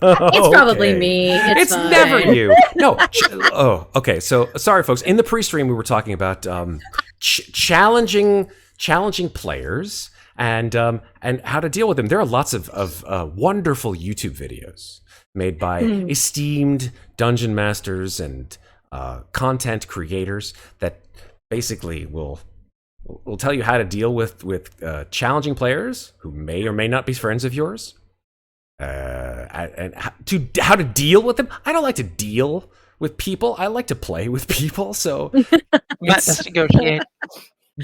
It's probably me. It's fine. Never you. No. Okay. So sorry, folks. In the pre-stream, we were talking about challenging players and how to deal with them. There are lots of wonderful YouTube videos made by esteemed dungeon masters and content creators that basically will tell you how to deal with challenging players who may or may not be friends of yours. And how to deal with them. I don't like to deal with people. I like to play with people. So Let's negotiate.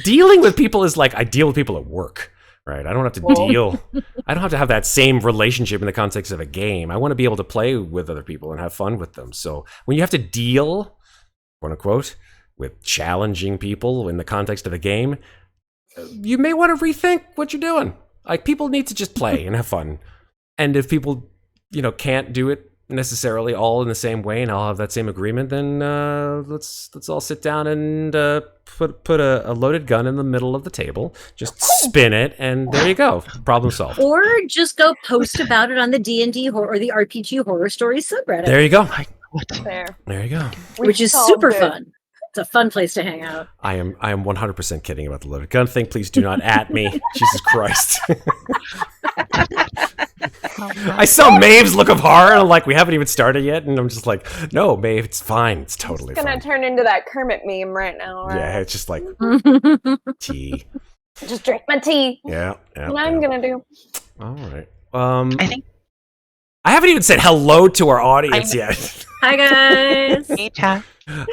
Dealing with people is like I deal with people at work, right? I don't have to deal. I don't have to have that same relationship in the context of a game. I want to be able to play with other people and have fun with them. So when you have to deal, quote unquote, with challenging people in the context of a game, you may want to rethink what you're doing. Like people need to just play and have fun. And if people, can't do it necessarily all in the same way, and I'll have that same agreement, then let's all sit down and put a loaded gun in the middle of the table, just spin it, and there you go, problem solved. Or just go post about it on the D&D or the RPG Horror Stories subreddit. There you go. There You go. Which is super fun. It's a fun place to hang out. I am 100% kidding about the loaded gun thing. Please do not at me. Jesus Christ. I saw Maeve's look of horror, and I'm like, we haven't even started yet, and I'm just like, no, Maeve, it's fine. It's totally fine. It's gonna turn into that Kermit meme right now. Right? Yeah, it's just like tea. Just drink my tea. Yeah. What I'm gonna do. All right. I think I haven't even said hello to our audience yet. Hi, guys. hey, chat.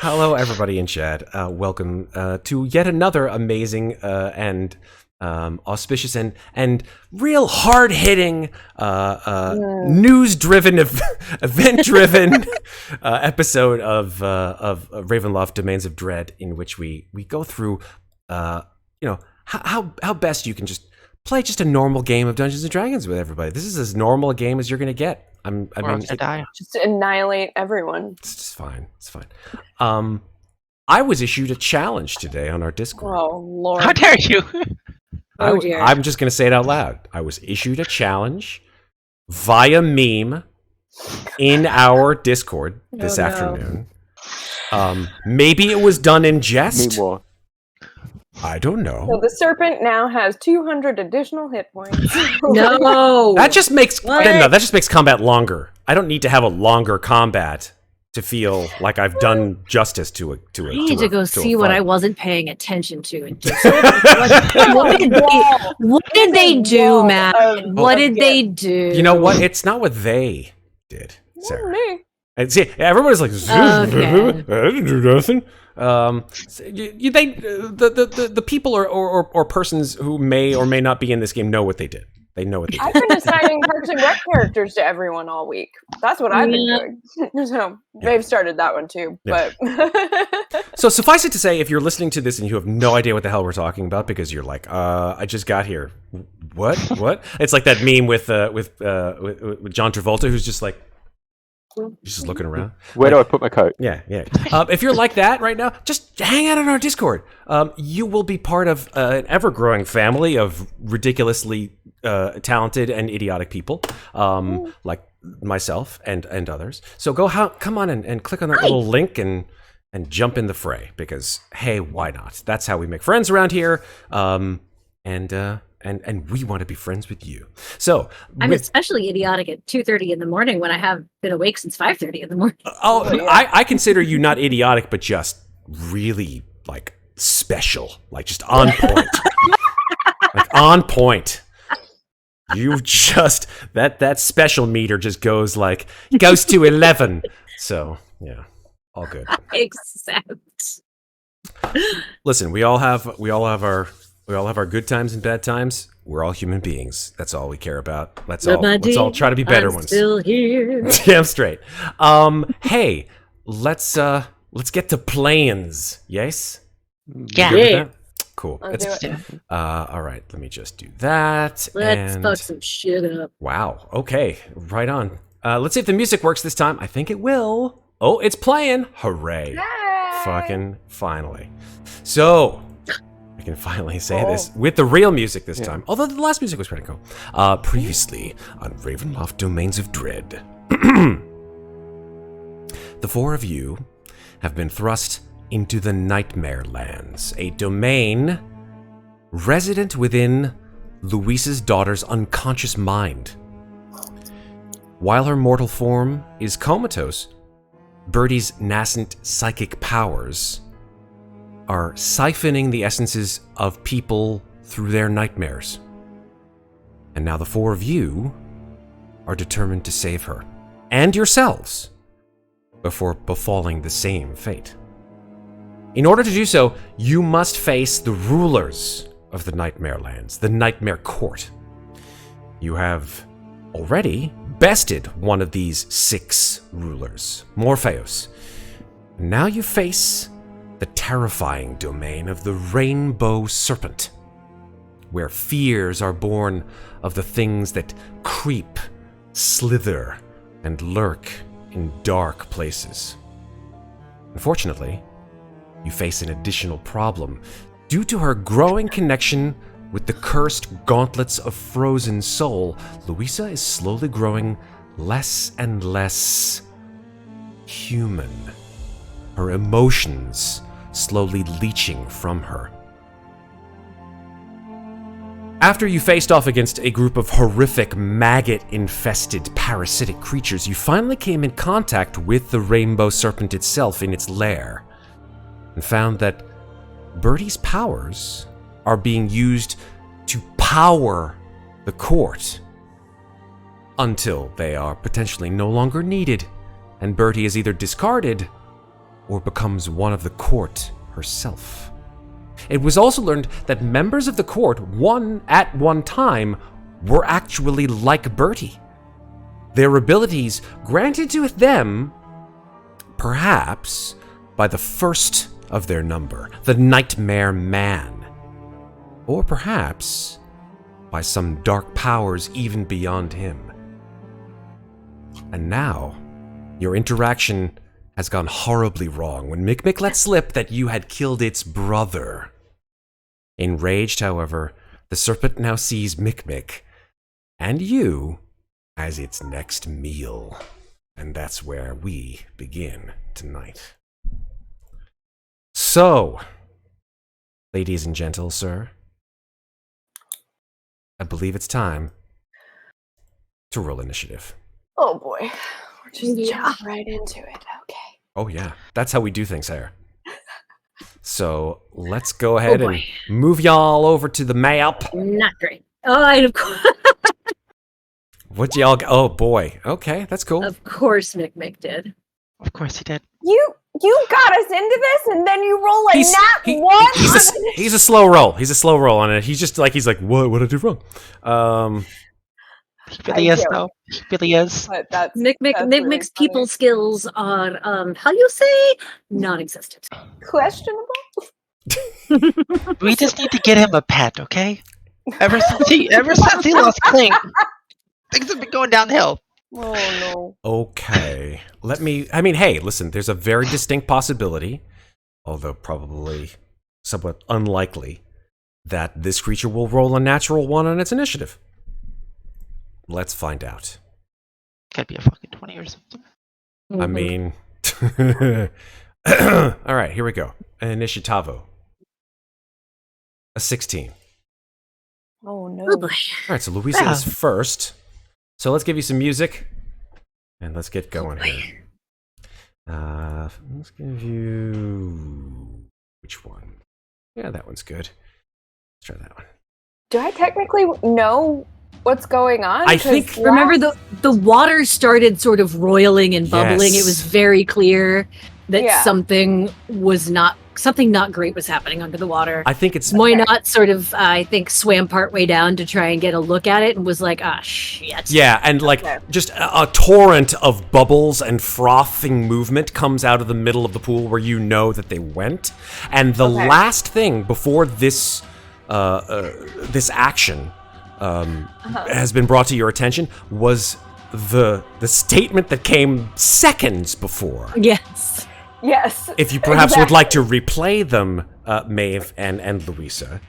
Hello, everybody in chat. Welcome to yet another amazing and auspicious and real hard-hitting, news-driven, event-driven episode of Ravenloft: Domains of Dread, in which we go through, how best you can just play just a normal game of Dungeons and Dragons with everybody. This is as normal a game as you're going to get. Just to annihilate everyone. It's just fine. It's fine. I was issued a challenge today on our Discord. Oh Lord! How dare you? Oh dear. I'm just going to say it out loud. I was issued a challenge via meme in our Discord this afternoon. Maybe it was done in jest. Meanwhile. I don't know. So the serpent now has 200 additional hit points. No. That just makes combat longer. I don't need to have a longer combat to feel like I've done justice to it. I need to go see what I wasn't paying attention to. And just, what did they do, Matt? What did they do? You know what? It's not what they did, Sarah. Me. And see, everybody's like, I didn't do nothing. The people or persons who may or may not be in this game know what they did. They know what they did. I've been assigning Parks and Rec characters to everyone all week. That's what I've been doing. So Maeve started that one too. Yeah. But So suffice it to say, if you're listening to this and you have no idea what the hell we're talking about because you're like, I just got here. What? It's like that meme with John Travolta, who's just like, he's just looking around. Where do I put my coat? Yeah. If you're like that right now, just hang out on our Discord. You will be part of an ever-growing family of ridiculously talented and idiotic people, like myself and others. So come on and click on that little link and jump in the fray because, hey, why not? That's how we make friends around here. And we want to be friends with you. So I'm especially idiotic at 2:30 in the morning when I have been awake since 5:30 in the morning. I consider you not idiotic, but just really like special, like just on point, like on point. You just that special meter just goes to 11. So yeah, all good. Except, listen, we all have our good times and bad times. We're all human beings. That's all we care about. Let's all try to be better ones. Still here. Damn straight. Hey, let's get to plans. Yes? Yeah. Cool. Let's do it. All right, let me just do that. Let's fuck some shit up. Wow. Okay, right on. Let's see if the music works this time. I think it will. Oh, it's playing. Hooray. Yay! Fucking finally. So, I can finally say this with the real music this time. Although the last music was pretty cool. Previously on Ravenloft Domains of Dread. The four of you have been thrust into the Nightmare Lands, a domain resident within Louisa's daughter's unconscious mind. While her mortal form is comatose, Birdie's nascent psychic powers are siphoning the essences of people through their nightmares. And now the four of you are determined to save her, and yourselves, before befalling the same fate. In order to do so, you must face the rulers of the Nightmare Lands, the Nightmare Court. You have already bested one of these 6 rulers, Morpheus. Now you face the terrifying domain of the Rainbow Serpent, where fears are born of the things that creep, slither, and lurk in dark places. Unfortunately, you face an additional problem. Due to her growing connection with the cursed gauntlets of frozen soul, Louisa is slowly growing less and less human, her emotions slowly leaching from her. After you faced off against a group of horrific, maggot-infested, parasitic creatures, you finally came in contact with the Rainbow Serpent itself in its lair, and found that Birdie's powers are being used to power the court until they are potentially no longer needed, and Birdie is either discarded or becomes one of the court herself. It was also learned that members of the court, at one time, were actually like Birdie. Their abilities granted to them, perhaps, by the first of their number, the Nightmare Man. Or perhaps by some dark powers even beyond him. And now, your interaction has gone horribly wrong when Mikmick let slip that you had killed its brother. Enraged, however, the serpent now sees Mikmick and you as its next meal. And that's where we begin tonight. So, ladies and gentle, sir, I believe it's time to roll initiative. Oh boy. We're just jumping right into it. Okay. Oh yeah, that's how we do things here. So let's go ahead and move y'all over to the map. Not great. Oh, and of course. What y'all? Oh boy. Okay, that's cool. Of course, Mikmick did. Of course he did. You got us into this, and then you roll a nat 1. He's a slow roll. He's a slow roll on it. He's like, what did I do wrong? He really is, though. He really is. That's Mikmick's people skills are, how you say, non-existent. questionable. We just need to get him a pet, okay? Ever since he lost Clink, things have been going downhill. Oh no. Okay. Hey, listen, there's a very distinct possibility, although probably somewhat unlikely, that this creature will roll a natural 1 on its initiative. Let's find out. Could be a fucking 20 or something. I mean, all right, here we go. Initiatavo. A 16. Oh no. Oh boy. All right, so Louisa is first. So let's give you some music, and let's get going here. Let's give you... Which one? Yeah, that one's good. Let's try that one. Do I technically know what's going on? I think... Remember the water started sort of roiling and bubbling. Yes. It was very clear that something not great was happening under the water. I think it's... Moynot sort of, I think, swam partway down to try and get a look at it and was like, ah, shit. Yeah, and just a torrent of bubbles and frothing movement comes out of the middle of the pool where you know that they went. And the last thing before this this action has been brought to your attention was the statement that came seconds before. Yes. Yes. If you perhaps would like to replay them, Maeve and Louisa,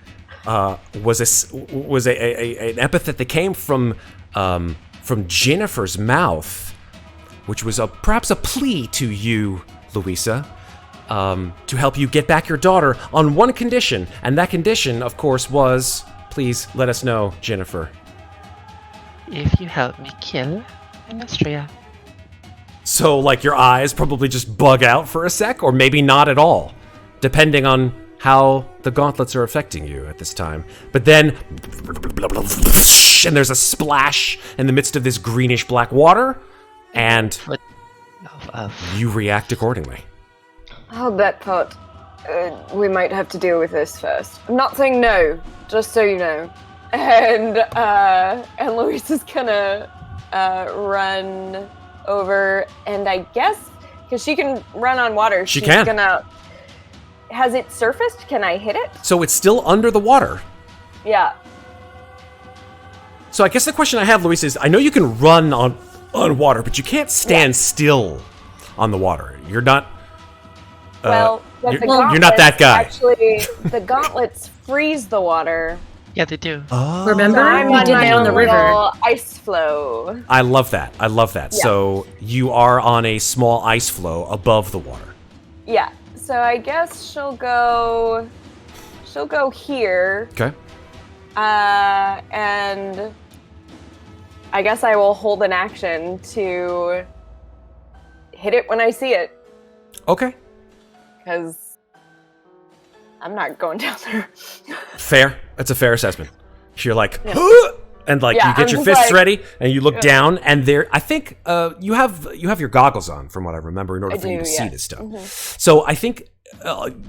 was an epithet that came from Ginnifer's mouth which was perhaps a plea to you, Louisa, to help you get back your daughter on one condition. And that condition, of course, was, please let us know, Ginnifer. If you help me kill Amnestria. So, like, your eyes probably just bug out for a sec, or maybe not at all, depending on how the gauntlets are affecting you at this time. But then, and there's a splash in the midst of this greenish-black water, and you react accordingly. Oh, that thought. We might have to deal with this first. I'm not saying no, just so you know. And Louisa's gonna run over, and I guess because she can run on water, she's gonna. Has it surfaced? Can I hit it? So it's still under the water. Yeah. So I guess the question I have, Louisa, is I know you can run on water, but you can't stand still on the water. You're not. Well, you're not that guy. Actually, the gauntlets freeze the water. Yeah, they do. Oh. Remember? I'm We on did my that on the own river. little ice flow. I love that. Yeah. So you are on a small ice flow above the water. Yeah. So I guess she'll go here. Okay. And I guess I will hold an action to hit it when I see it. Okay. Because I'm not going down there. Fair. That's a fair assessment. You're like, Yeah. huh! And like Yeah, you get I'm your just fists like- ready, and you look down, and there. I think you have your goggles on, from what I remember, in order for you to see this stuff. Mm-hmm. So I think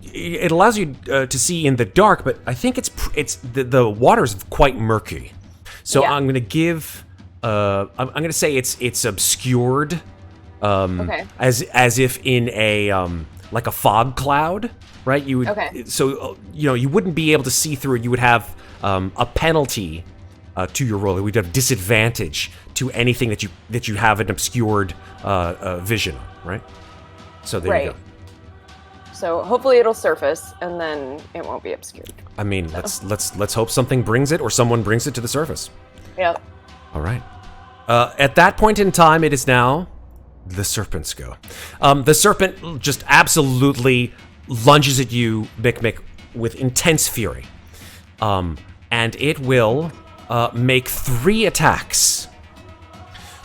it allows you to see in the dark, but I think it's the water's quite murky. So Yeah. I'm gonna give. I'm gonna say it's obscured, Okay. as if in a like a fog cloud, right? You would. Okay. So you wouldn't be able to see through it. You would have a penalty to your roll. We'd have disadvantage to anything that you have an obscured vision on, right? So there you go. So hopefully it'll surface, and then it won't be obscured. I mean, let's hope something brings it, or someone brings it to the surface. Yep. All right. At that point in time, it is now the serpent's go. The serpent just absolutely lunges at you, Mikmick, with intense fury. And it will make 3 attacks.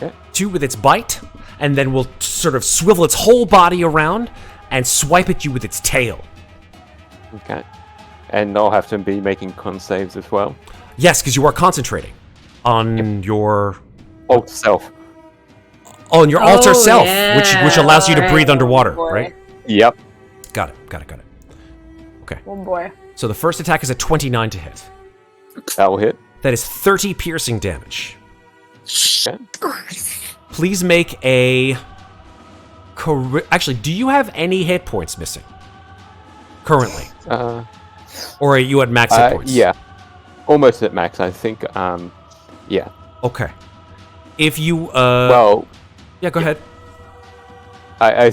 Okay. 2 with its bite, and then will sort of swivel its whole body around and swipe at you with its tail. Okay. And I'll have to be making con saves as well. Yes, because you are concentrating on your Alt self. on your alter Oh, self, yeah. which allows you to Alright. breathe underwater, Boy. right? Yep. Got it. Okay. Oh boy. So the first attack is a 29 to hit. That will hit. That is 30 piercing damage. Okay. Please make a... Actually, do you have any hit points missing? Currently? Or are you at max hit points? Yeah. Almost at max, I think. Yeah. Okay. If you... Well, Yeah, go ahead. I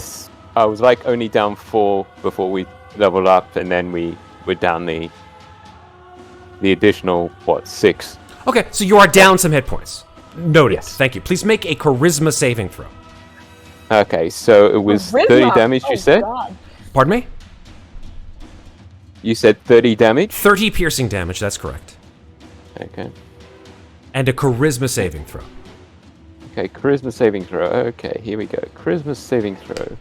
was like only down 4 before we leveled up, and then we were down the additional, 6? Okay, so you are down some hit points. Noted. Yes. Thank you. Please make a charisma saving throw. Okay, so it was 30 damage, you said? God. Pardon me? You said 30 damage? 30 piercing damage, that's correct. Okay. And a charisma saving throw. Okay, charisma saving throw. Okay, here we go. Charisma saving throw.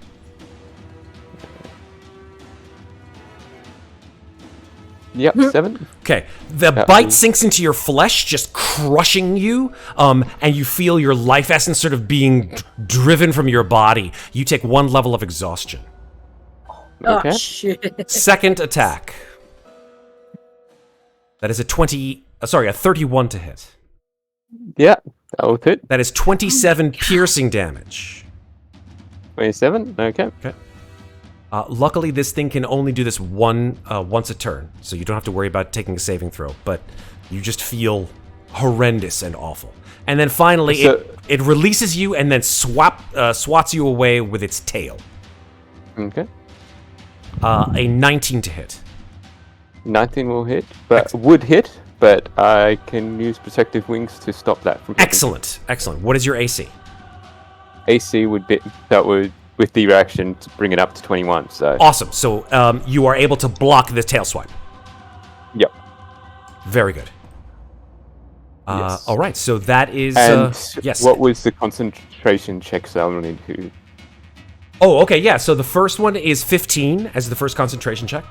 Yep, 7. Okay, the That bite was- sinks into your flesh, just crushing you, and you feel your life essence sort of being driven from your body. You take 1 level of exhaustion. Okay. Oh, shit. Second attack. That is a 31 to hit. Yeah, that will hit. That is 27 piercing damage. 27. Okay. Luckily, this thing can only do this once a turn, so you don't have to worry about taking a saving throw, but you just feel horrendous and awful. And then finally, So- it releases you and then swats you away with its tail. Okay. A 19 to hit. 19 will hit, but would hit, but I can use protective wings to stop that from happening. Excellent. What is your AC? AC would be with the reaction to bring it up to 21. So Awesome. So you are able to block the tail swipe. Yep. Very good. Yes. All right. So that is And yes. what was the concentration check? So I'll need to. Oh, okay. Yeah. So the first one is 15 as the first concentration check.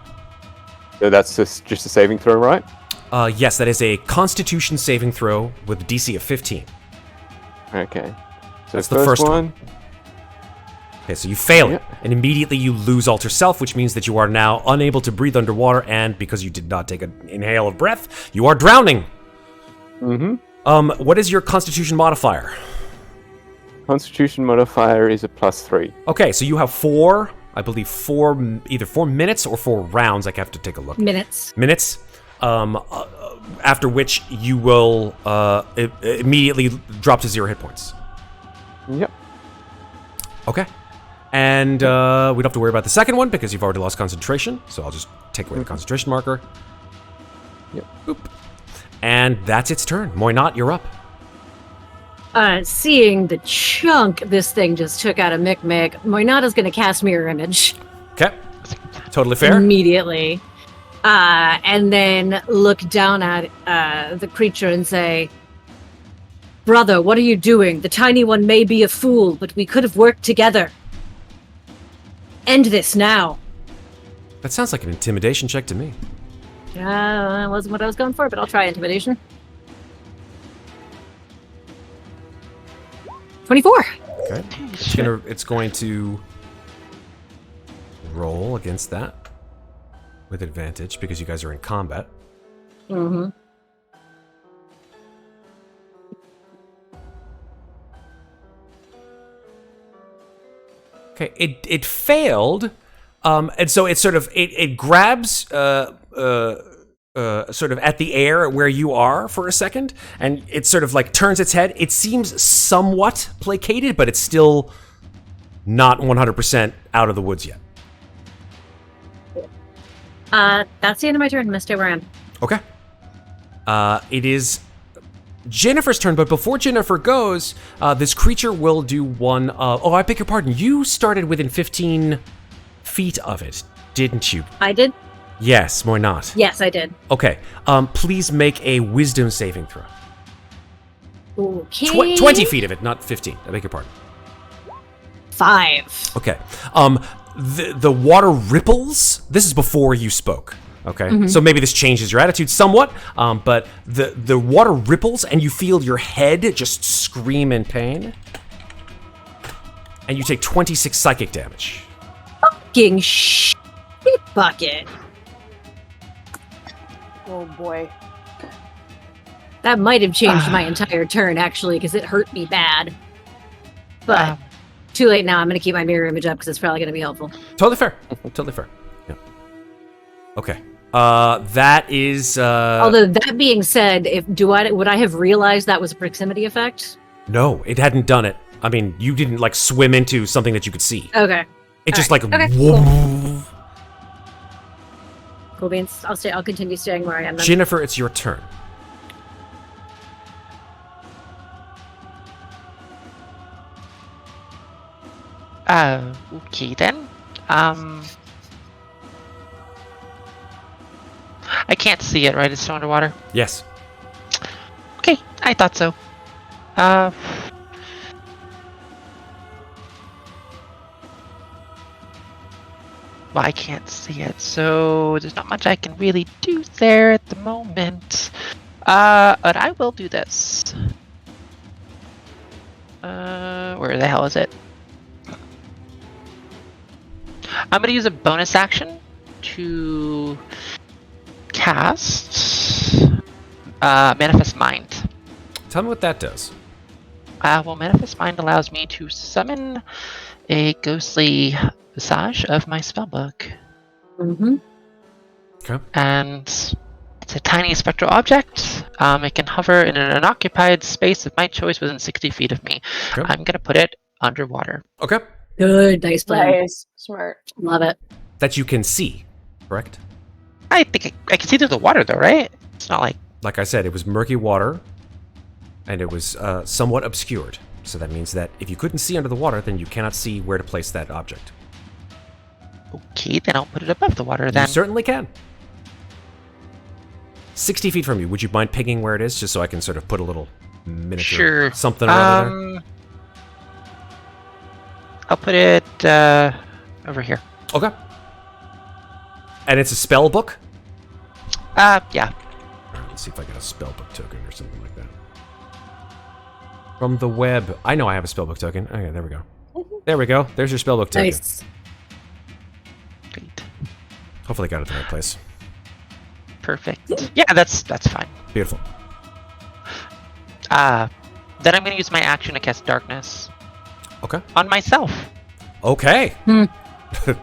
So that's just a saving throw, right? Yes, that is a Constitution saving throw with a DC of 15. Okay. So That's the first one. one. Okay, so you fail Yep. it, and immediately you lose Alter Self, which means that you are now unable to breathe underwater, and because you did not take an inhale of breath, you are drowning. Mm-hmm. What is your Constitution modifier? Constitution modifier is a +3. Okay, so you have either 4 minutes or 4 rounds. I have to take a look. Minutes. Minutes. After which you will immediately drop to 0 hit points. Yep. Okay. And we don't have to worry about the second one because you've already lost concentration. So I'll just take away the concentration marker. Yep. Boop. And that's its turn. Muadnhait, you're up. Seeing the chunk this thing just took out of Mikmick, Muadnhait is going to cast Mirror Image Okay. Totally fair. immediately. And then look down at the creature and say, "Brother, what are you doing? The tiny one may be a fool, but we could have worked together. End this now." That sounds like an intimidation check to me. That wasn't what I was going for, but I'll try intimidation. 24. Okay. It's going to roll against that with advantage because you guys are in combat. Mm-hmm. Okay, it failed, and so it sort of it grabs sort of at the air where you are for a second, and it sort of like turns its head. It seems somewhat placated, but it's still not 100% out of the woods yet. That's the end of my turn. I'm gonna stay where I am. Okay. It is Ginnifer's turn, but before Ginnifer goes, this creature will do one of... Oh, I beg your pardon. You started within 15 feet of it, didn't you? I did? Yes, Muadnhait. Yes, I did. Okay. Please make a wisdom saving throw. Okay. 20 feet of it, not 15. I beg your pardon. 5. Okay. The water ripples. This is before you spoke. Okay. So maybe this changes your attitude somewhat. But the water ripples and you feel your head just scream in pain. And you take 26 psychic damage. Fucking shit bucket. Oh boy. That might have changed my entire turn, actually, because it hurt me bad. But too late now. I'm going to keep my mirror image up because it's probably going to be helpful. Totally fair. Totally fair. Yeah. Okay. That is. Although that being said, would I have realized that was a proximity effect? No, it hadn't done it. I mean, you didn't like swim into something that you could see. Okay. It just right. like. Okay, Whoa. Cool beans. I'll continue staying where I am then. Ginnifer, it's your turn. Okay then. I can't see it, right? It's still underwater. Yes. Okay, I thought so. Well, I can't see it, so there's not much I can really do there at the moment. But I will do this. Where the hell is it? I'm gonna use a bonus action to cast Manifest Mind. Tell me what that does. Well, Manifest Mind allows me to summon a ghostly visage of my spellbook. Mm-hmm. Okay. And it's a tiny spectral object. It can hover in an unoccupied space of my choice within 60 feet of me. Okay. I'm gonna put it underwater. Okay. Good. Nice plan. Nice. Smart. Love it. That you can see, correct? I think I can see through the water though, right? It's not like... Like I said, it was murky water, and it was somewhat obscured. So that means that if you couldn't see under the water, then you cannot see where to place that object. Okay, then I'll put it above the water then. You certainly can. 60 feet from you. Would you mind picking where it is, just so I can sort of put a little miniature Sure. something over there? I'll put it over here. Okay. And it's a spell book? Yeah. All right, let's see if I get a spellbook token or something like that. From the web. I know I have a spellbook token. Okay, there we go. There we go. There's your spellbook token. Nice. Great. Hopefully I got it in the right place. Perfect. Yeah, that's fine. Beautiful. Then I'm gonna use my action to cast darkness Okay. on myself. Okay.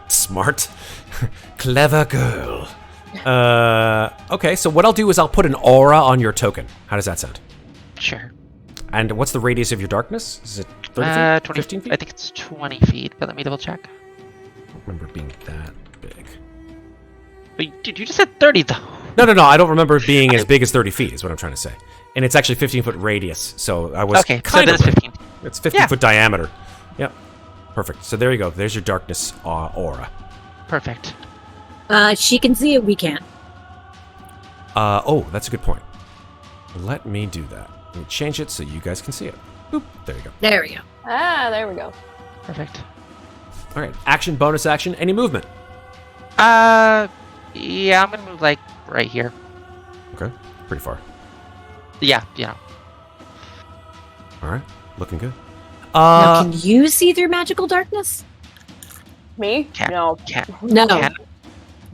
Smart. Clever girl. Okay, so what I'll do is I'll put an aura on your token. How does that sound? Sure. And what's the radius of your darkness? Is it 30 feet? 20, 15 feet? I think it's 20 feet, but let me double check. I don't remember it being that big. But dude, you just said 30 though. No. I don't remember it being as big as 30 feet, is what I'm trying to say. And it's actually 15-foot radius, so I was Okay, so kind then of it's 15. It's 15-foot diameter. Yep. Perfect. So there you go. There's your darkness aura. Perfect. She can see it, we can't. Oh, that's a good point. Let me do that. Let me change it so you guys can see it. Boop. There you go. There we go. There we go. Perfect. All right. Action, bonus action, any movement. Yeah, I'm gonna move like right here. Okay. Pretty far. Yeah, you know. All right. Looking good. Now, can you see through magical darkness? Me? Can- No. No.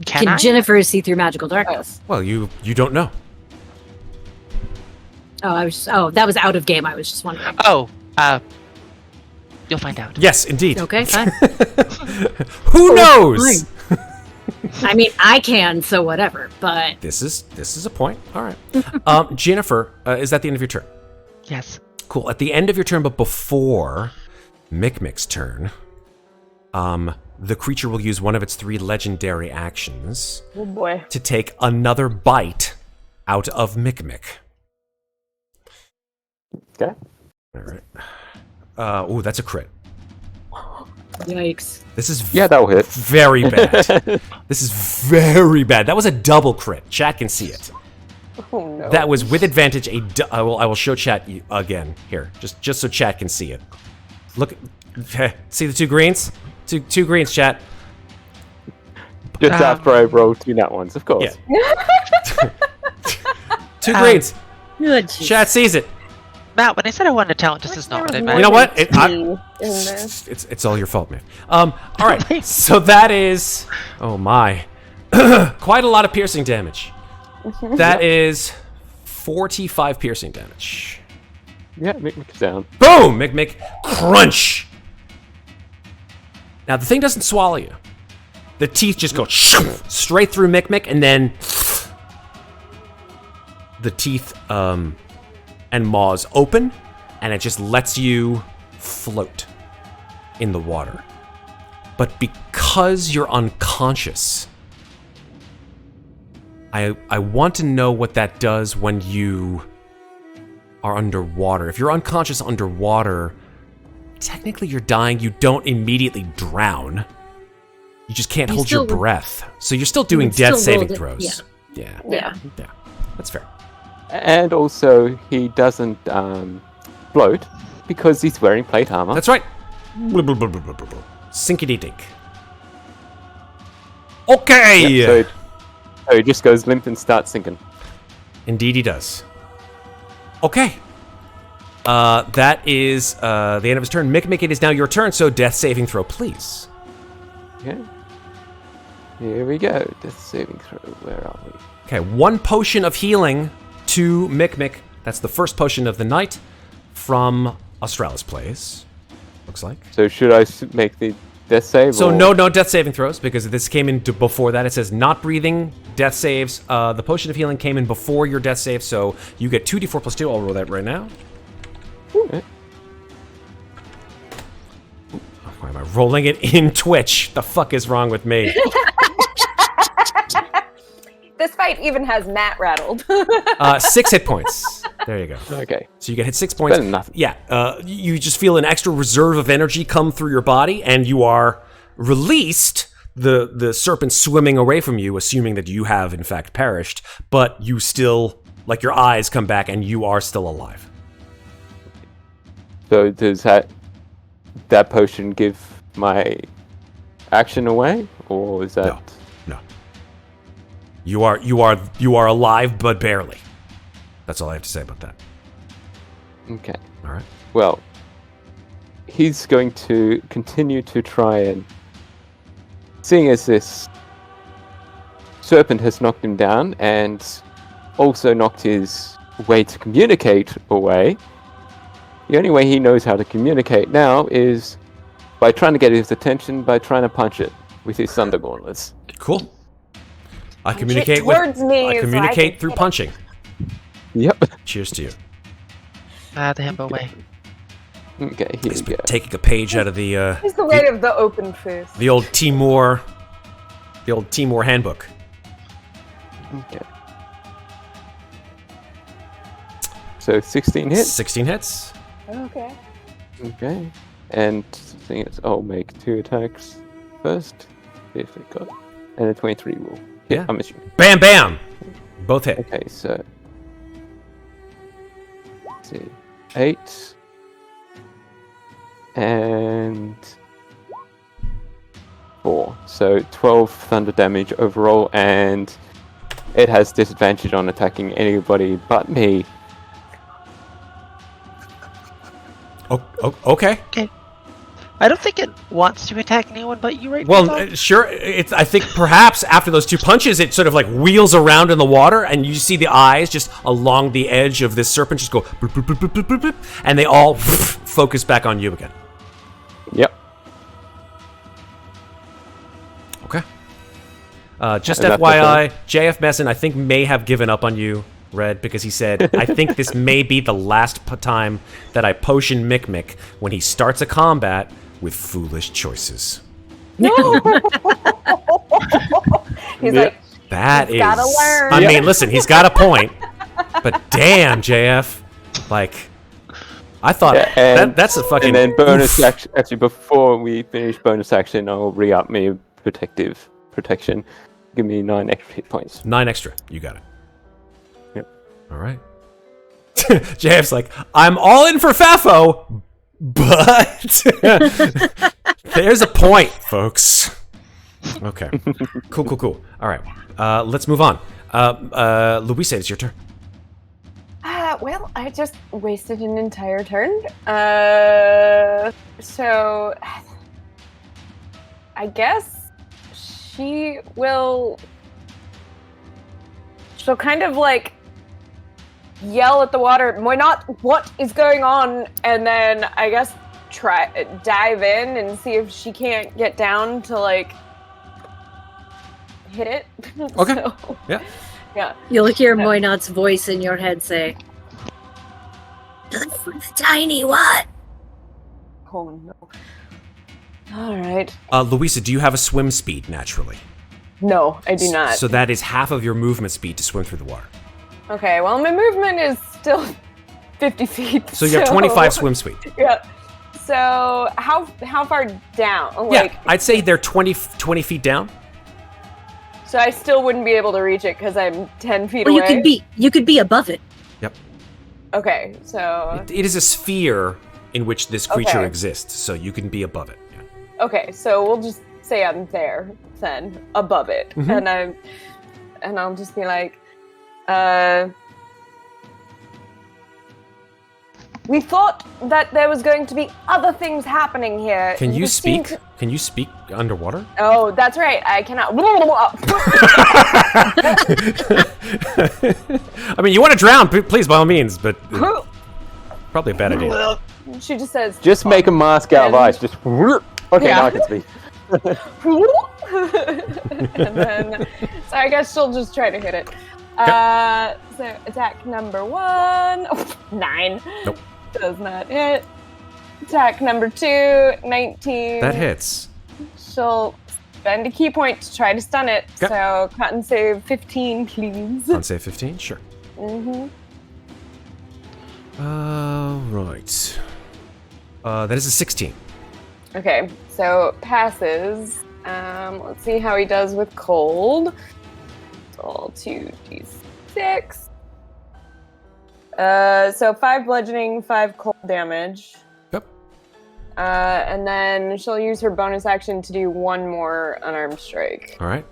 Can I? Ginnifer see through magical darkness? Well, you don't know. That was out of game. I was just wondering. Oh, you'll find out. Yes, indeed. Okay, fine. Who knows? I mean, I can, so whatever. But This is a point. All right. Ginnifer, is that the end of your turn? Yes. Cool. At the end of your turn, but before Mikmick's turn, the creature will use one of its 3 legendary actions Oh boy. to take another bite out of Mikmick. Okay. All right. That's a crit. yikes! This is Yeah, that'll hit. very bad. This is very bad. That was a double crit. Chat can see it. Oh no. That was with advantage. I will show chat again here, just so chat can see it. Look, see the 2 greens? Two greens, chat. Just after I roll 2 nat ones, of course. Yeah. 2 greens. Good. Chat sees it. Matt, when I said I wanted to talent, this is not what I meant. You know what? It's It's all your fault, man. All right. So that is, oh my, quite a lot of piercing damage. That is 45 piercing damage. Yeah, Mikmick's down. Boom! Mikmick, crunch. Now the thing doesn't swallow you. The teeth just go straight through Mikmick, and then the teeth and maws open, and it just lets you float in the water. But because you're unconscious, I want to know what that does when you are underwater. If you're unconscious underwater, technically you're dying. You don't immediately drown. You just can't hold your breath. So you're still doing death saving throws. Yeah. Yeah. That's fair. And also, he doesn't float because he's wearing plate armor. That's right. Sinkity dink. Okay. Yep, so he just goes limp and starts sinking. Indeed, he does. Okay. That is the end of his turn. Mikmick, it is now your turn, so death saving throw, please. Okay. Here we go. Death saving throw. Where are we? Okay, 1 potion of healing to Mikmick. That's the first potion of the night from Australis Plays. Looks like. So should I make the death save? So or? no death saving throws, because this came in before that. It says not breathing, death saves. The potion of healing came in before your death save, so you get 2d4 plus 2. I'll roll that right now. Okay. Why am I rolling it in Twitch? The fuck is wrong with me? This fight even has Matt rattled. 6 hit points. There you go. Okay. So you get hit 6 points. Better than nothing. Yeah, you just feel an extra reserve of energy come through your body, and you are released. The serpent swimming away from you, assuming that you have in fact perished, but you still, like, your eyes come back, and you are still alive. So does that potion give my action away, or is that? No. You are alive, but barely. That's all I have to say about that. Okay. All right. Well, he's going to continue to try and, seeing as this serpent has knocked him down and also knocked his way to communicate away, the only way he knows how to communicate now is by trying to get his attention by trying to punch it with his thunder gauntlets. Cool. I Punch communicate it towards me I so I communicate can through hit it. punching. Yep. Cheers to you. The himbo way. Okay, here He's we go. taking a page out of the It's the way of the open fist. the old Timor handbook. Okay. So 16 hits. 16 hits. Okay. Okay. And thing is, I'll make 2 attacks first. If it got. And a 23 will hit, Yeah. I'm assuming. Bam, bam. Both hit. Okay, so. Let's see. 8. And 4. So 12 thunder damage overall, and it has disadvantage on attacking anybody but me. Okay. I don't think it wants to attack anyone but you right Well, now. Tom. sure. I think perhaps after those 2 punches, it sort of like wheels around in the water, and you see the eyes just along the edge of this serpent just go, boop, boop, boop, boop, boop, boop, and they all focus back on you again. Yep. Okay. Just And that's FYI, JF Messin, I think, may have given up on you, Red, because he said, I think this may be the last time that I potion Mikmick when he starts a combat with foolish choices. No. He's Yeah. like, That He's is. gotta learn. I mean, listen, he's got a point, but damn, JF, like, I thought Yeah, and- that's a fucking. And then bonus oof. action. Actually, before we finish bonus action, I'll re-up me protection. Give me 9 extra hit points. 9 extra. You got it. Yep. All right. JF's like, I'm all in for Fafo, but there's a point, folks. Okay. Cool. All right. Let's move on. Louisa, it's your turn. well, I just wasted an entire turn. So I guess she'll kind of like yell at the water, Moynot, what is going on? And then I guess dive in and see if she can't get down to like hit it. Okay. So, Yeah. yeah. You'll hear Moynot's voice in your head say, "The tiny what?" Oh no. All right. Louisa, do you have a swim speed naturally? No, I do not. So that is half of your movement speed to swim through the water. Okay, well, my movement is still 50 feet. So you have 25 swim speed. Yeah. So how far down? Like, Yeah, I'd say they're 20 feet down. so I still wouldn't be able to reach it because I'm 10 feet Well, away. you could be above it. Yep. Okay, so It is a sphere in which this creature Okay. exists, so you can be above it. Yeah. okay, so we'll just say I'm there then, above it, Mhm. and I'll just be like, we thought that there was going to be other things happening here. Can you seem speak? to- Can you speak underwater? Oh, that's right. I cannot. I mean, you want to drown, please, by all means, but probably a bad idea. She just says. Just make a mask out of And- ice. Just okay, Yeah. now I can speak. And then, so I guess she'll just try to hit it. So attack number 1, 9. Nope. Does not hit. Attack number 2, 19. That hits. She'll spend a key point to try to stun it. Okay. So con save 15, please. On save 15, sure. Mm-hmm. Right. That is a 16. Okay, so passes. Let's see how he does with cold. Roll 2d6. So 5 bludgeoning, 5 cold damage. Yep. And then she'll use her bonus action to do 1 more unarmed strike. All right.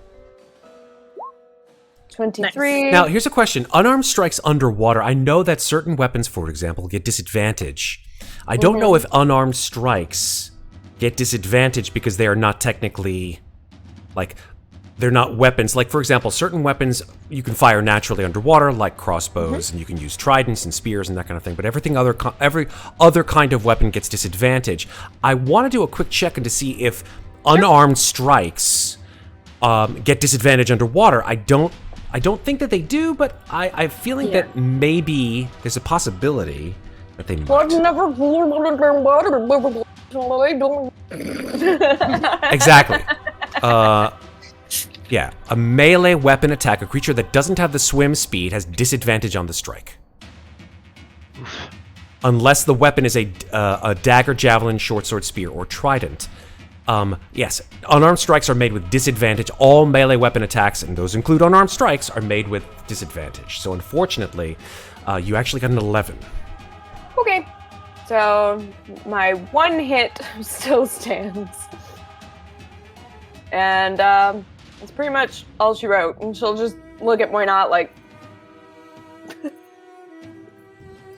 23. Nice. Now, here's a question. Unarmed strikes underwater. I know that certain weapons, for example, get disadvantage. I don't know if unarmed strikes get disadvantage because they are not technically, like, they're not weapons. Like, for example, certain weapons you can fire naturally underwater, like crossbows, and you can use tridents and spears and that kind of thing. But every other kind of weapon gets disadvantage. I want to do a quick check in to see if unarmed strikes get disadvantage underwater. I don't think that they do, but I'm feeling that maybe there's a possibility that they might. Exactly. Yeah, a melee weapon attack, a creature that doesn't have the swim speed has disadvantage on the strike. Unless the weapon is a dagger, javelin, short sword, spear, or trident. Yes, unarmed strikes are made with disadvantage. All melee weapon attacks, and those include unarmed strikes, are made with disadvantage. So unfortunately, you actually got an 11. Okay, so my 1 hit still stands. And that's pretty much all she wrote. And she'll just look at Muadnhait like...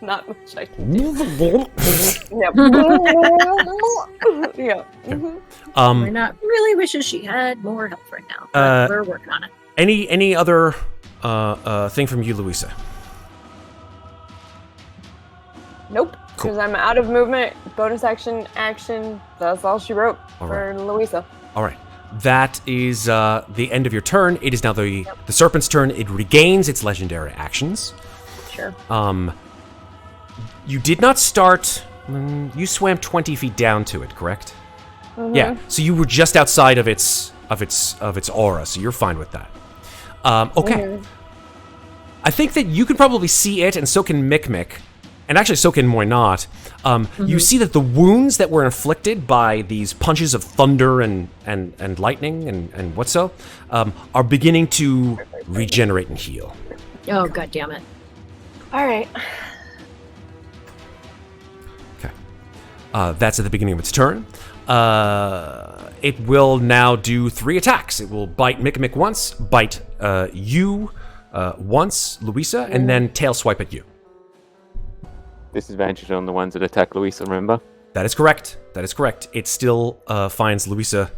Not much I can do. Yeah. Yeah. Muadnhait really wishes she had more help right now. But we're working on it. Any other thing from you, Louisa? Nope. Cool. Because I'm out of movement, bonus action. That's all she wrote All for Louisa. All right. That is the end of your turn. It is now the serpent's turn. It regains its legendary actions. Sure. You did not start. You swam 20 feet down to it, correct? Mm-hmm. Yeah. So you were just outside of its aura. So you're fine with that. Okay. Mm-hmm. I think that you can probably see it, and so can Mikmick, and actually so can Muadnhait. You see that the wounds that were inflicted by these punches of thunder and lightning and what so are beginning to regenerate and heal. Oh, god damn it. All right. Okay. That's at the beginning of its turn. It will now do 3 attacks. It will bite Mikmick once, bite you once, Louisa, and then tail swipe at you. Disadvantage on the ones that attack Louisa, remember? That is correct. That is correct. It still finds Louisa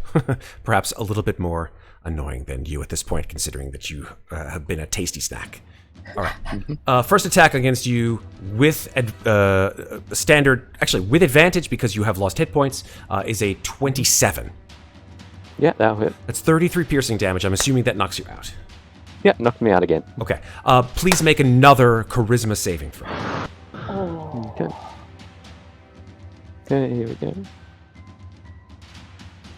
perhaps a little bit more annoying than you at this point, considering that you have been a tasty snack. All right. First attack against you with standard, actually with advantage because you have lost hit points, is a 27. Yeah, that'll hit. That's 33 piercing damage. I'm assuming that knocks you out. Yeah, knocked me out again. Okay. Please make another charisma saving throw. Okay. Okay, here we go.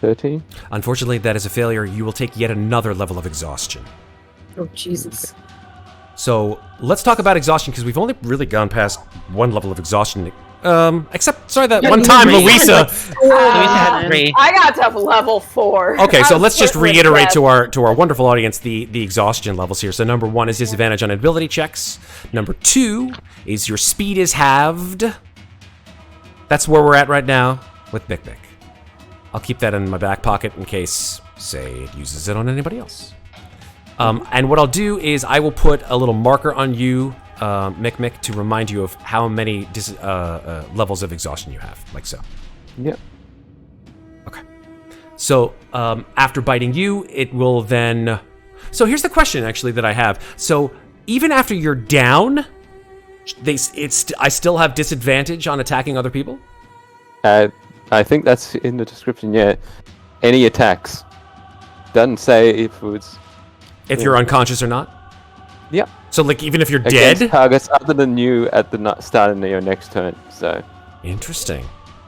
13. Unfortunately, that is a failure. You will take yet another level of exhaustion. Oh, Jesus. So let's talk about exhaustion because we've only really gone past one level of exhaustion. Except, sorry, that one time, Louisa. Louisa had 3. I got to level 4. Okay, so I was let's just flirting with reiterate death. to our wonderful audience the exhaustion levels here. So number 1 is disadvantage on ability checks. Number 2 is your speed is halved. That's where we're at right now with Mikmick. I'll keep that in my back pocket in case, say, it uses it on anybody else. And what I'll do is I will put a little marker on you, Mikmick, to remind you of how many levels of exhaustion you have, like so. Yep. Okay. So after biting you, it will then... So here's the question, actually, that I have. So even after you're down, I still have disadvantage on attacking other people? I think that's in the description, yeah. Any attacks. Doesn't say if it was... If you're unconscious or not? Yep. So, like, even if you're Against dead? targets other than you at the start of your next turn, so... Interesting.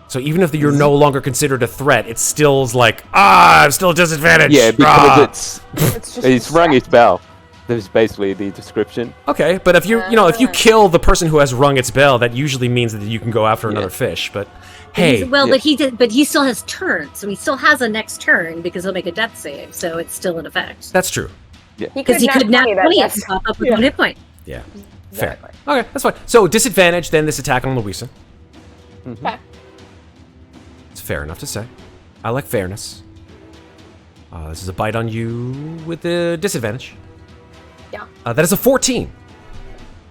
So even if you're no longer considered a threat, it still is like, I'm still at disadvantage. Yeah, because Ah. It's just it's rung its bell. There's basically the description. Okay, but if if you kill the person who has rung its bell, that usually means that you can go after another fish. But hey, but he still has turns, so he still has a next turn because he'll make a death save, so it's still in effect. that's true. Because he could nat 20 and pop up with 1 hit point. Yeah, Exactly. fair. Okay, that's fine. So disadvantage then this attack on Louisa. Okay. It's fair enough to say. I like fairness. This is a bite on you with the disadvantage. Yeah. That is a 14.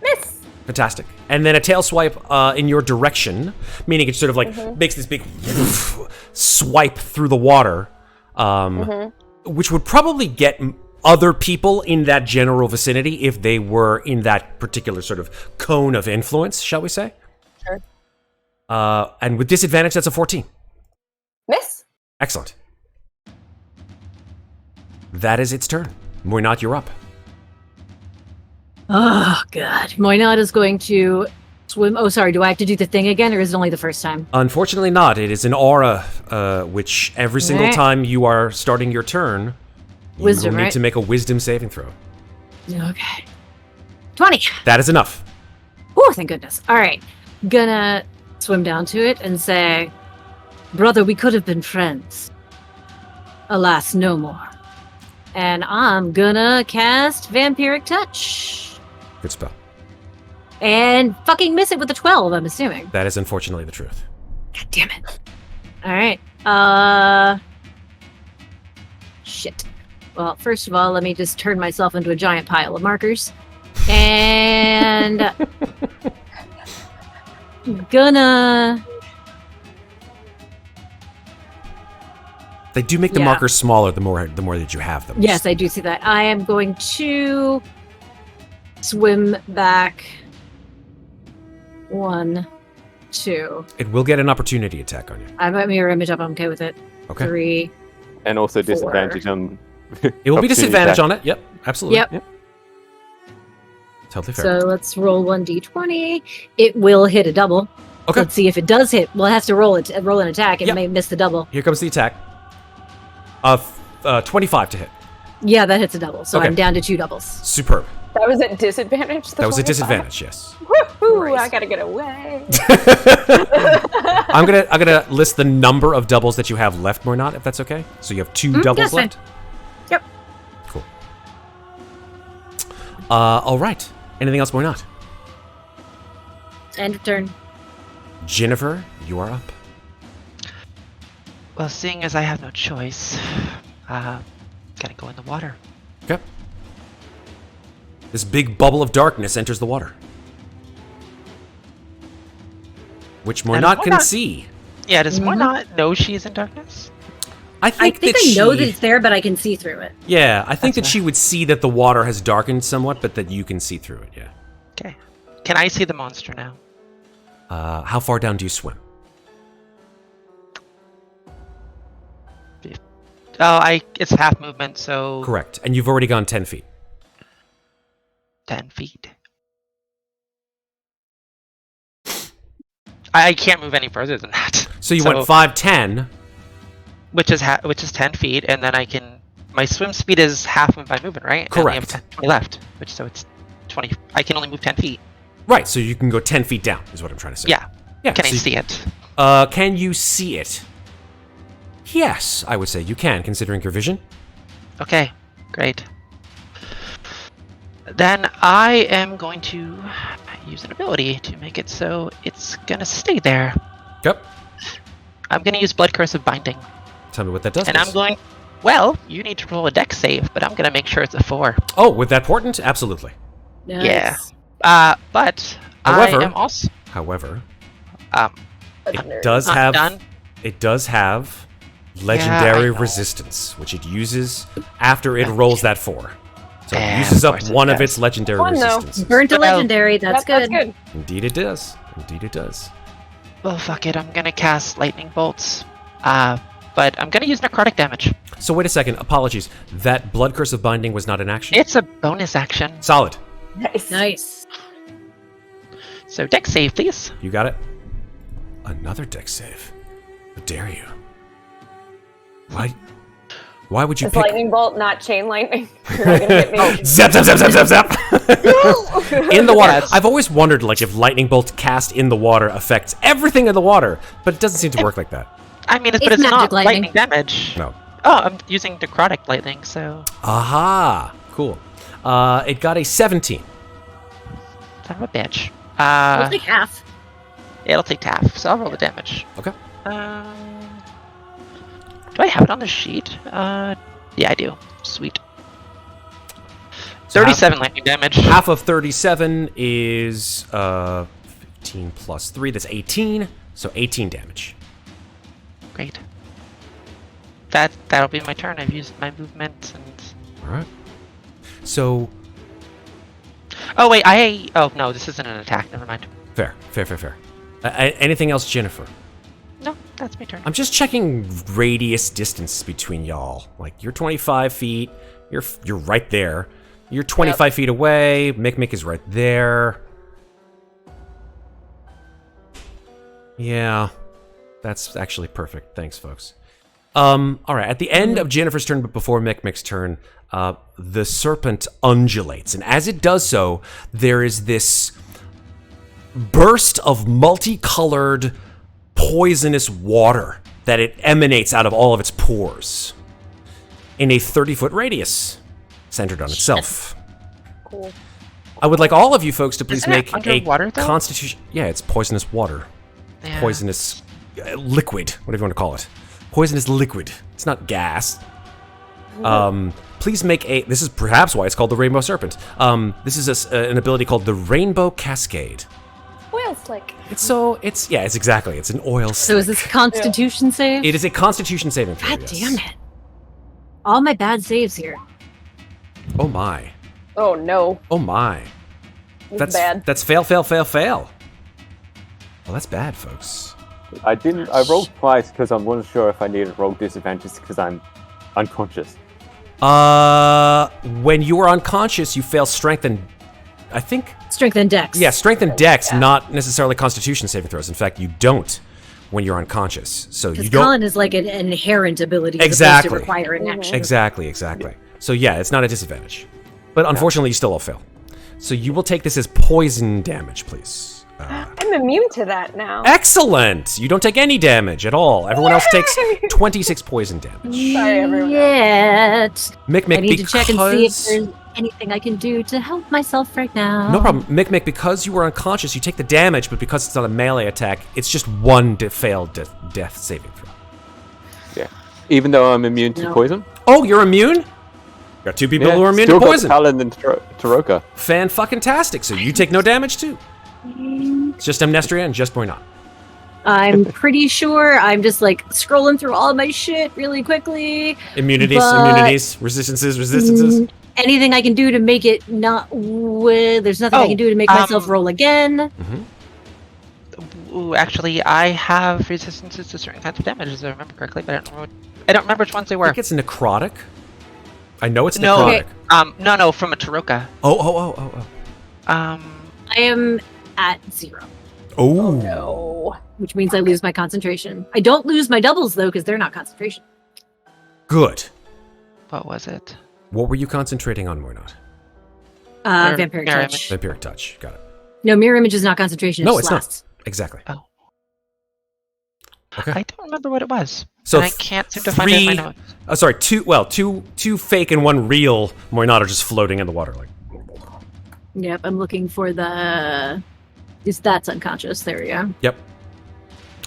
Miss. Fantastic. And then a tail swipe in your direction, meaning it sort of like makes this big swipe through the water, which would probably get other people in that general vicinity if they were in that particular sort of cone of influence, shall we say? Sure. And with disadvantage, that's a 14. Miss. Excellent. That is its turn. Muadnhait, you're up. Oh, God. Muadnhait is going to swim. Oh, sorry. Do I have to do the thing again, or is it only the first time? Unfortunately not. It is an aura, which every single Right. time you are starting your turn, Wisdom, you will need right? to make a wisdom saving throw. Okay. 20. That is enough. Oh, thank goodness. All right. Gonna swim down to it and say, brother, we could have been friends. Alas, no more. And I'm gonna cast Vampiric Touch. Good spell. And fucking miss it with a 12, I'm assuming. That is unfortunately the truth. God damn it. Alright. Shit. Well, first of all, let me just turn myself into a giant pile of markers. And... gonna... They do make the Yeah. markers smaller the more that you have them. Yes, I do see that. I am going to swim back 1, 2. It will get an opportunity attack on you. I might mirror image up. I'm okay with it. Okay. 3. And also 4. disadvantage on... It will be disadvantage on it. Yep, absolutely. Yep. Totally fair. So let's roll 1d20. It will hit a double. Okay. Let's see if it does hit. Well, it has to roll it. Roll an attack. It Yep. may miss the double. Here comes the attack. 25 to hit. Yeah, that hits a double. So Okay. I'm down to 2 doubles. Superb. That was at disadvantage. That was a disadvantage. Yes. Woohoo! Right. I gotta get away. I'm gonna list the number of doubles that you have left, Muadnhait, if that's okay. So you have 2 doubles that's fine. left. Yep. Cool. All right. Anything else, Muadnhait? End of turn. Ginnifer, you are up. Well, seeing as I have no choice, gotta go in the water. Okay. This big bubble of darkness enters the water, which Muadnhait can Muadnhait- see. Yeah, does Muadnhait know she's in darkness? I I think think that I know she- that it's there, but I can see through it. Yeah, I think that That's she would see that the water has darkened somewhat, but that you can see through it. Yeah. Okay. Can I see the monster now? How far down do you swim? Oh, it's half movement, so Correct. And you've already gone 10 feet. 10 feet. I can't move any further than that. So you went 5, 10. Which is 10 feet, and then I can. My swim speed is half of my movement, right? And I only have Correct. 20 left, so it's 20. I can only move 10 feet. Right, so you can go 10 feet down, is what I'm trying to say. Yeah. Yeah. Can I so you- see it? Can you see it? Yes, I would say you can, considering your vision. Okay, great. Then I am going to use an ability to make it so it's gonna stay there. Yep. I'm gonna use Blood Curse of Binding. Tell me what that does. And I'm please. going. Well, you need to roll a dex save, but I'm gonna make sure it's a 4. Oh, with that portent? Absolutely. Nice. Yeah. But However- I am also However, Legendary. it does not have done. it does have legendary know. resistance, which it uses after it rolls that 4. So it Yeah, uses of up course it one of does. its legendary Fun, though. resistances. Burnt to Well, legendary. That's good. That's good. Indeed it does. Indeed it does. Well, fuck it. I'm gonna cast lightning bolts. But I'm gonna use necrotic damage. So wait a second. Apologies. That Blood Curse of Binding was not an action? It's a bonus action. Solid. Nice. Nice. So dex save, please. You got it. Another dex save. How dare you? Why would you It's pick... lightning bolt, not chain lightning. You're not gonna get me. Zap, zap, zap, zap, zap, zap! In the water. Yes. I've always wondered, like, if lightning bolt cast in the water affects everything in the water, but it doesn't seem to work like that. I mean, but It's it's magic not lightning. lightning damage. No. Oh, I'm using necrotic lightning, so Aha! Cool. It got a 17. son of a bitch. I'll take half. It'll take half, so I'll roll the damage. Okay. Do I have it on the sheet? Yeah, I do. Sweet. So 37 lightning damage. Half of 37 is 15 plus 3. That's 18. So 18 damage. Great. That'll be my turn. I've used my movement and. All right. So Oh wait, oh no, this isn't an attack. Never mind. fair. Anything else, Ginnifer? No, that's my turn. I'm just checking radius distance between y'all. Like, you're 25 feet. You're right there. You're 25 feet away. Mikmick is right there. Yeah, that's actually perfect. Thanks, folks. All right. At the end of Ginnifer's turn, but before Mikmick's turn, the serpent undulates, and as it does so, there is this burst of multicolored, poisonous water that it emanates out of all of its pores in a 30-foot radius, centered on itself. Cool. I would like all of you folks to please Isn't it make underwater, a though? constitution. Yeah, it's poisonous water. Yeah. Poisonous liquid, whatever you want to call it. Poisonous liquid. It's not gas. Please make a. This is perhaps why it's called the Rainbow Serpent. This is an ability called the Rainbow Cascade. Oil slick. It's exactly. It's an oil So slick. is this Constitution save? It is a Constitution saving throw. God yes. damn it. All my bad saves here. Oh my. Oh no. Oh my. It's bad. That's fail. Well, that's bad, folks. I rolled twice because I wasn't sure if I needed roll disadvantages because I'm unconscious. When you are unconscious, you fail strength and, I think, Strength and Dex. yeah, strength and dex, not necessarily Constitution saving throws. In fact, you don't when you're unconscious. So you Because don't. Colin is like an inherent ability Exactly. as opposed to requiring action. Exactly. So yeah, it's not a disadvantage. But unfortunately, you still all fail. So you will take this as poison damage, please. I'm immune to that now. Excellent! You don't take any damage at all. Everyone else takes 26 poison damage. Sorry, everyone. Yet. Mikmick, I need to check and see if because... there's anything I can do to help myself right now. No problem. Mikmick, because you were unconscious, you take the damage, but because it's not a melee attack, it's just one failed death saving throw. Yeah. Even though I'm immune to No. poison. Oh, you're immune? Got two people who are immune still to poison. got Talon and Taroka. Fan-fucking-tastic. So you take no damage, too. It's just Amnestria and just Moynat. I'm pretty sure I'm just like scrolling through all my shit really quickly. Immunities, But- resistances. Anything I can do to make it not. There's nothing I can do to make myself roll again. Ooh, actually, I have resistances to certain kinds of damage, as I remember correctly, but I don't remember which ones they I were. think it's necrotic. I know it's No, necrotic. no, from a Taroka. Oh. I am at 0, Oh. No. which means I lose my concentration. I don't lose my doubles though, because they're not concentration. Good. What was it? What were you concentrating on, Moynat? Vampiric mirror touch. Vampiric touch. Got it. No, mirror image is not concentration. No, just it's not. lasts. Exactly. Oh. Okay. I don't remember what it was. So And I can't seem to find it in my notes. Sorry, two fake and one real Moynat are just floating in the water. Like, Yep, I'm looking for the. That's unconscious. There we go. yep.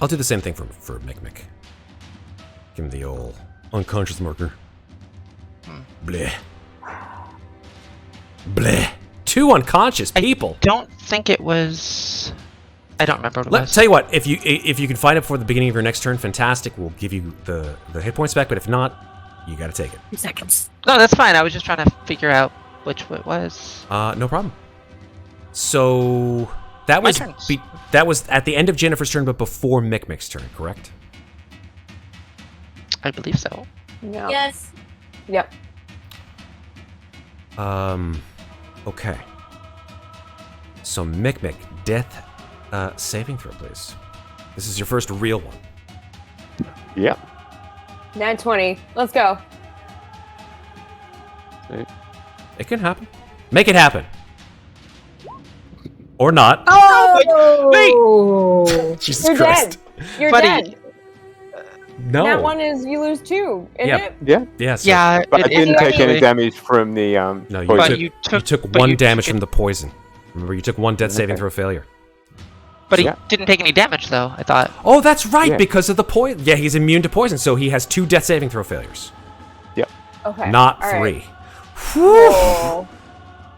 I'll do the same thing for Mikmick. Give him the old unconscious marker. Bleh. Bleh. 2 unconscious people. Don't think it was. I don't remember what it Let's was. tell you what. If you can find it before the beginning of your next turn, fantastic. We'll give you the hit points back. But if not, you got to take it. 2 seconds. No, that's fine. I was just trying to figure out which it was. No problem. So that My was turn. that was at the end of Ginnifer's turn, but before Mikmick's turn, correct? I believe so. No. Yes. Yep. Okay. So Mikmick, death saving throw, please. This is your first real one. Yeah. 920. Let's go. It can happen. Make it happen. Or not. Oh! Jesus You're Christ. dead. You're Buddy. dead. No. That one is you lose 2, isn't Yeah. it? Yeah, Yeah, so Yeah, but I it is didn't take any actually. damage from the No, you poison. took, you you took- took but one you damage took- from the poison. Remember, you took 1 death saving Okay. throw failure. But he Yeah. didn't take any damage, though, I thought. Oh, that's right, Yeah. because of the poison. Yeah, he's immune to poison, so he has 2 death saving throw failures, Okay. not all 3. right. Whew. Oh.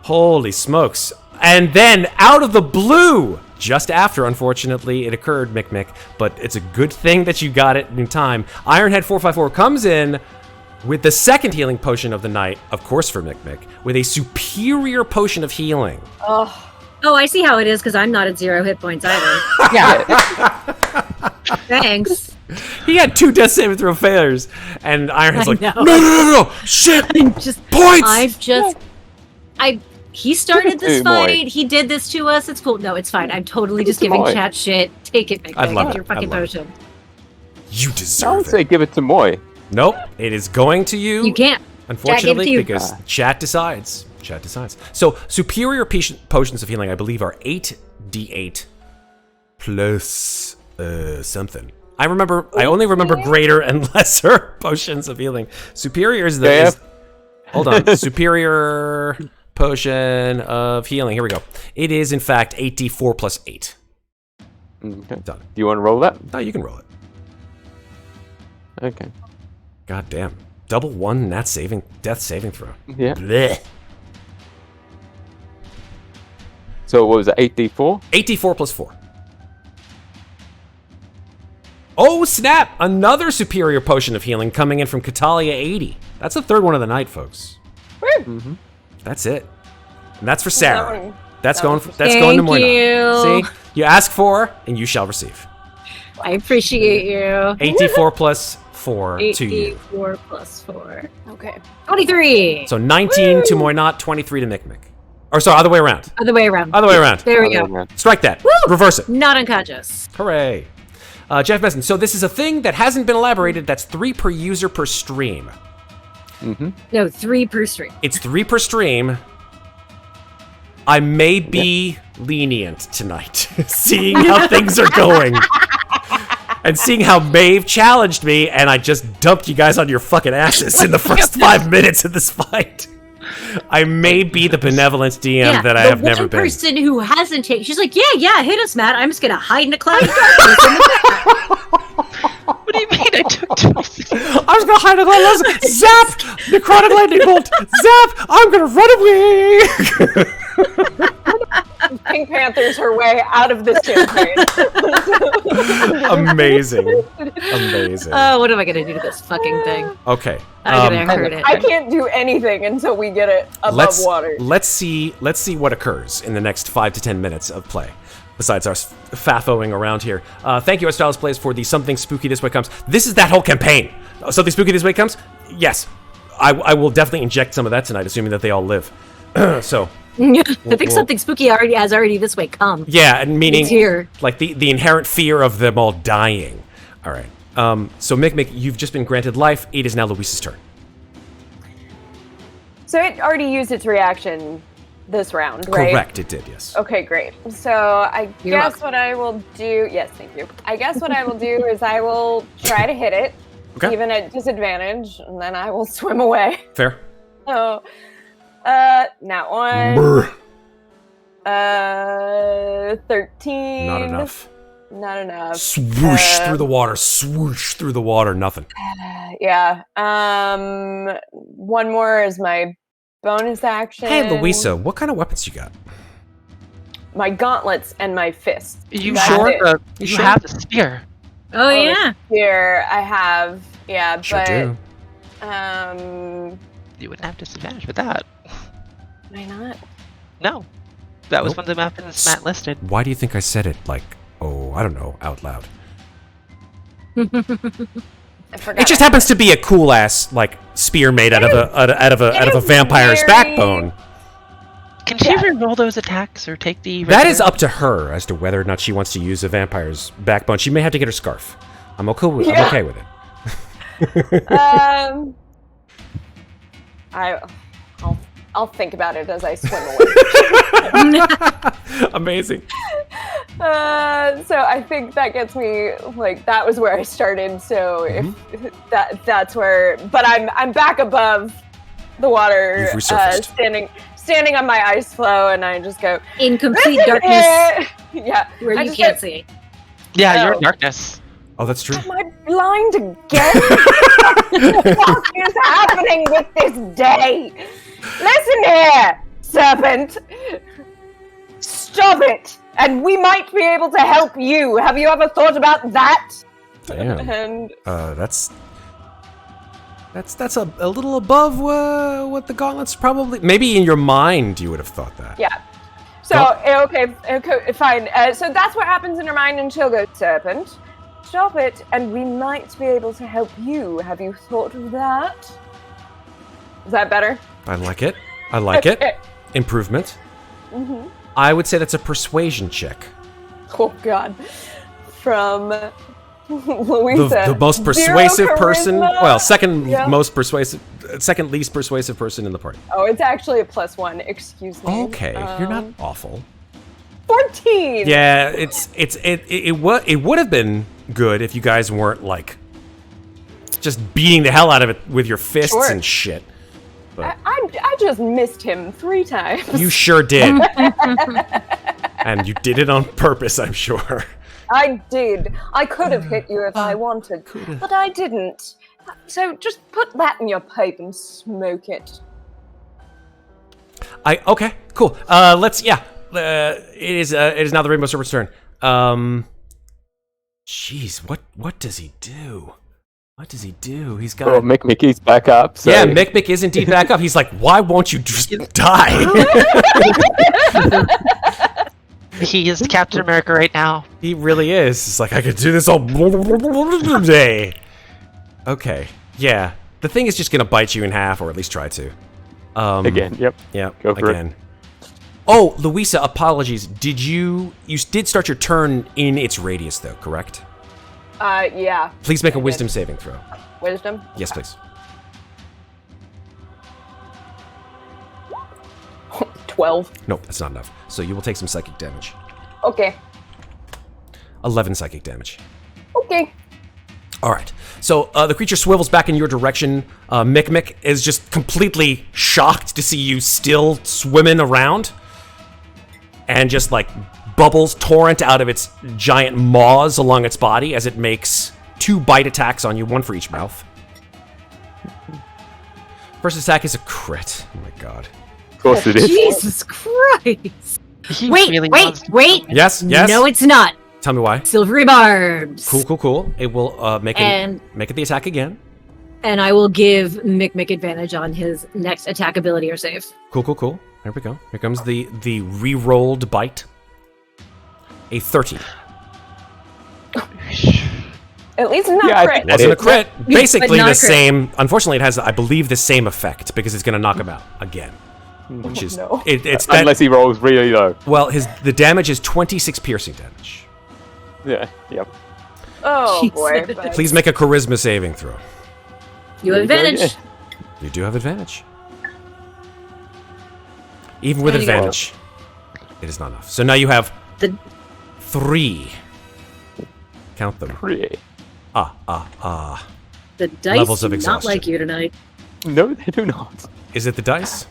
Holy smokes. And then, out of the blue, just after, unfortunately, it occurred, Mikmick, but it's a good thing that you got it in time. Ironhead 454 comes in with the second healing potion of the night, of course for Mikmick, with a superior potion of healing. Oh. Oh, I see how it is because I'm not at 0 hit points either. Yeah. Thanks. He had 2 death saving throw failures, and Ironhead's I like, know. no, shit, I'm just. points! He started this Hey, boy. fight. He did this to us. It's cool. No, it's fine. I'm totally just It's giving fine. chat shit. Take it, Mick. I'd love It's it. your fucking I'd love it. potion. You I would deserve say it. give it to Moy. Nope, it is going to you. You can't. Unfortunately, Jack, give it to you. because chat decides. Chat decides. So, superior potions of healing, I believe, are 8d8 plus something. I only remember greater and lesser potions of healing. Superior is the. Yeah. Hold on. Superior potion of healing. Here we go. It is, in fact, 8d4 plus 8. Okay. Do Done. you want to roll that? No, you can roll it. Okay. God damn. Double 1 death saving throw. Yeah. Blech. So what was it? 8d4? 8d4 plus 4. Oh, snap! Another superior potion of healing coming in from Catalia 80. That's the third one of the night, folks. Mm-hmm. That's it. And that's for Sarah. one- That's that going one's for, for that's going to Thank Moina. you. See? You ask for, and you shall receive. I appreciate you. 8d4 plus 4 to you. 8d4 plus 4. Okay. 23. So 19 to Moinot, 23 to Mikmick. Or sorry, other way around. Other way around. Other way around. There we go. Strike that. Reverse it. Not unconscious. Hooray. Jeff Besson, so this is a thing that hasn't been elaborated. That's 3 per user per stream. No, 3 per stream. It's 3 per stream. I may be lenient tonight, seeing how things are going. And seeing how Maeve challenged me, and I just dumped you guys on your fucking asses in the first 5 minutes of this fight. I may be the benevolent DM that I have never been. The one person who hasn't taken, she's like, yeah, hit us, Matt. I'm just gonna hide in a cloud of darkness in the back. What do you mean I took 26? I was gonna hide in the zap! Necrotic lightning bolt! Zap! I'm gonna run away! Pink Panther's her way out of this campaign. Amazing. Amazing. Oh, what am I gonna do to this fucking thing? Okay. I'm gonna hurt it. I can't do anything until we get it above water. Let's see what occurs in the next 5 to 10 minutes of play. Besides our faffoing around here. Thank you, Astralis Plays, for the Something Spooky This Way Comes. This is that whole campaign. Something Spooky This Way Comes? Yes. I will definitely inject some of that tonight, assuming that they all live. So. I think something spooky has already this way come. Yeah, and meaning It's here. like the inherent fear of them all dying. All right. So Mikmick, you've just been granted life. It is now Louisa's turn. So it already used its reaction this round, right? Correct, it did, yes. Okay, great. So I You're guess welcome. what I will do, yes, thank you. I guess what I will do is I will try to hit it, Okay. even at disadvantage, and then I will swim away. Fair. So, not one. Brr. 13. Not enough. Not enough. Swoosh through the water, swoosh through the water, nothing. Yeah. One more is my bonus action. Hey, Louisa, what kind of weapons you got? My gauntlets and my fist. You That's sure? it. You sure? have the spear. Oh yeah. Here I have, yeah, Sure but do. You wouldn't have disadvantage with that. why not? No. That was Nope. one of the weapons Matt listed. Why do you think I said it like, oh, I don't know, out loud? I forgot. It just happens to be a cool ass like spear made out of a vampire's very- backbone. Can she re-roll those attacks or take the... That is regular- up to her as to whether or not she wants to use a vampire's backbone. She may have to get her scarf. I'm okay with Yeah. it. I'll I'll think about it as I swim away. Amazing. So I think that gets me like that was where I started. So if that's where, but I'm back above the water, You've resurfaced. standing on my ice floe, and I just go In complete "This is darkness, it!" Yeah, where I you just can't go, see. Yeah, you're Oh. in darkness. Oh, that's true. Am I blind again? What the fuck is happening with this day? Listen here, serpent. Stop it, and we might be able to help you. Have you ever thought about that? Damn. And That's a little above what the gauntlets probably. Maybe in your mind you would have thought that. yeah. So okay, fine. So that's what happens in her mind, and she'll go, serpent. Stop it, and we might be able to help you. Have you thought of that? Is that better? I like it. I like it. Improvement. Mm-hmm. I would say that's a persuasion check. Oh God. From Louisa. The most Zero persuasive person. charisma? Well, second Yeah. most persuasive, second least persuasive person in the party. Oh, it's actually a +1. Excuse me. Okay, you're not awful. 14. Yeah, it would have been good if you guys weren't like just beating the hell out of it with your fists Sure. and shit. But I just missed him 3 times. you sure did, and you did it on purpose, I'm sure. I did. I could have hit you if I wanted, but I didn't. So just put that in your pipe and smoke it. Okay, cool. Let's it is now the Rainbow Serpent's turn. Jeez, what does he do? What does he do? He's got. Oh, Mikmick's back up. So. Yeah, Mikmick is indeed back up. He's like, why won't you just die? He is Captain America right now. He really is. It's like, I could do this all day. Okay, yeah. The thing is just gonna bite you in half, or at least try to. Again, yep. Yeah, Go for again. Oh, Louisa, apologies. You did start your turn in its radius, though, correct? Yeah. Please make a wisdom saving throw. Wisdom? Yes, please. 12. No, that's not enough. So you will take some psychic damage. Okay. 11 psychic damage. Okay. All right. So the creature swivels back in your direction. Mikmick is just completely shocked to see you still swimming around. And just like bubbles torrent out of its giant maws along its body as it makes 2 bite attacks on you, 1 for each mouth. First attack is a crit. Oh my god. Of course it is. Jesus Christ! He Wait, really wait, wants to wait! kill me. Yes, yes. No, it's not. Tell me why. Silvery barbs. Cool. It will make it the attack again. And I will give Mikmick advantage on his next attack ability or save. Cool. There we go. Here comes the re-rolled bite. A 30. At least not Yeah, I crit. think Wasn't a But crit. Basically not the a crit. same. Unfortunately, it has, I believe, the same effect because it's going to knock him out again. Which is no. it's that, Unless he rolls really low. well, the damage is 26 piercing damage. Yeah, yep. Oh boy. Jesus. But Please make a charisma saving throw. You have There you go, advantage. You do have advantage. Even with There you go. advantage, it is not enough. So now you have The 3. Count them. Pretty. the dice Levels of do not exhaustion. like you tonight. No, they do not. Is it the dice?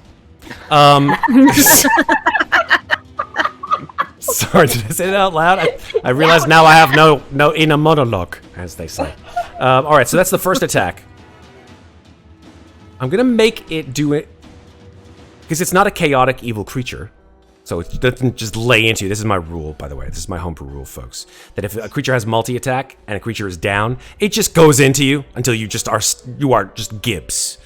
Sorry, did I say that out loud? I realize now I have no inner monologue, as they say. All right, so that's the first attack. I'm gonna make it do it because it's not a chaotic evil creature, so it doesn't just lay into you. This is my rule, by the way. This is my homebrew rule, folks. That if a creature has multi-attack and a creature is down, it just goes into you until you are just Gibbs.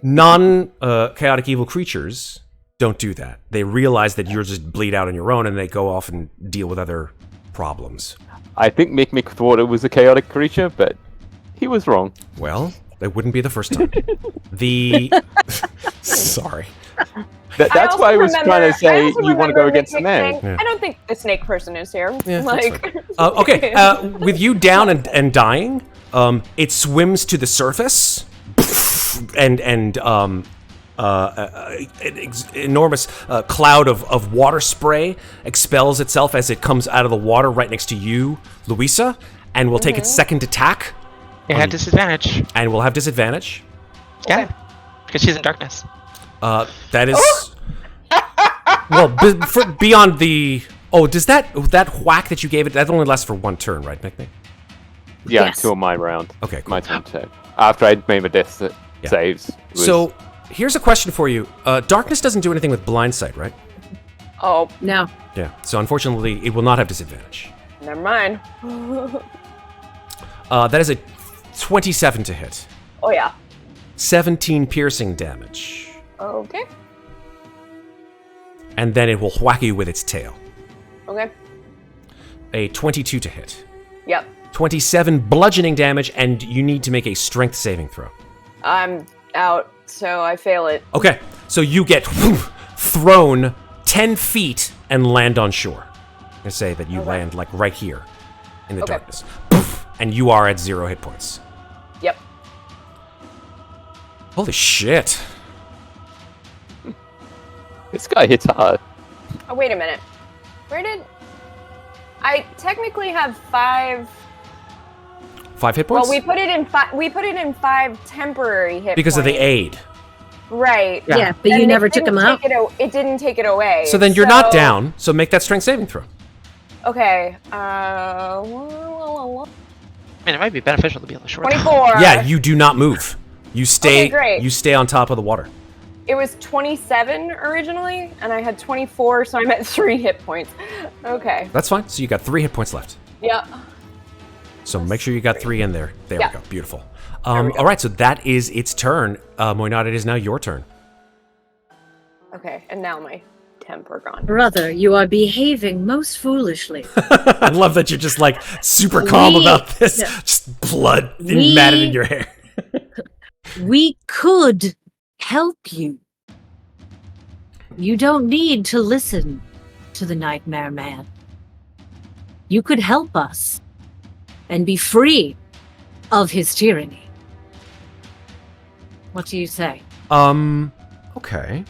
Non-chaotic evil creatures don't do that. They realize that you're just bleed out on your own, and they go off and deal with other problems. I think Mikmick thought it was a chaotic creature, but he was wrong. Well, that wouldn't be the first time. Sorry. That's why I was trying to say also you want to go remember against the Mikmick man. saying, Yeah. I don't think the snake person is here. Yeah, that's like, Okay, with you down and dying, it swims to the surface, and enormous cloud of water spray expels itself as it comes out of the water right next to you, Louisa, and will take its second attack. It had disadvantage. And will have disadvantage. Yeah, because she's in darkness. That is... well, beyond the... Oh, does that whack that you gave it, that only lasts for one turn, right, Mikmick? Yeah, Yes. until my round. Okay, cool. My turn too. After I made my death saves. it was- So, here's a question for you. Darkness doesn't do anything with blind sight, right? Oh, No. Yeah. So, unfortunately, it will not have disadvantage. never mind. That is a 27 to hit. Oh yeah. 17 piercing damage. Okay. And then it will whack you with its tail. Okay. A 22 to hit. Yep. 27 bludgeoning damage, and you need to make a strength saving throw. I'm out, so I fail it. Okay, so you get thrown 10 feet and land on shore. I say that you land like right here in the darkness. And you are at 0 hit points. Yep. Holy shit. This guy hits hard. Oh, wait a minute. Where did... I technically have 5... 5 hit points? Well, we put it in 5... We put it in 5 temporary hit because of the points. aid. Right. Yeah, but you And never it took didn't them out. take it didn't take it away. So then you're not down, so make that strength saving throw. Okay. I mean, it might be beneficial to be on the shore. 24. Yeah, you do not move. You stay Okay, great. You stay on top of the water. It was 27 originally, and I had 24, so I'm at 3 hit points. Okay. That's fine. So you got 3 hit points left. Yep. So make sure you got 3 in there. There Yeah. we go. Beautiful. we go. All right, so that is its turn. Moinat, it is now your turn. Okay, and now my temper gone. Brother, you are behaving most foolishly. I love that you're just like super calm about this. Yeah. Just blood We- matted in your hair. We could help you. You don't need to listen to the Nightmare Man. You could help us and be free of his tyranny. What do you say? Okay.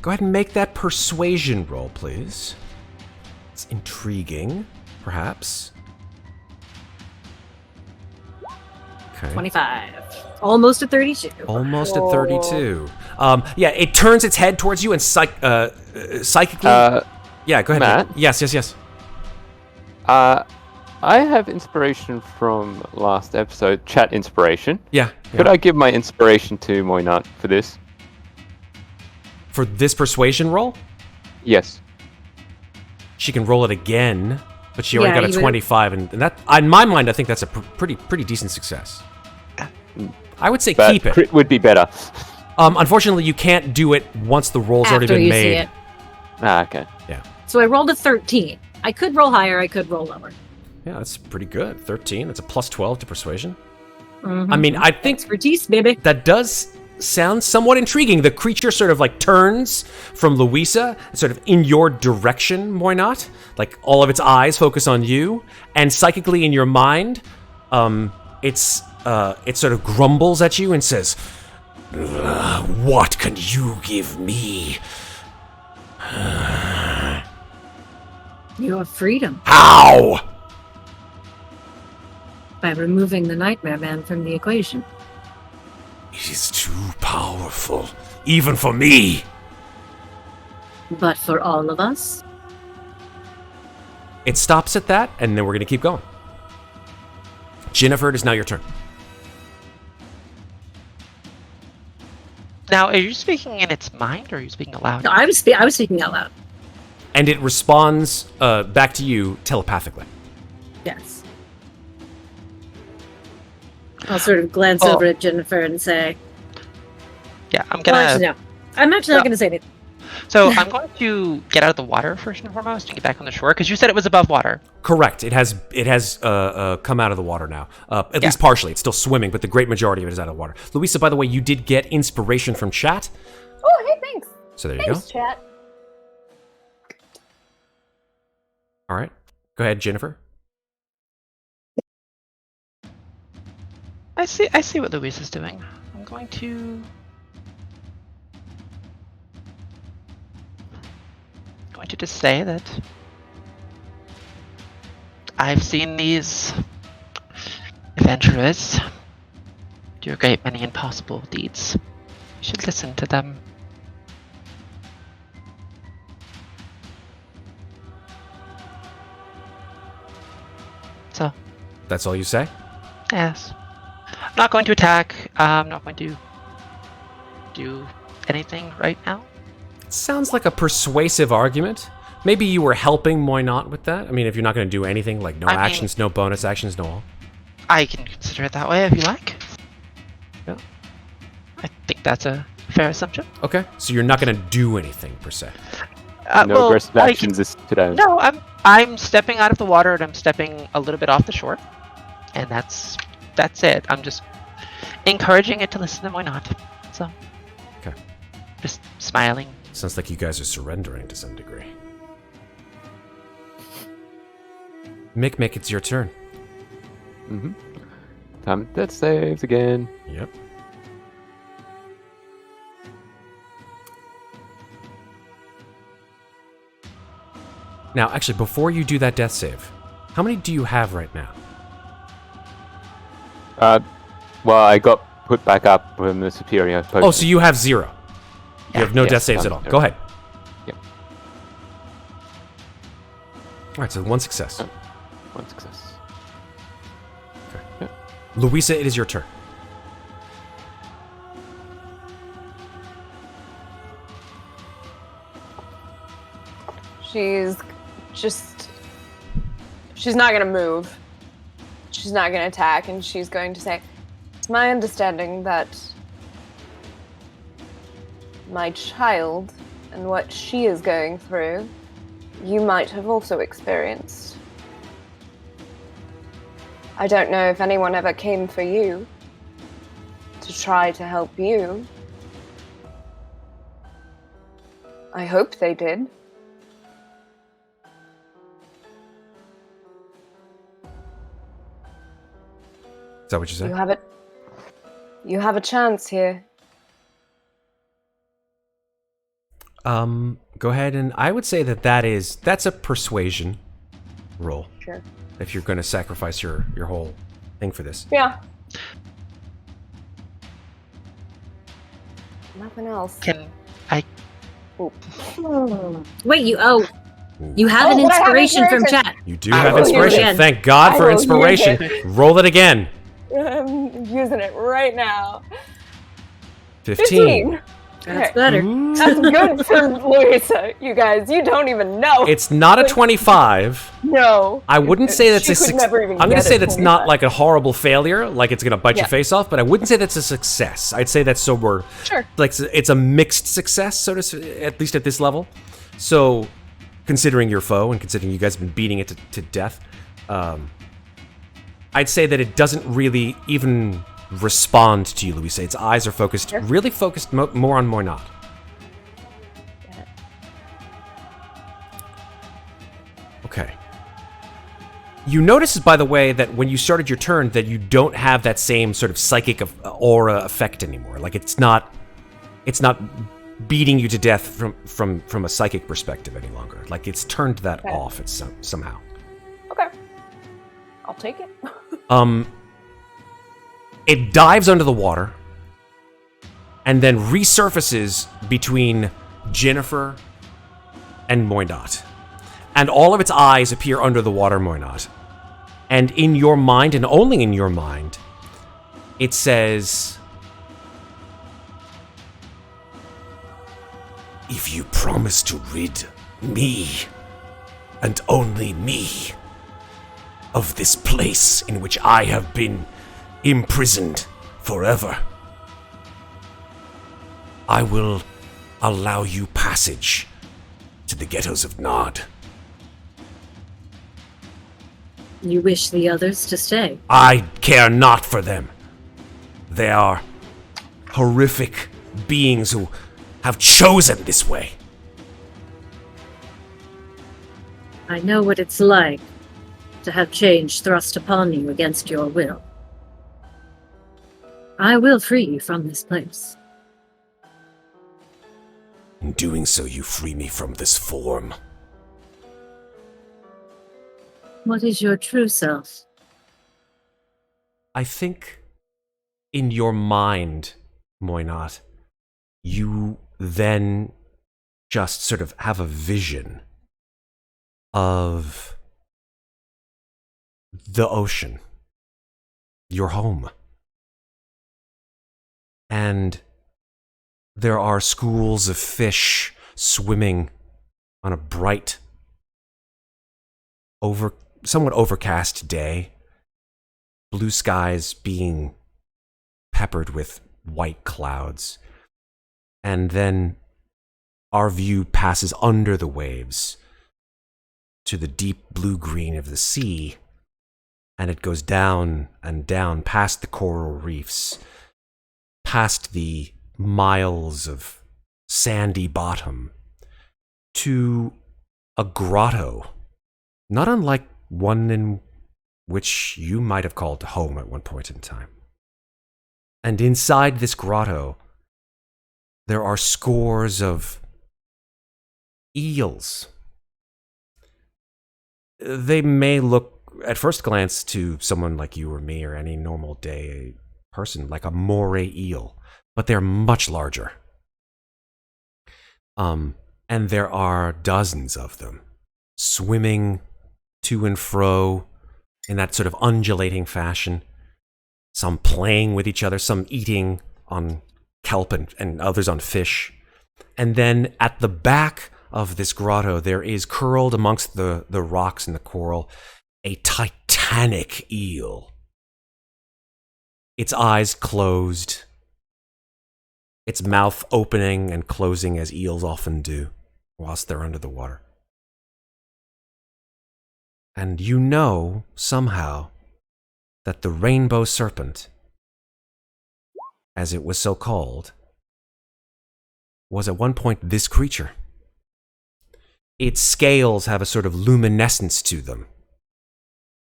Go ahead and make that persuasion roll, please. It's intriguing, perhaps. Okay. 25. Almost a 32. Almost at 32. Yeah, it turns its head towards you and psychically... yeah, go ahead. Matt? Yes. I have inspiration from last episode, chat inspiration. Yeah. Could I give my inspiration to Moinat for this? For this persuasion roll, Yes. she can roll it again, but she already Yeah, got a you would- 25, and that, in my mind, I think that's a pretty decent success. I would say But keep it. crit would be better. Unfortunately, you can't do it once the roll's already After been you made. see it. Okay. So I rolled a 13. I could roll higher, I could roll lower. Yeah, that's pretty good. 13. That's a plus 12 to persuasion. Mhm. I mean, I think Expertise, baby. that does sound somewhat intriguing. The creature sort of like turns from Louisa, sort of in your direction, Moinat. Like all of its eyes focus on you, and psychically in your mind, it sort of grumbles at you and says, "What can you give me? Your freedom How?" by removing the Nightmare Man from the equation. It is too powerful, even for me. But for all of us, It stops at that, and then we're going to keep going. Ginnifer, it is now your turn. Now, are you speaking in its mind, or are you speaking aloud? no, I was speaking out loud. And it responds back to you telepathically. Yes. I'll sort of glance Oh. over at Ginnifer and say, Yeah, I'm well, gonna. actually, no. I'm actually not going to say anything. So I'm going to get out of the water first and foremost and get back on the shore because you said it was above water. Correct. It has come out of the water now. At least partially. It's still swimming, but the great majority of it is out of the water. Louisa, by the way, you did get inspiration from chat. Oh, hey, thanks. So there you Thanks, go. chat. All right. Go ahead, Ginnifer. I see what Louise is doing. I'm going to going to just say that I've seen these adventurers do a great many impossible deeds. You should listen to them. So, That's all you say? yes. I'm not going to attack. I'm not going to do anything right now. Sounds like a persuasive argument. Maybe you were helping Moynot with that. I mean, if you're not going to do anything, like no I mean- actions, no bonus actions, no all. I can consider it that way if you like. Yeah. I think that's a fair assumption. Okay, so you're not going to do anything per se. No aggressive I actions this today. No, I'm stepping out of the water and I'm stepping a little bit off the shore, and that's it. I'm just encouraging it to listen and why not. So, Okay. just smiling. Sounds like you guys are surrendering to some degree. Mikmick, it's your turn. Mm-hmm. Time that saves again. Yep. Now, actually, before you do that death save, how many do you have right now? Well, I got put back up from the superior potion. Oh, so you have 0. You have no Yes, death saves at all. okay. Go ahead. Yep. Alright, so 1 success. One success. Louisa, it is your turn. She's not gonna move. She's not gonna attack, and she's going to say, it's my understanding that my child and what she is going through, you might have also experienced. I don't know if anyone ever came for you to try to help you. I hope they did. Is that what you said? You have a chance here. Go ahead, and I would say that's a persuasion roll. Sure. If you're going to sacrifice your whole thing for this. Yeah. Nothing else. Can I? Wait, you have an Oh, but I have inspiration from inspiration. chat. You do I have will use inspiration. it. Thank God I for will use inspiration. it. Roll it again. I'm using it right now. 15. That's Okay. better. Ooh. That's good for Louisa, you guys. You don't even know. It's not a 25. No. I wouldn't say that's She a could never even I'm going to get say a that's not 25. like a horrible failure, like it's going to bite your Yeah. face off, but I wouldn't say that's a success. I'd say that's we're Sure. like it's a mixed success, so to at least at this level. So, considering your foe and considering you guys have been beating it to death, I'd say that it doesn't really even respond to you, Louisa. Its eyes are focused, Sure. really focused more on Moynot. Okay. You notice, by the way, that when you started your turn, that you don't have that same sort of psychic aura effect anymore. Like it's not beating you to death from a psychic perspective any longer. Like it's turned that Okay. off. It's somehow. Okay. I'll take it. It dives under the water and then resurfaces between Ginnifer and Moynot. And all of its eyes appear under the water, Moynot. And in your mind, and only in your mind, it says, if you promise to rid me, and only me, of this place in which I have been imprisoned forever, I will allow you passage to the ghettos of Nod. You wish the others to stay. I care not for them. They are horrific beings who have chosen this way. I know what it's like to have change thrust upon you against your will. I will free you from this place. In doing so, you free me from this form What is your true self? I think in your mind, Moynat, you then just sort of have a vision of the ocean, your home. And there are schools of fish swimming on a bright, somewhat overcast day, blue skies being peppered with white clouds. And then our view passes under the waves to the deep blue-green of the sea, and it goes down and down past the coral reefs, past the miles of sandy bottom, to a grotto, not unlike one in which you might have called home at one point in time. And inside this grotto, there are scores of eels. They may look, at first glance, to someone like you or me or any normal day person like a moray eel, but they're much larger. And there are dozens of them swimming to and fro in that sort of undulating fashion. Some playing with each other, some eating on kelp and others on fish. And then at the back of this grotto, there is curled amongst the rocks and the coral a titanic eel. Its eyes closed, its mouth opening and closing as eels often do whilst they're under the water. And you know, somehow, that the rainbow serpent, as it was so called, was at one point this creature. Its scales have a sort of luminescence to them,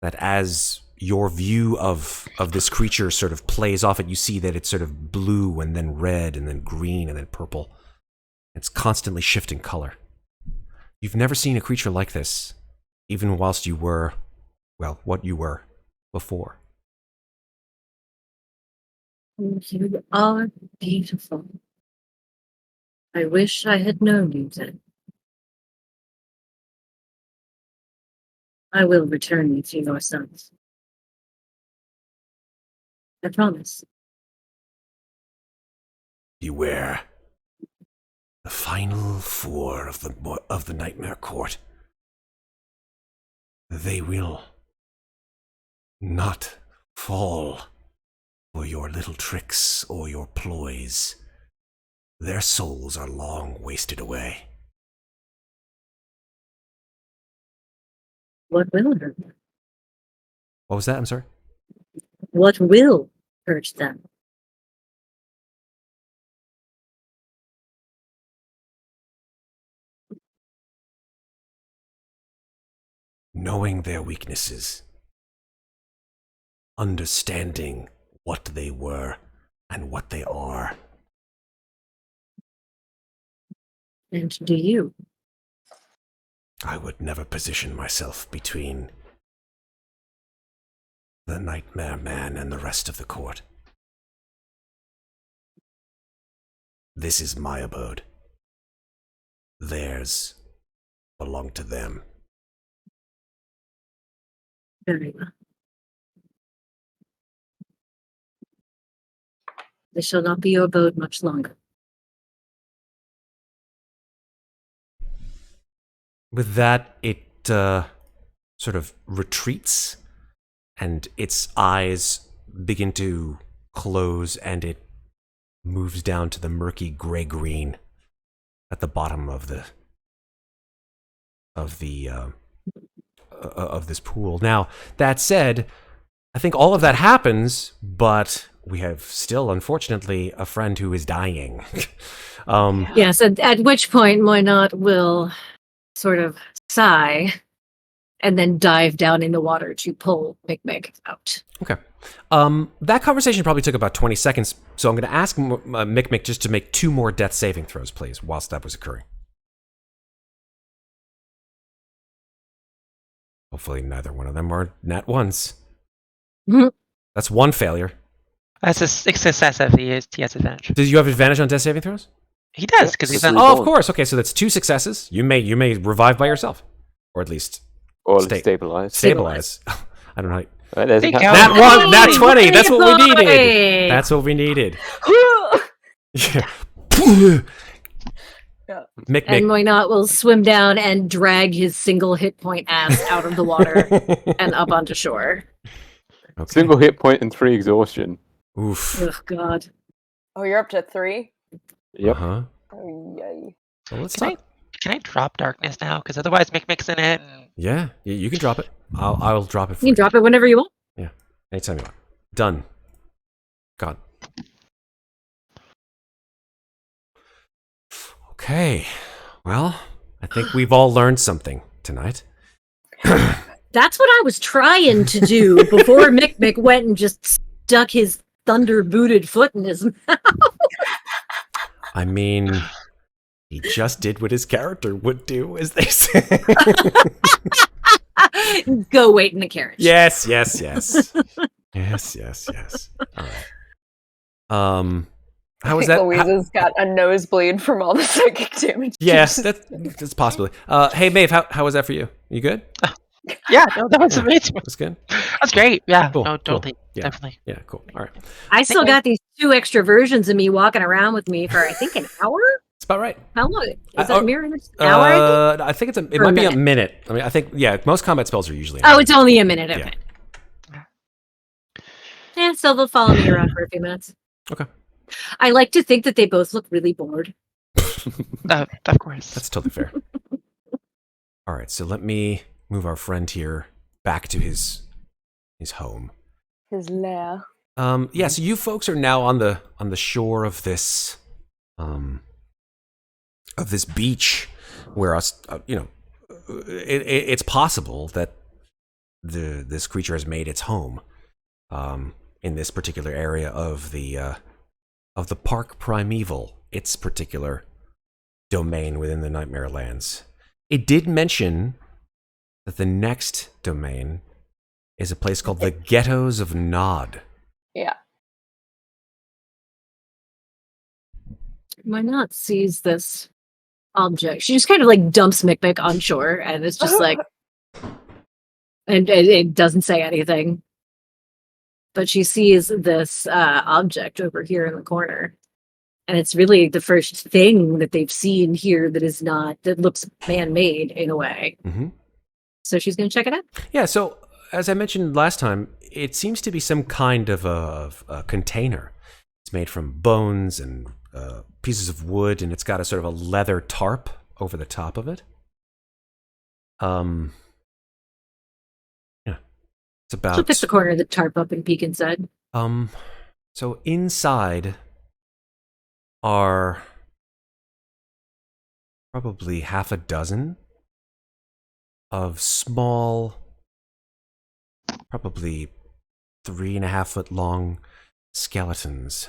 that as your view of this creature sort of plays off it, you see that it's sort of blue and then red and then green and then purple. It's constantly shifting color. You've never seen a creature like this, even whilst you were, well, what you were before. You are beautiful. I wish I had known you then. I will return you to your sons. I promise. Beware. The final four of the Nightmare Court. They will not fall for your little tricks or your ploys. Their souls are long wasted away. What will hurt them? What was that? I'm sorry? What will hurt them? Knowing their weaknesses. Understanding what they were and what they are. And do you? I would never position myself between the Nightmare Man and the rest of the court. This is my abode. Theirs belong to them. Very well. This shall not be your abode much longer. With that, it sort of retreats, and its eyes begin to close, and it moves down to the murky gray-green at the bottom of this pool. Now, that said, I think all of that happens, but we have still, unfortunately, a friend who is dying. Yes, at which point Moynat will sort of sigh and then dive down in the water to pull Mikmick out. Okay. That conversation probably took about 20 seconds, so I'm going to ask Mikmick just to make 2 more death saving throws, please, whilst that was occurring. Hopefully neither one of them are nat ones. Mhm. That's one failure. That's a success if he has advantage. Do you have advantage on death saving throws? He does Yep, because it's he's on. Oh, of Reborn. course. Okay, so that's 2 successes. You may revive by yourself, or at least Or stabilize. stabilize. I don't know. Right, there's There a you couple. go. That one, that 20. That's what we Boy! needed. That's what we needed. Yeah. Yeah. Mick, And Mick. Moynot will swim down and drag his single hit point ass out of the water and up onto shore. Okay. Single hit point and 3 exhaustion. Oof. Oh God. Oh, you're up to 3? Yep. Uh-huh. Oh, yay. Well, let's Can I, talk. can I drop darkness now? Because otherwise, Mikmick's in it. And Yeah, you can drop it. I'll drop it for You you. can drop it whenever you want. Anytime you want. Done. God. Okay. Well, I think we've all learned something tonight. That's what I was trying to do before Mikmick went and just stuck his thunder-booted foot in his mouth. I mean, he just did what his character would do, as they say. Go wait in the carriage. Yes. All right. How was that? Louisa's got a nosebleed from all the psychic damage. Yes, that's possibly. Hey, Maeve, how was that for you? You good? yeah, no, that was Yeah. amazing. That's good. That's great. Yeah, Cool, no, cool. totally, Yeah. definitely. Yeah, cool. All right. I still got these 2 extra versions of me walking around with me for I think an hour. It's about right. How long? Is I- that mirror image? An hour? I think? I think it Or might a be a minute. minute. I mean, I think most combat spells are usually. Oh, it's only a minute. Yeah. Okay. Yeah, so they'll follow me around for a few minutes. Okay. I like to think that they both look really bored. Of course. That's totally fair. All right, so let me move our friend here back to his home. His lair. Yeah, so you folks are now on the shore of this beach, where us, it's possible that this creature has made its home in this particular area of the Park Primeval, its particular domain within the Nightmare Lands. It did mention that the next domain is a place called the Ghettos of Nod. Yeah. Why not seize this object? She just kind of like dumps Mikmick on shore, and it's just like, and it doesn't say anything. But she sees this object over here in the corner, and it's really the first thing that they've seen here that looks man-made in a way. Mm-hmm. So she's going to check it out. Yeah, so as I mentioned last time, it seems to be some kind of a container. It's made from bones and pieces of wood, and it's got a sort of a leather tarp over the top of it. Yeah, it's about. She'll pick the corner of the tarp up and peek inside. So inside are probably half a dozen of small, probably 3.5 foot long skeletons.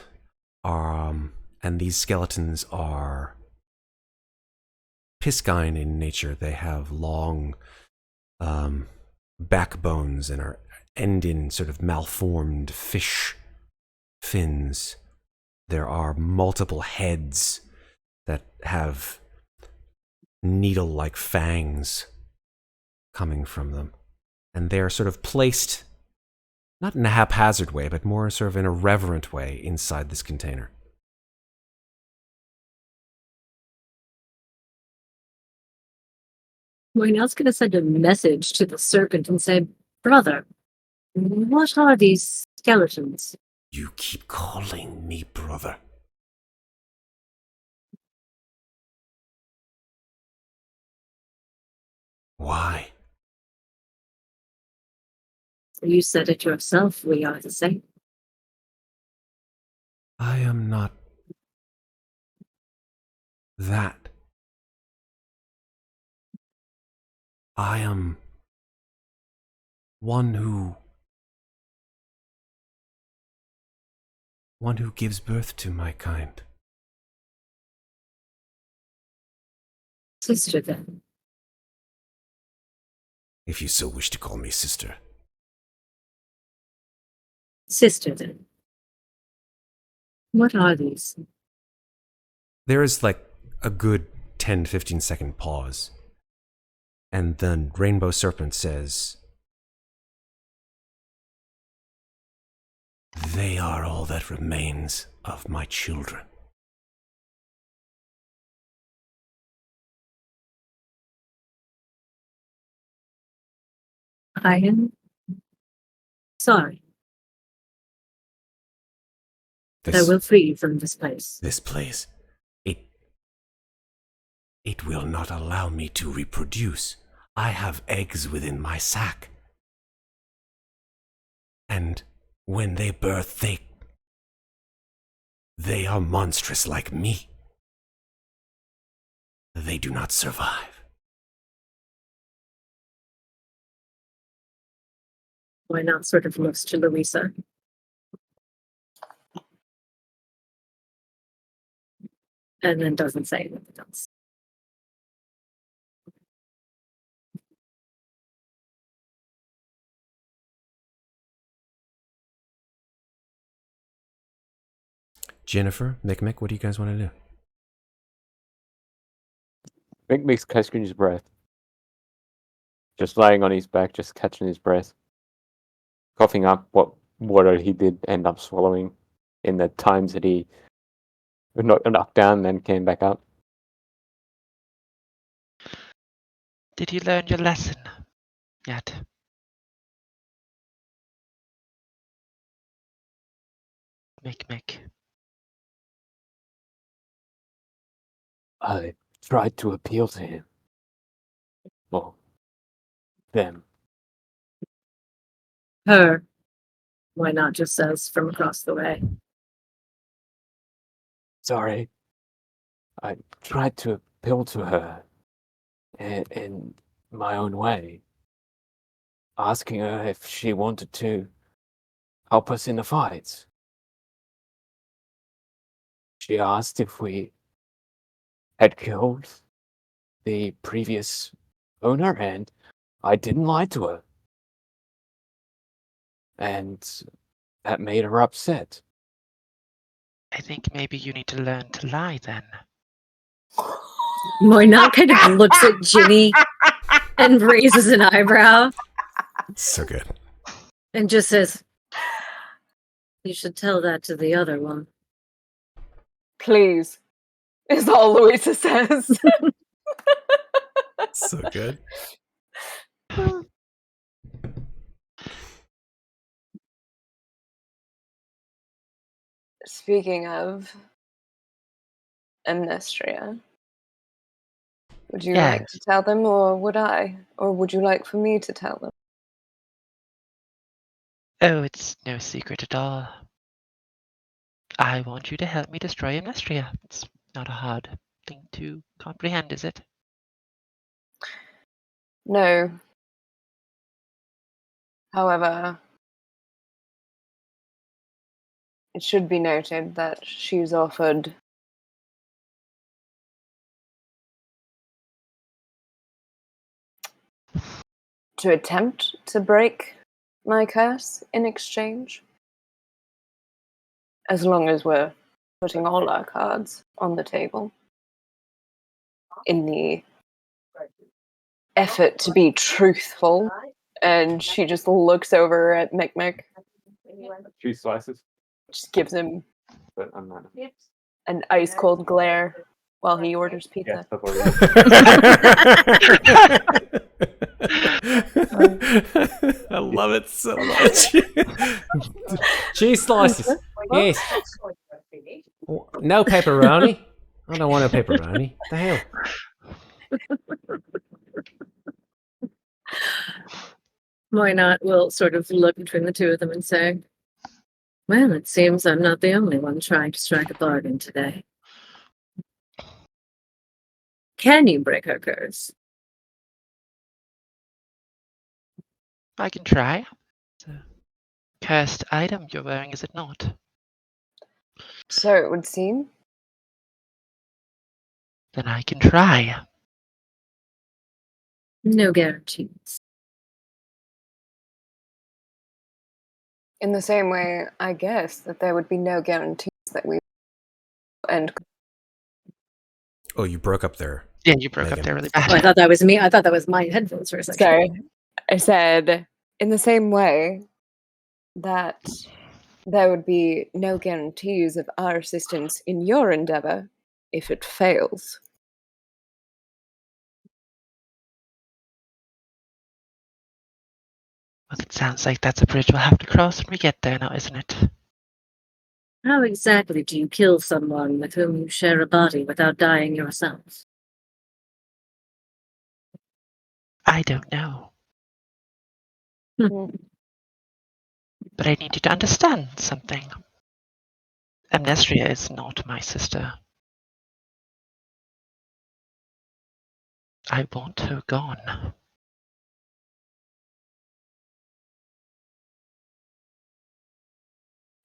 And these skeletons are piscine in nature. They have long backbones and end in sort of malformed fish fins. There are multiple heads that have needle-like fangs coming from them. And they're sort of placed, not in a haphazard way, but more sort of in a reverent way inside this container. Moynell's going to send a message to the serpent and say, "Brother, what are these skeletons?" You keep calling me brother. Why? You said it yourself, we are the same. I am not that. I am one who gives birth to my kind. Sister, then. if you so wish to call me sister. Sister, then. What are these? There is like a good 10-15 second pause. And then Rainbow Serpent says, "They are all that remains of my children." I am sorry. I will free you from this place. This place, it will not allow me to reproduce. I have eggs within my sac. And when they birth, they are monstrous like me. They do not survive. Why not sort of looks to Louisa? And then doesn't say anything else. Ginnifer, Mikmick, what do you guys want to do? Mikmick's catching his breath. Just laying on his back, just catching his breath. Coughing up what he did end up swallowing in the times that he knocked down and then came back up. Did you learn your lesson yet? Mikmick. I tried to appeal to him. Well, them. Her. Why not just says from across the way? Sorry. I tried to appeal to her in my own way, asking her if she wanted to help us in the fights. She asked if we had killed the previous owner, and I didn't lie to her. And that made her upset. I think maybe you need to learn to lie then. Moynat kind of looks at Ginny and raises an eyebrow So good. and just says, "You should tell that to the other one." Please, is all Louisa says. So good. Speaking of Amnestria, would you like to tell them, or would I? Or would you like for me to tell them? Oh, it's no secret at all. I want you to help me destroy Amnestria. It's not a hard thing to comprehend, is it? No. However, it should be noted that she's offered to attempt to break my curse in exchange. As long as we're putting all our cards on the table. In the effort to be truthful. And she just looks over at Mikmick. 2 slices. Just gives him But I'm not. an ice cold glare while he orders pizza. I love it so much. Cheese slices. Yes. No pepperoni. I don't want no pepperoni. The hell? Moynat will sort of look between the two of them and say, "Well, it seems I'm not the only one trying to strike a bargain today. Can you break her curse?" I can try. It's a cursed item you're wearing, is it not? So it would seem. Then I can try. No guarantees. In the same way, I guess, that there would be no guarantees that we end. Oh, you broke up there. Yeah, you broke Megan. up there really Oh, I bad. thought that was me. I thought that was my headphones for a second. Sorry. I said, in the same way that there would be no guarantees of our assistance in your endeavor if it fails. Well, it sounds like that's a bridge we'll have to cross when we get there now, isn't it? How exactly do you kill someone with whom you share a body without dying yourself? I don't know. Hmm. But I need you to understand something. Amnestria is not my sister. I want her gone.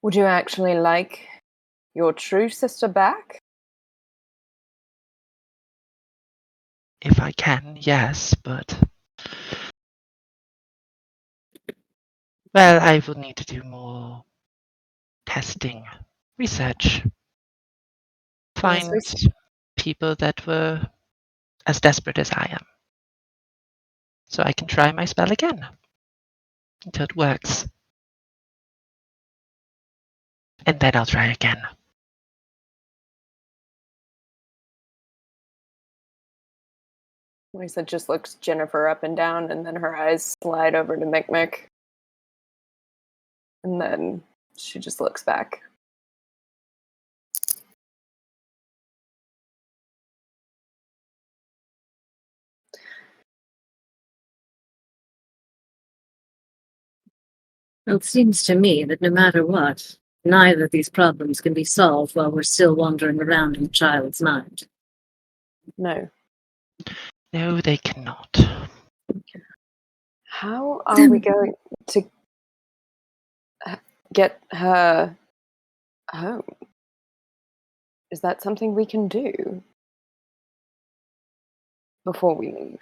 Would you actually like your true sister back? If I can, yes, but... Well, I will need to do more testing, research. Find people that were as desperate as I am. So I can try my spell again. Until it works. And then I'll try again. Lisa just looks Ginnifer up and down, and then her eyes slide over to Mikmick. And then she just looks back. Well, it seems to me that no matter what, neither of these problems can be solved while we're still wandering around in the child's mind. No. No, they cannot. How are we going to get her home? Is that something we can do before we leave?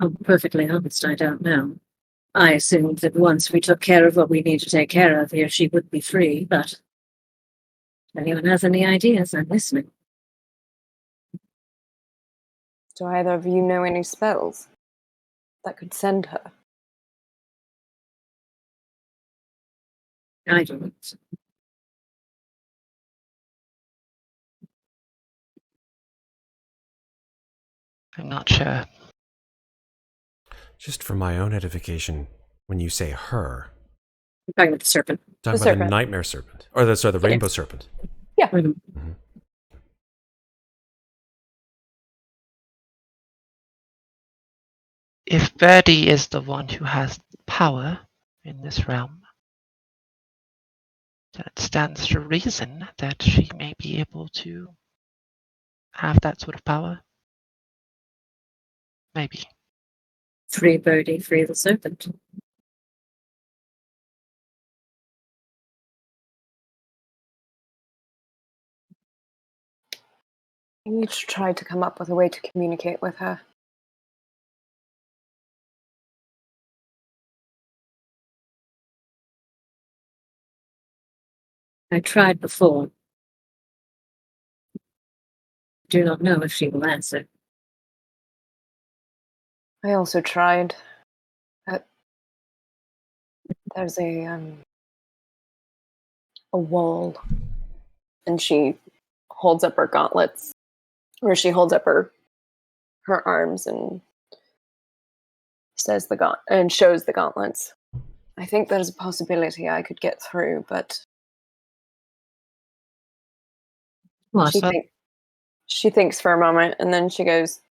I'm perfectly honest, I don't know. I assumed that once we took care of what we need to take care of here, she would be free, but if anyone has any ideas, I'm listening. Do either of you know any spells that could send her? I don't. I'm not sure. Just for my own edification, when you say her, I'm talking about the serpent. talking The about the serpent. nightmare serpent, or the rainbow serpent. Yeah. Mhm. Mhm. If Birdie is the one who has power in this realm, then it stands to reason that she may be able to have that sort of power. Maybe. Free Birdie, free the serpent. We need to try to come up with a way to communicate with her. I tried before. Do not know if she will answer. I also tried. There's a wall, and she holds up her gauntlets, or she holds up her arms and says and shows the gauntlets. I think there's a possibility I could get through, but What? she thinks for a moment, and then she goes,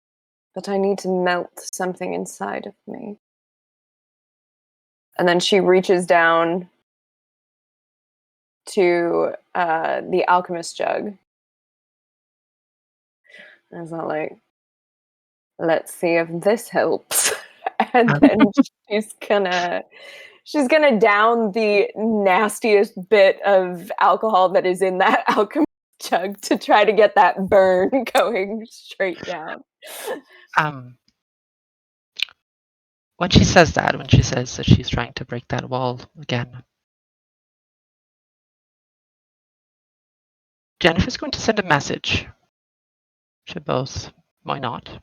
"But I need to melt something inside of me." And then she reaches down to the alchemist jug. And it's not like, let's see if this helps. And then she's gonna down the nastiest bit of alcohol that is in that alchemist jug to try to get that burn going straight down. when she says that she's trying to break that wall again, Jennifer's going to send a message to both Moynot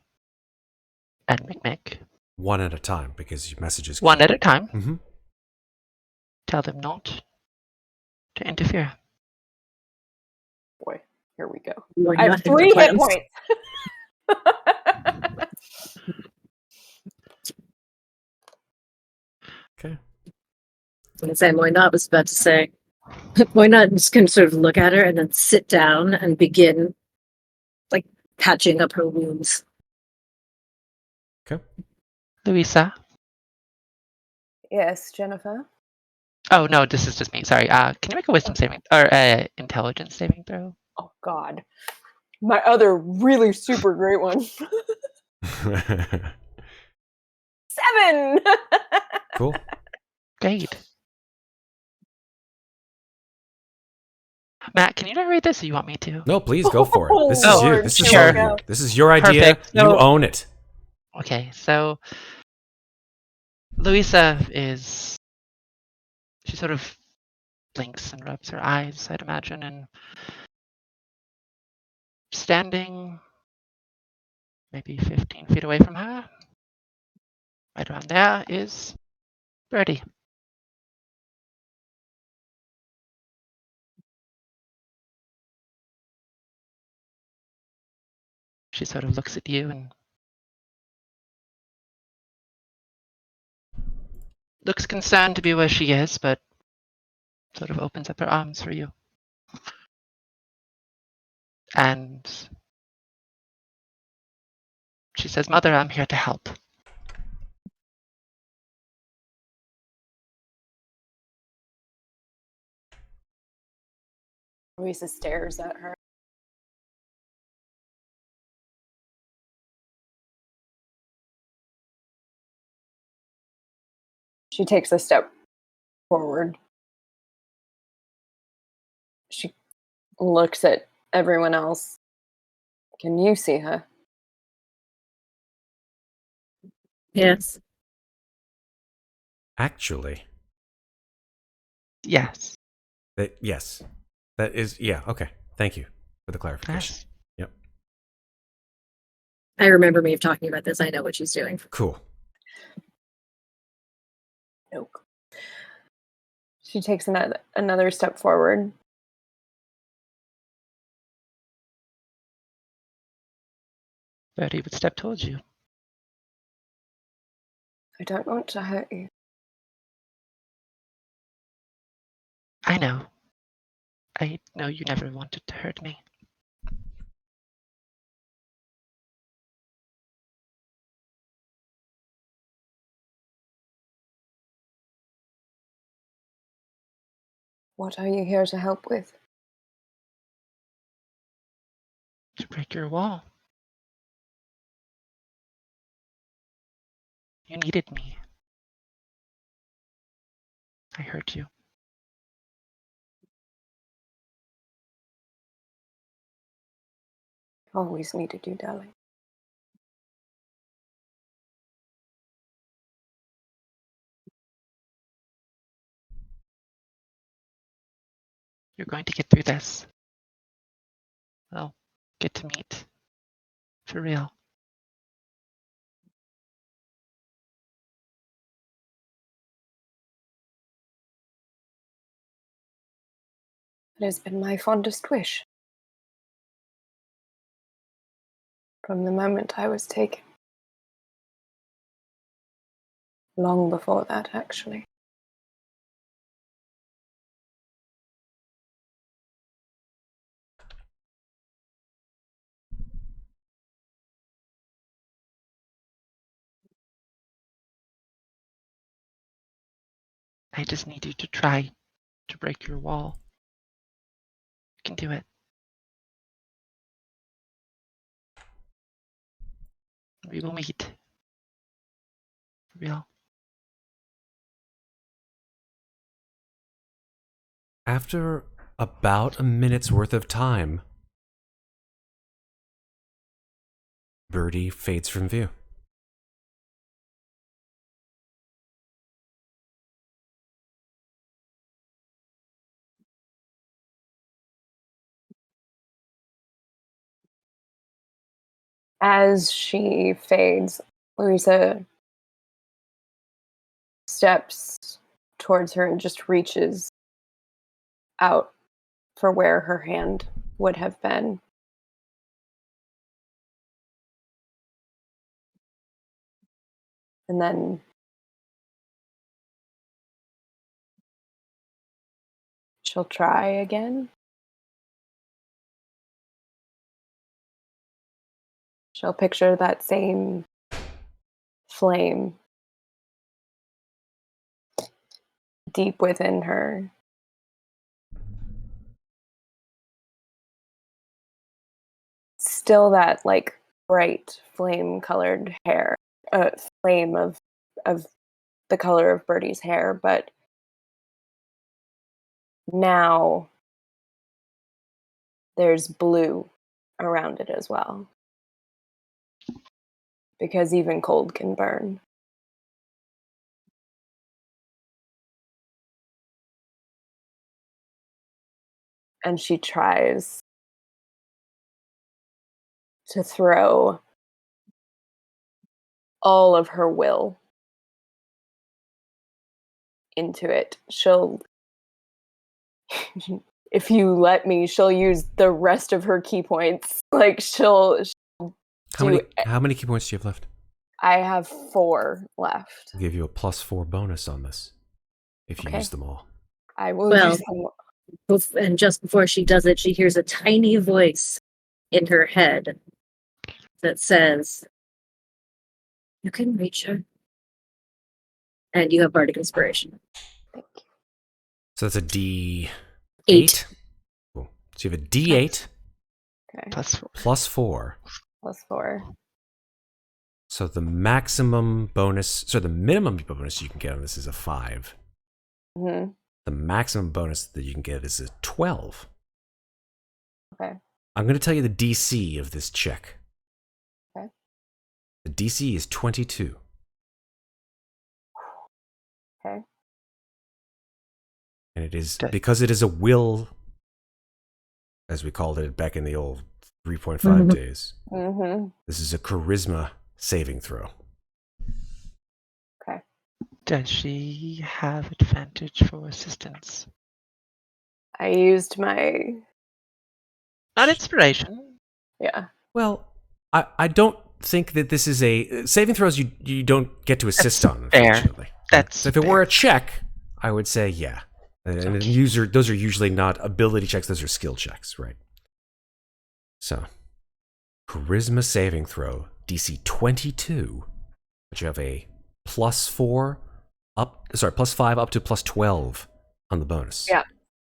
and Mikmick. One at a time, because your messages. One at a time. Mm-hmm. Tell them not to interfere. Boy, here we go. Why I have not 3 hit plans? points. Okay. I was gonna say Moynat was about to say. Moynat just can sort of look at her and then sit down and begin, like, patching up her wounds. Okay. Louisa. Yes, Jennifer. Oh no, this is just me. Sorry. Can you make a wisdom saving or intelligence saving throw? Oh God, my other really super great one. 7. Cool. Great. Matt, can you narrate this, or you want me to? No, please go for it. This is Oh, you. Lord, This is here we your. go. This is your idea. Perfect. You So- own it. Okay, so Louisa she sort of blinks and rubs her eyes, I'd imagine, and standing maybe 15 feet away from her, right around there, is Birdie. She sort of looks at you and looks concerned to be where she is, but sort of opens up her arms for you. And she says, "Mother, I'm here to help." Louisa stares at her. She takes a step forward. She looks at everyone else. Can you see her? Yes. Actually, Yes. yes. That is, yeah, okay. Thank you for the clarification. Yes. Yep. I remember Maeve talking about this. I know what she's doing. Cool. Nope. She takes another step forward. Birdie would step towards you. I don't want to hurt you. I know. I know you never wanted to hurt me. What are you here to help with? To break your wall. You needed me. I hurt you. Always needed you, darling. You're going to get through this. Well, get to meet. For real. It has been my fondest wish. From the moment I was taken. Long before that, actually. I just need you to try to break your wall. You can do it. We will meet. For real. After about a minute's worth of time, Birdie fades from view. As she fades, Louisa steps towards her and just reaches out for where her hand would have been. And then she'll try again. She'll picture that same flame deep within her. Still that like bright flame colored hair, flame of the color of Birdie's hair, but now there's blue around it as well. Because even cold can burn. And she tries to throw all of her will into it. She'll, if you let me, she'll use the rest of her key points. Like she'll How many key points do you have left? I have 4 left. I'll give you a +4 bonus on this if you use them all. I will Well, use them. And just before she does it, she hears a tiny voice in her head that says, "You can reach her." And you have Bardic Inspiration. Thank you. So that's a D8. 8. Cool. So you have a D8 Okay. +4. +4. +4. So the maximum bonus, so the minimum bonus you can get on this is a 5. Mm-hmm. The maximum bonus that you can get is a 12. Okay. I'm going to tell you the DC of this check. Okay. The DC is 22. Okay. And it is, because it is a will, as we called it back in the old 3.5 days, Mm-hmm. this is a charisma saving throw. Okay. Does she have advantage for assistance? I used my Not inspiration. yeah. Well, I don't think that this is a saving throws you don't get to assist That's on, fair. unfortunately. That's So if it fair. were a check, I would say yeah. And Okay. those are usually not ability checks, those are skill checks, right? So, charisma saving throw, DC 22, but you have a +5 up to +12 on the bonus. Yeah.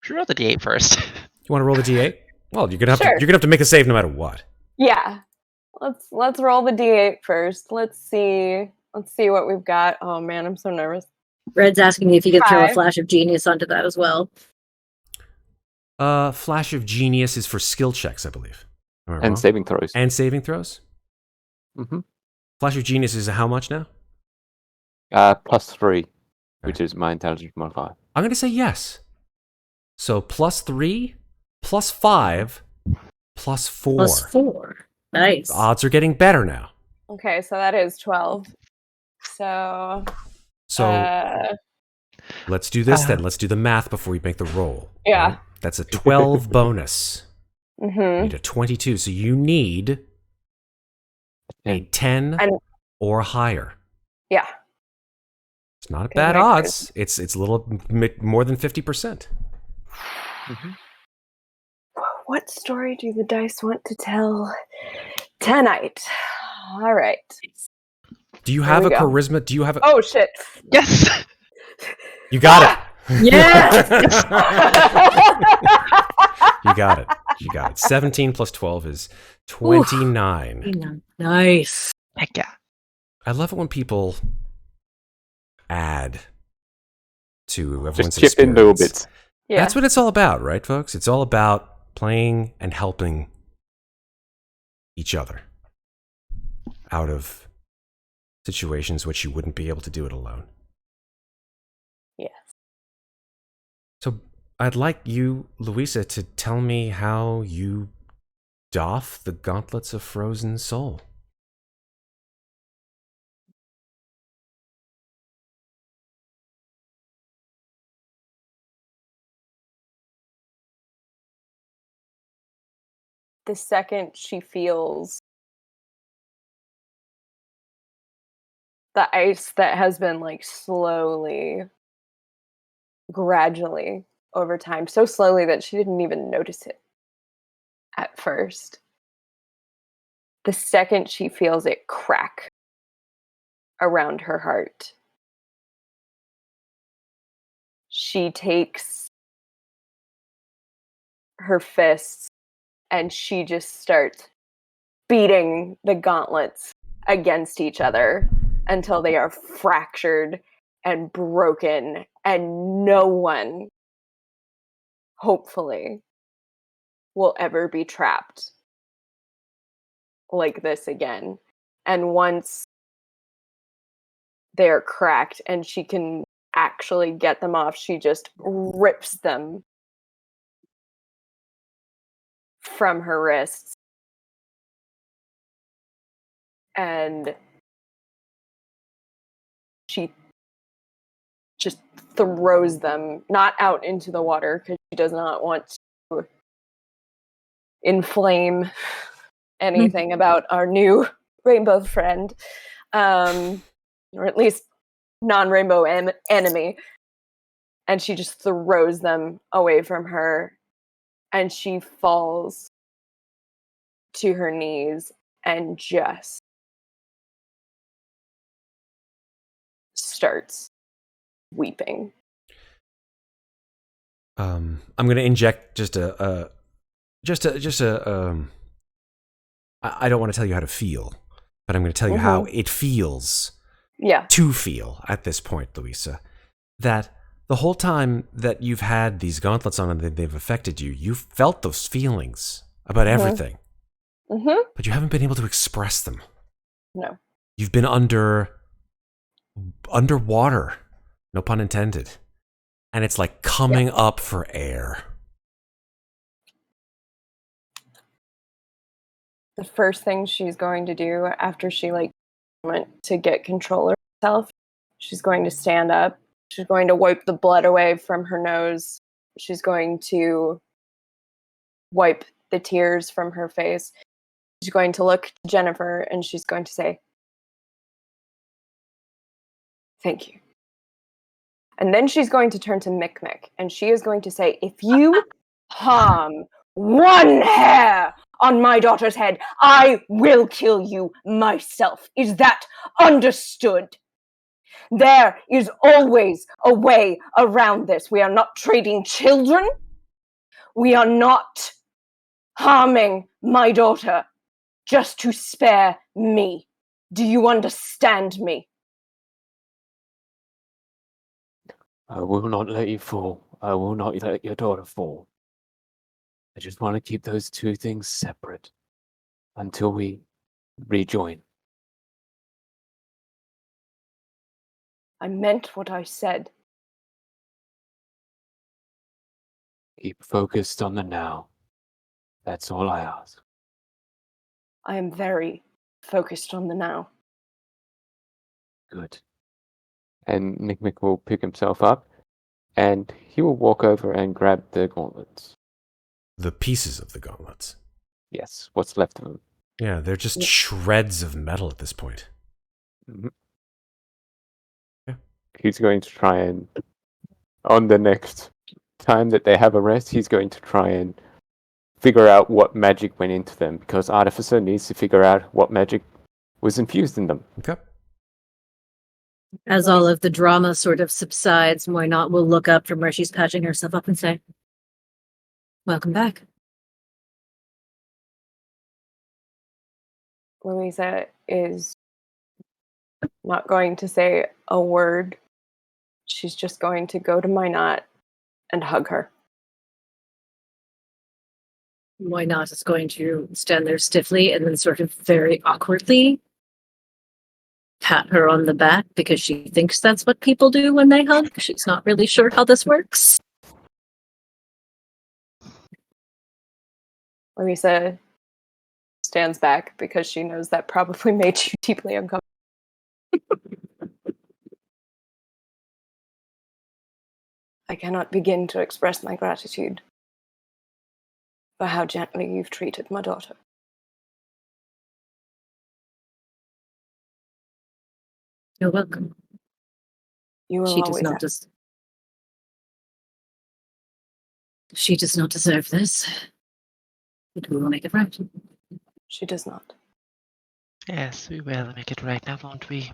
Should we roll the D8 first? You want to roll the D8? Well, you're gonna Sure. have to make a save no matter what. Yeah. Let's roll the D8 first. Let's see what we've got. Oh man, I'm so nervous. Red's asking me if you could throw a 5. flash of genius onto that as well. Flash of Genius is for skill checks, I believe. Am I wrong? And saving throws. And saving throws? Mm-hmm. Flash of Genius is how much now? +3, which is my intelligence modifier. I'm going to say yes. So +3, +5, +4. +4. Nice. The odds are getting better now. Okay, so that is 12. So So let's do this then. Let's do the math before we make the roll. Yeah. Right? That's a 12 bonus. You mm-hmm. need a 22. So you need a 10 or higher. Yeah. It's not Okay, bad right. odds. It's a little more than 50%. Mm-hmm. What story do the dice want to tell tonight? All right. Do you There have we a go. charisma? Do you have a... Oh shit. Yes! You got it. Yes! You got it. You got it. 17 plus 12 is 29. Nice. Heck yeah. I love it when people add to everyone's Just chip in little experience. bits. Yeah. That's what it's all about, right, folks? It's all about playing and helping each other out of situations which you wouldn't be able to do it alone. Yes. So I'd like you, Louisa, to tell me how you doff the gauntlets of frozen soul. the second she feels the ice that has been like slowly, gradually over time, so slowly that she didn't even notice it at first. The second she feels it crack around her heart, she takes her fists and she just starts beating the gauntlets against each other until they are fractured and broken, and no one, hopefully, will ever be trapped like this again. And once they're cracked and she can actually get them off, she just rips them from her wrists and she just throws them not out into the water because she does not want to inflame anything about our new rainbow friend, or at least non-rainbow enemy. And she just throws them away from her, and she falls to her knees and just starts weeping. I'm going to inject I don't want to tell you how to feel, but I'm going to tell you how it feels to feel at this point, Louisa. That the whole time that you've had these gauntlets on and they've affected you, you've felt those feelings about everything. But you haven't been able to express them. No. You've been underwater, no pun intended. And it's like coming up for air. The first thing she's going to do after she went to get control of herself, she's going to stand up. She's going to wipe the blood away from her nose. She's going to wipe the tears from her face. She's going to look to Ginnifer and she's going to say, "Thank you." And then she's going to turn to Mikmick and she is going to say, "If you harm one hair on my daughter's head, I will kill you myself. Is that understood? There is always a way around this. We are not trading children. We are not harming my daughter just to spare me. Do you understand me?" I will not let you fall. I will not let your daughter fall. I just want to keep those two things separate until we rejoin. I meant what I said. Keep focused on the now. That's all I ask. I am very focused on the now. Good. And Mikmick will pick himself up, and he will walk over and grab the gauntlets. The pieces of the gauntlets. Yes, what's left of them. Yeah, they're just shreds of metal at this point. Mm-hmm. Yeah. He's going to try and, on the next time that they have a rest, he's going to try and figure out what magic went into them, because Artificer needs to figure out what magic was infused in them. Okay. As all of the drama sort of subsides, Moynot will look up from where she's patching herself up and say, "Welcome back." Louisa is not going to say a word. She's just going to go to Moynot and hug her. Moynot is going to stand there stiffly and then sort of very awkwardly pat her on the back because she thinks that's what people do when they hug. She's not really sure how this works. Louisa stands back because she knows that probably made you deeply uncomfortable. I cannot begin to express my gratitude. for how gently you've treated my daughter. You're welcome. You will She does always not have. She does not deserve this. But we will make it right. She does not. Yes, we will make it right now, won't we?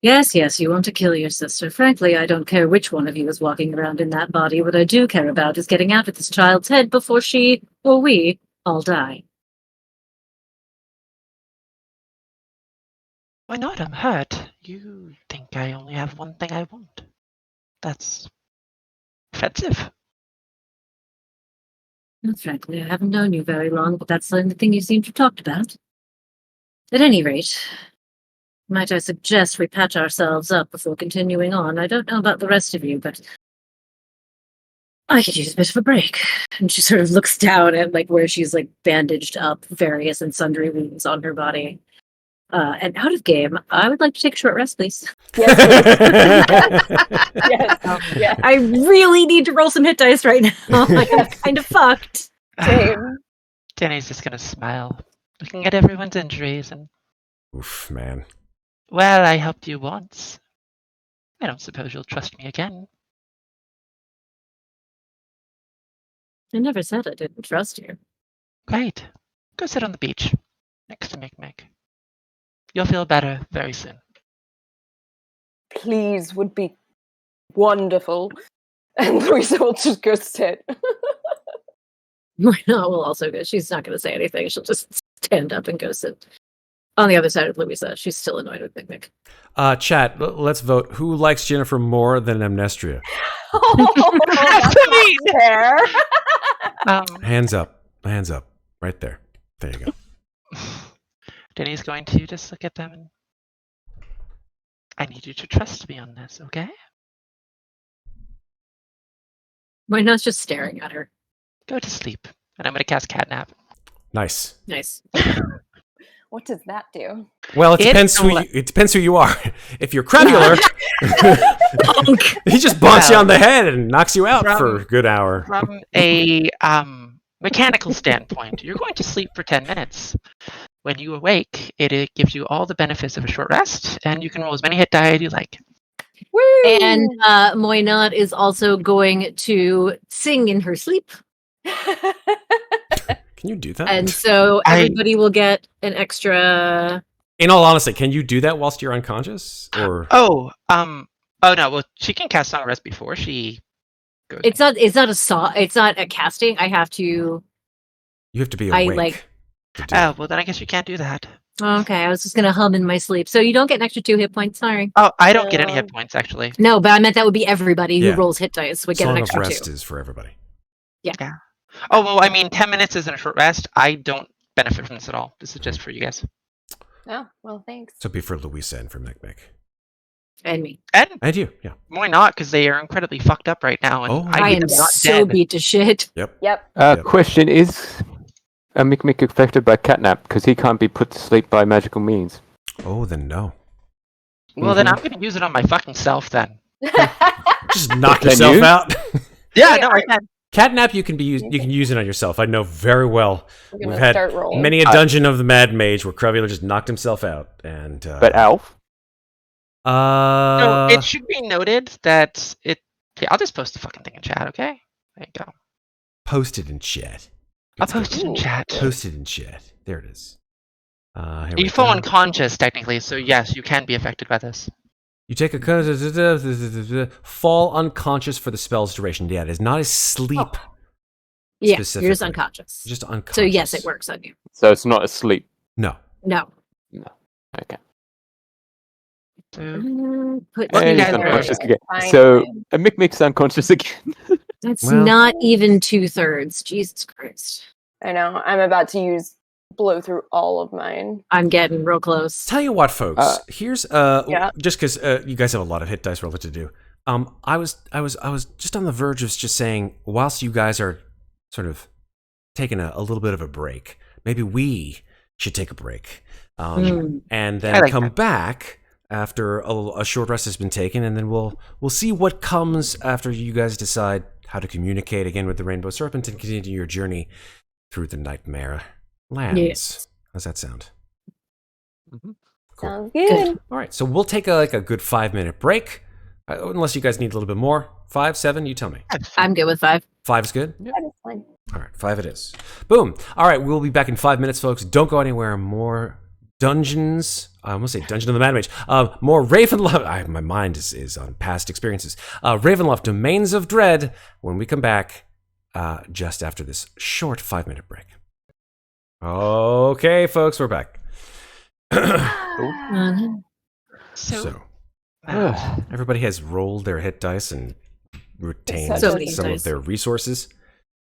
Yes, you want to kill your sister. Frankly, I don't care which one of you is walking around in that body. What I do care about is getting out of this child's head before she, or we, all die. Why not? I'm hurt. You think I only have one thing I want. That's offensive. Well, frankly, I haven't known you very long, but that's the only thing you seem to have talked about. At any rate, might I suggest we patch ourselves up before continuing on? I don't know about the rest of you, but I could use a bit of a break. And she sort of looks down at where she's bandaged up various and sundry wounds on her body. And out of game, I would like to take a short rest, please. Yes, yes. I really need to roll some hit dice right now. I'm kind of fucked. Same. Danny's just gonna smile, looking at everyone's injuries and, Oof, man. well, I helped you once. I don't suppose you'll trust me again. I never said I didn't trust you. Great. Go sit on the beach, next to Mikmick. You'll feel better very soon. Please would be wonderful. And Louisa will just go sit. No, we'll also go. She's not going to say anything. She'll just stand up and go sit on the other side of Louisa. She's still annoyed with Mikmick. Chat, let's vote. Who likes Ginnifer more than Amnestria? Oh, that's not fair. Hands up. Hands up. Right there. There you go. Danny's going to just look at them and, I need you to trust me on this, okay? Moina's just staring at her. Go to sleep, and I'm going to cast Catnap. Nice. Nice. What does that do? Well, it depends who you are. If you're Cremular, he just bonks you on the head and knocks you out for a good hour. From a mechanical standpoint, you're going to sleep for 10 minutes. When you awake, it gives you all the benefits of a short rest, and you can roll as many hit die as you like. Woo! And Moina is also going to sing in her sleep. Can you do that? And so everybody will get an extra... In all honesty, can you do that whilst you're unconscious? Or Oh no. Well, she can cast Song of Rest before she goes. It's not a song. It's not a casting. I have to... you have to be awake. Oh, well, then I guess you can't do that. Okay, I was just going to hum in my sleep. So you don't get an extra 2 hit points. Sorry. Oh, I don't get any hit points, actually. No, but I meant that would be everybody who Yeah. rolls hit dice would get Song an of extra Rest 2. is for everybody. Oh, well, I mean, 10 minutes isn't a short rest. I don't benefit from this at all. This is just for you guys. Oh, well, thanks. So it'd be for Louisa and for Mikmick. And me. And you, yeah. why not? Because they are incredibly fucked up right now, and Oh. I am not so dead. beat to shit. Yep. Yep. Yep. Question, is Mikmick affected by catnap? Because he can't be put to sleep by magical means. Oh, then no. Well, then I'm going to use it on my fucking self, then. Just knock Can yourself you? out. Yeah, no, I can. Catnap, you can use it on yourself. I know very well. I'm We've gonna had start rolling. many a dungeon of the Mad Mage where Cremular just knocked himself out. And But Alf? So it should be noted that it... Okay, I'll just post the fucking thing in chat, okay? There you go. post it in chat. I'll post it in chat. Post it in chat. There it is. Here You we fall go. unconscious, technically, so yes, you can be affected by this. You take a fall unconscious for the spell's duration. Yeah, it is not a sleep. Yeah, you're just Specifically. unconscious. Just unconscious. So yes, it works on you. So it's not asleep. No. No. Okay. So, Put What And you he's guys are- unconscious again. Fine, So fine. Mikmick's unconscious again. That's Well- not even 2/3. Jesus Christ. I know. I'm about to blow through all of mine. I'm getting real close. Tell you what, folks. Here's Yeah. just because you guys have a lot of hit dice roller to do. I was just on the verge of just saying, whilst you guys are sort of taking a little bit of a break, maybe we should take a break, and I then like come that. back after a short rest has been taken, and then we'll see what comes after you guys decide how to communicate again with the Rainbow Serpent and continue your journey through the Nightmare Lands. Yes. How's that sound? Mhm. Cool. Sounds good. All right, so we'll take a good 5-minute break, unless you guys need a little bit more. 5, 7, you tell me. I'm good with 5. 5 is good? That is fine. All right, 5 it is. Boom. All right, we'll be back in 5 minutes, folks. Don't go anywhere. More dungeons. I almost say Dungeon of the Mad Mage. More Ravenloft. My mind is on past experiences. Ravenloft Domains of Dread when we come back just after this short 5-minute break. Okay, folks, we're back. So, everybody has rolled their hit dice and retained So many some dice. of their resources.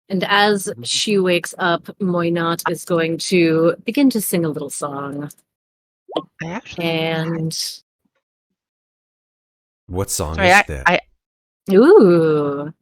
And as she wakes up, Muadnhait is going to begin to sing a little song. I actually. And What song Sorry, is that? ooh,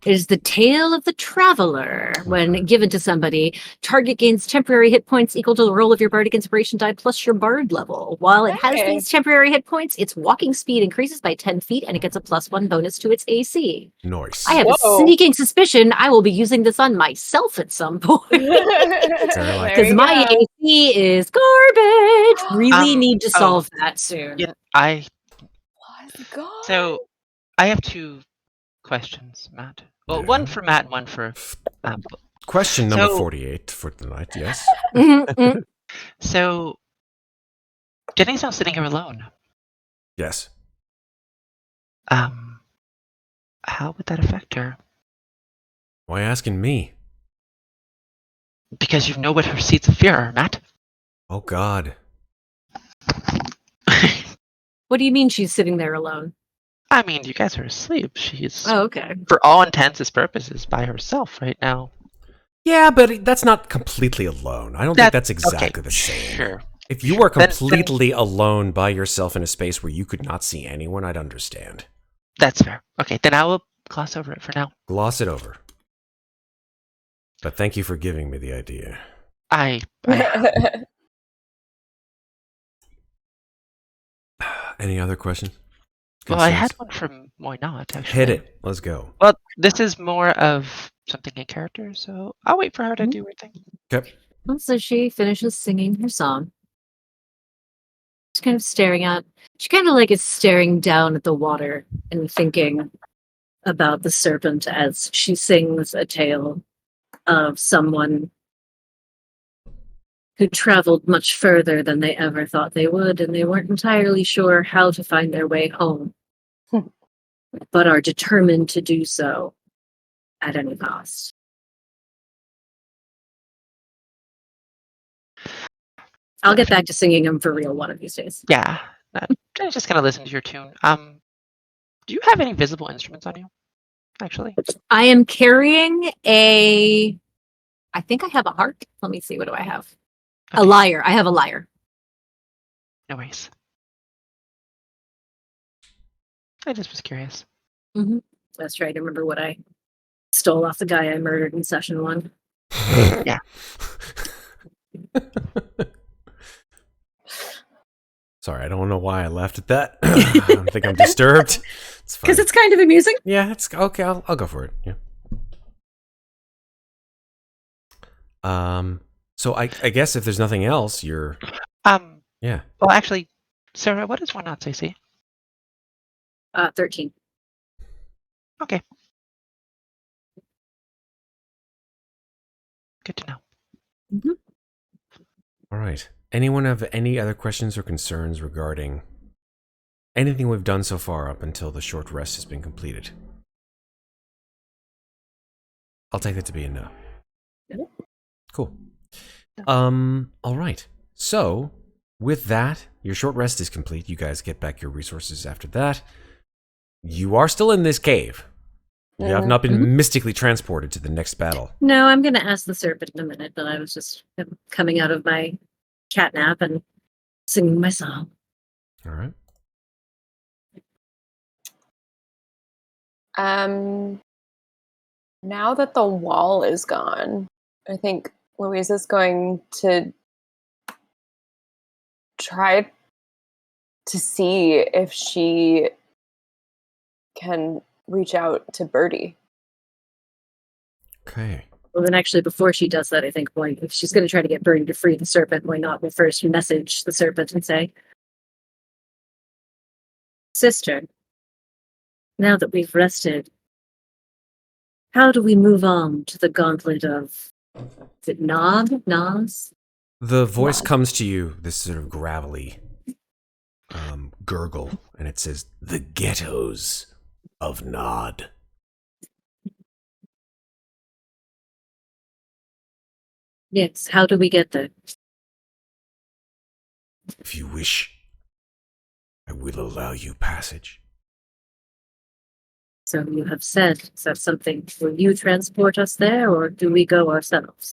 it is the Tale of the Traveler. When given to somebody, target gains temporary hit points equal to the roll of your bardic inspiration die plus your bard level. While it has Okay. these temporary hit points, its walking speed increases by 10 feet and it gets a +1 bonus to its AC. Noise. I have a Whoa. sneaking suspicion I will be using this on myself at some point. Very likely. Because my AC is garbage. Really need to oh. solve that soon. Yeah, Let's go. So I have 2 questions, Matt. Well, one for Matt and one for. Question number So- 48 for tonight, yes. So, Jenny's now sitting here alone. Yes. How would that affect her? Why asking me? Because you know what her seeds of fear are, Matt. Oh, God. What do you mean she's sitting there alone? I mean, you guys are asleep. She's, Oh, okay. for all intents and purposes, by herself right now. Yeah, but that's not completely alone. I don't think that's exactly the same. Sure. If you were Then- completely alone by yourself in a space where you could not see anyone, I'd understand. That's fair. Okay, then I will gloss over it for now. Gloss it over. But thank you for giving me the idea. I Any other questions? well, I had Concerns? one from Muadnhait, actually. Hit it. Let's go. Well, this is more of something in character, so I'll wait for her to do her thing. Okay. Well, so she finishes singing her song. She's kind of staring out. She kind of like is staring down at the water and thinking about the serpent as she sings a tale of someone who traveled much further than they ever thought they would, and they weren't entirely sure how to find their way home, but are determined to do so at any cost. I'll get back to singing them for real one of these days. Yeah, I'm just gonna listen to your tune. Do you have any visible instruments on you? Actually, I am carrying I think I have a harp. Let me see, what do I have? A Okay. lyre. I have a lyre. No worries. I just was curious. Let's try to remember what I stole off the guy I murdered in session 1. Yeah. Sorry, I don't know why I laughed at that. I don't think I'm disturbed. It's fine. Because it's kind of amusing. Yeah, it's okay. I'll go for it. Yeah. So I guess if there's nothing else, you're yeah. Well, actually, Sarah, what is Muadnhait's AC? 13. Okay. Good to know. All right. Anyone have any other questions or concerns regarding anything we've done so far up until the short rest has been completed? I'll take that to be a no. Cool. All right. So, with that, your short rest is complete. You guys get back your resources after that. You are still in this cave. You have not been mystically transported to the next battle. No, I'm going to ask the serpent in a minute, but I was just coming out of my cat nap and singing my song. All right. Now that the wall is gone, I think Louisa's going to try to see if she can reach out to Birdie. Okay. Well, then actually, before she does that, I think if she's going to try to get Bernie to free the serpent, why not we'll first message the serpent and say, Sister, now that we've rested, how do we move on to the gauntlet of, is it Nod? Nas? The voice Nod. comes to you, this sort of gravelly gurgle, and it says, "The ghettos of Nod." Yes, how do we get there? If you wish, I will allow you passage. So you have said, is that something, will you transport us there, or do we go ourselves?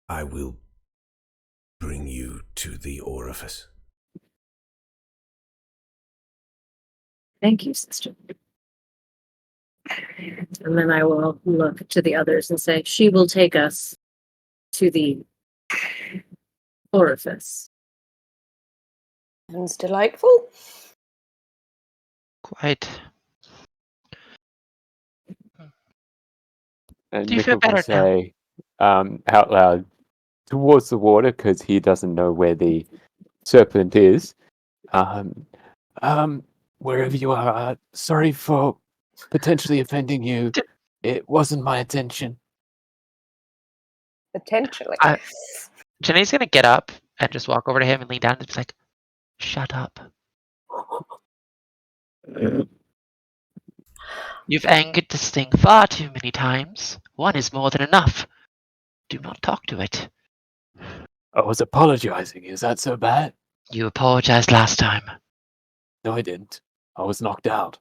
I will bring you to the orifice. Thank you, sister. And then I will look to the others and say, she will take us to the orifice. Sounds delightful. Quite. And Do you feel Mikmick will better now? say out loud towards the water, because he doesn't know where the serpent is. Wherever you are, sorry for potentially offending you. It wasn't my intention. Potentially. Jenny's gonna get up and just walk over to him and lean down and be like, "Shut up. You've angered this thing far too many times. One is more than enough. Do not talk to it. I was apologizing. Is that so bad? You apologized last time. No, I didn't. I was knocked out.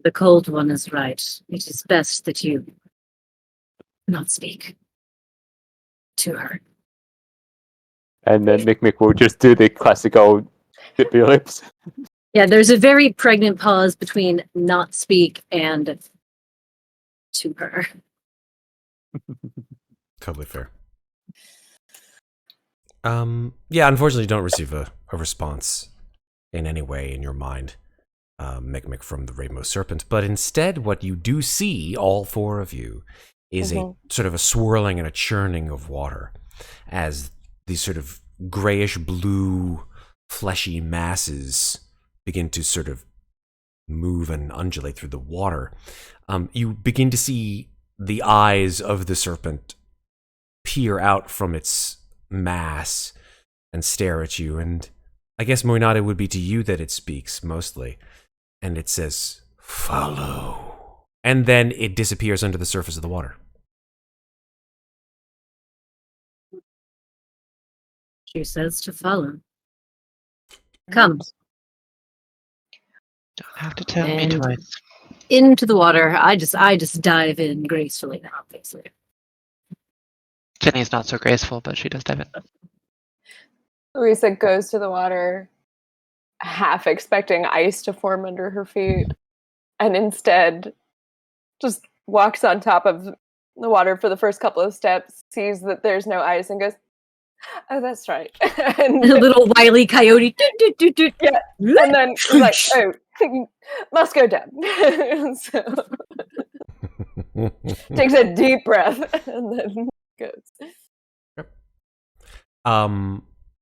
The cold one is right. It is best that you not speak to her. And then Mikmick will just do the classic old bit your lips. Yeah, there's a very pregnant pause between not speak and to her. Totally fair. Yeah, unfortunately, you don't receive a response in any way in your mind, Mikmick, from the Rainbow Serpent. But instead, what you do see, all four of you, is a sort of a swirling and a churning of water as these sort of grayish blue fleshy masses begin to sort of move and undulate through the water. You begin to see the eyes of the serpent peer out from its mass and stare at you, and I guess, Muadnhait, it would be to you that it speaks mostly, and it says, "Follow," and then it disappears under the surface of the water. She says to follow. Come. Don't have to tell me And twice. into the water. I just dive in gracefully now, basically. Jenny's not so graceful, but she does dive in. Louisa goes to the water, half expecting ice to form under her feet, and instead just walks on top of the water for the first couple of steps, sees that there's no ice, and goes, "Oh, that's right." And A little wily coyote. Doot, doot, doot, doot. yeah, and then he's like, "Oh, must go down." So takes a deep breath and then goes.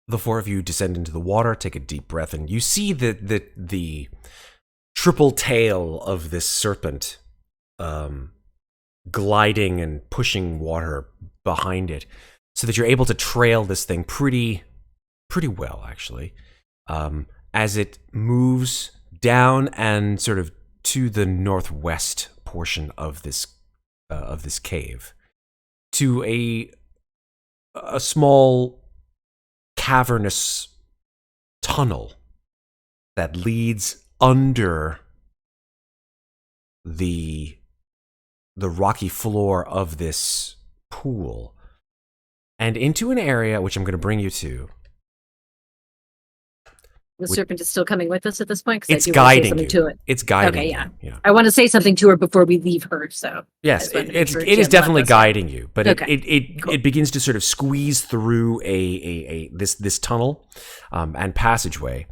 The four of you descend into the water, take a deep breath, and you see the triple tail of this serpent gliding and pushing water behind it, so that you're able to trail this thing pretty well, actually, as it moves down and sort of to the northwest portion of this cave, to a small cavernous tunnel that leads under the rocky floor of this pool and into an area which I'm going to bring you to. The serpent is still coming with us at this point? 'Cause It's I do wanna say guiding something you. to it. It's guiding Okay, you. yeah. I want to say something to her before we leave her, so. Yes, I just wanted to make sure it she is hadn't definitely left us. guiding you, but Okay, it begins to sort of squeeze through this tunnel and passageway,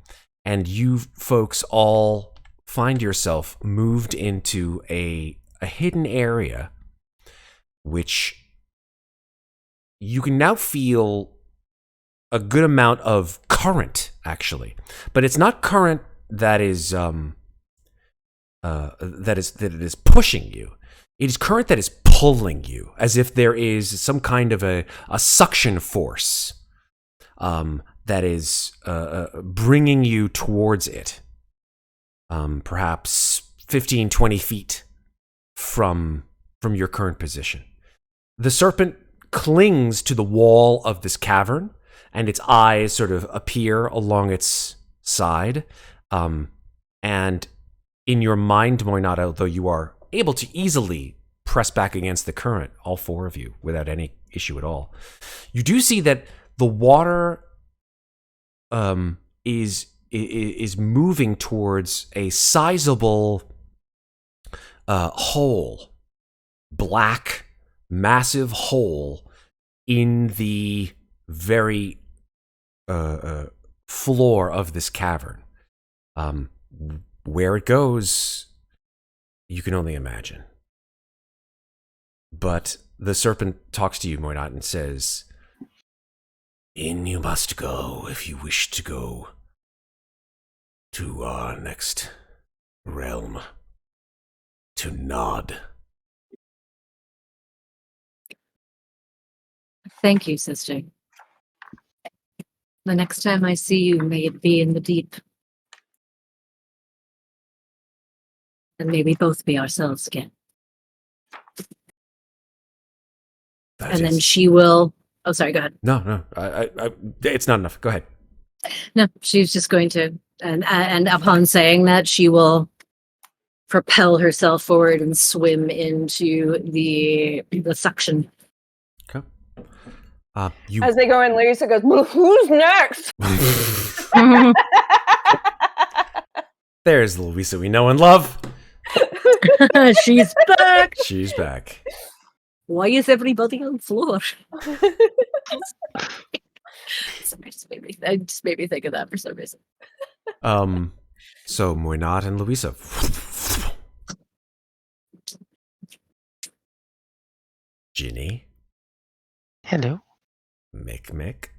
and you folks all find yourself moved into a a hidden area which you can now feel a good amount of current, actually. But it's not current that is that it is pushing you. It is current that is pulling you, as if there is some kind of a suction force that is bringing you towards it. Perhaps 15, 20 feet from your current position. The serpent clings to the wall of this cavern, and its eyes sort of appear along its side. And in your mind, Muadnhait, although you are able to easily press back against the current, all four of you, without any issue at all, you do see that the water is moving towards a sizable hole, black, massive hole in the very floor of this cavern. Where it goes, you can only imagine. But the serpent talks to you, Muadnhait, and says, "In you must go if you wish to go to our next realm, to Nod." Thank you, sister. The next time I see you, may it be in the deep. And may we both be ourselves again. Then she will... Oh, sorry, go ahead. No. It's not enough. Go ahead. No, she's just going to... And upon saying that, she will propel herself forward and swim into the suction. Okay. As they go in, Louisa goes, "Well, who's next?" There's Louisa we know and love. She's back. She's back. Why is everybody on the floor? Sorry, just made me think of that for some reason. So Muadnhait and Louisa. Ginny. Hello. Mikmick.